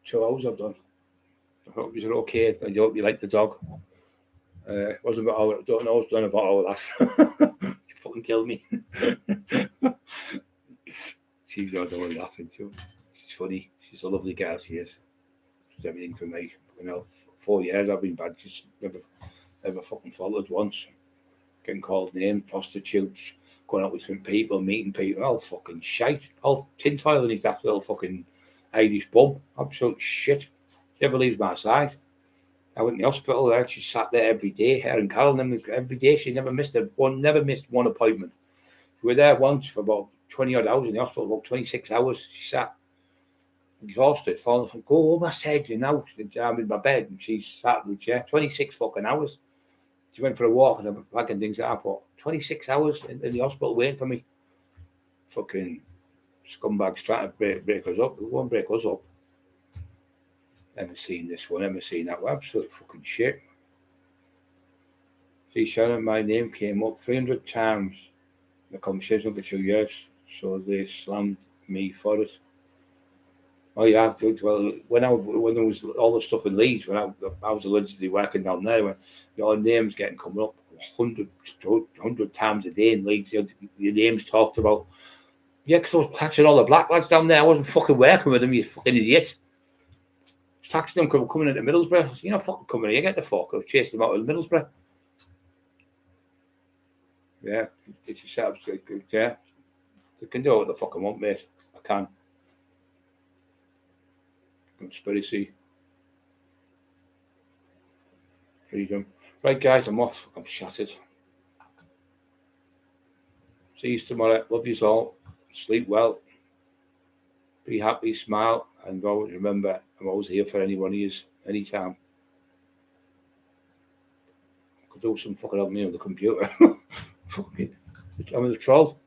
2 hours I've done. I hope you're okay. I hope you like the dog. It wasn't about hour. I don't know. I was done about hour last. She fucking killed me. She's not the one laughing too. She's funny. She's a lovely girl. She is. She's everything for me. 4 years I've been bad. She's never fucking followed once. Getting called names, prostitutes, going out with some people, meeting people, all fucking shite. All tinfoil in his that little fucking Irish bum. Absolute shit. never leaves my side. I went in the hospital there. She sat there every day. Her and Carol, every day. She never missed one appointment. We were there once for about 20 odd hours in the hospital, about 26 hours. She sat exhausted, falling. Go home, I said, I'm in my bed, and she sat in the chair. 26 fucking hours. She went for a walk and I'm fucking things like that. But 26 hours in the hospital waiting for me. Fucking scumbags trying to break us up. They won't break us up. Never seen this one, never seen that one. Absolute fucking shit. See, Sharon, my name came up 300 times in the conversation for 2 years, so they slammed me for it. Oh yeah, well, when there was all the stuff in Leeds, when I was allegedly working down there, when your name's getting coming up 100 times a day in Leeds, your name's talked about. Yeah, because I was taxing all the black lads down there. I wasn't fucking working with them, you fucking idiot. Taxing them coming into Middlesbrough. I said, you're not fucking coming here, get the fuck. I was chasing them out of Middlesbrough. Yeah, it's a setup. Yeah, they can do what the fuck I want, mate. I can. Conspiracy. Freedom. Right, guys, I'm off. I'm shattered. See you tomorrow. Love you all. Sleep well. Be happy, smile, and always remember, I'm always here for any one of you, anytime. I could do some fucking help me on the computer. Fucking, I'm a troll.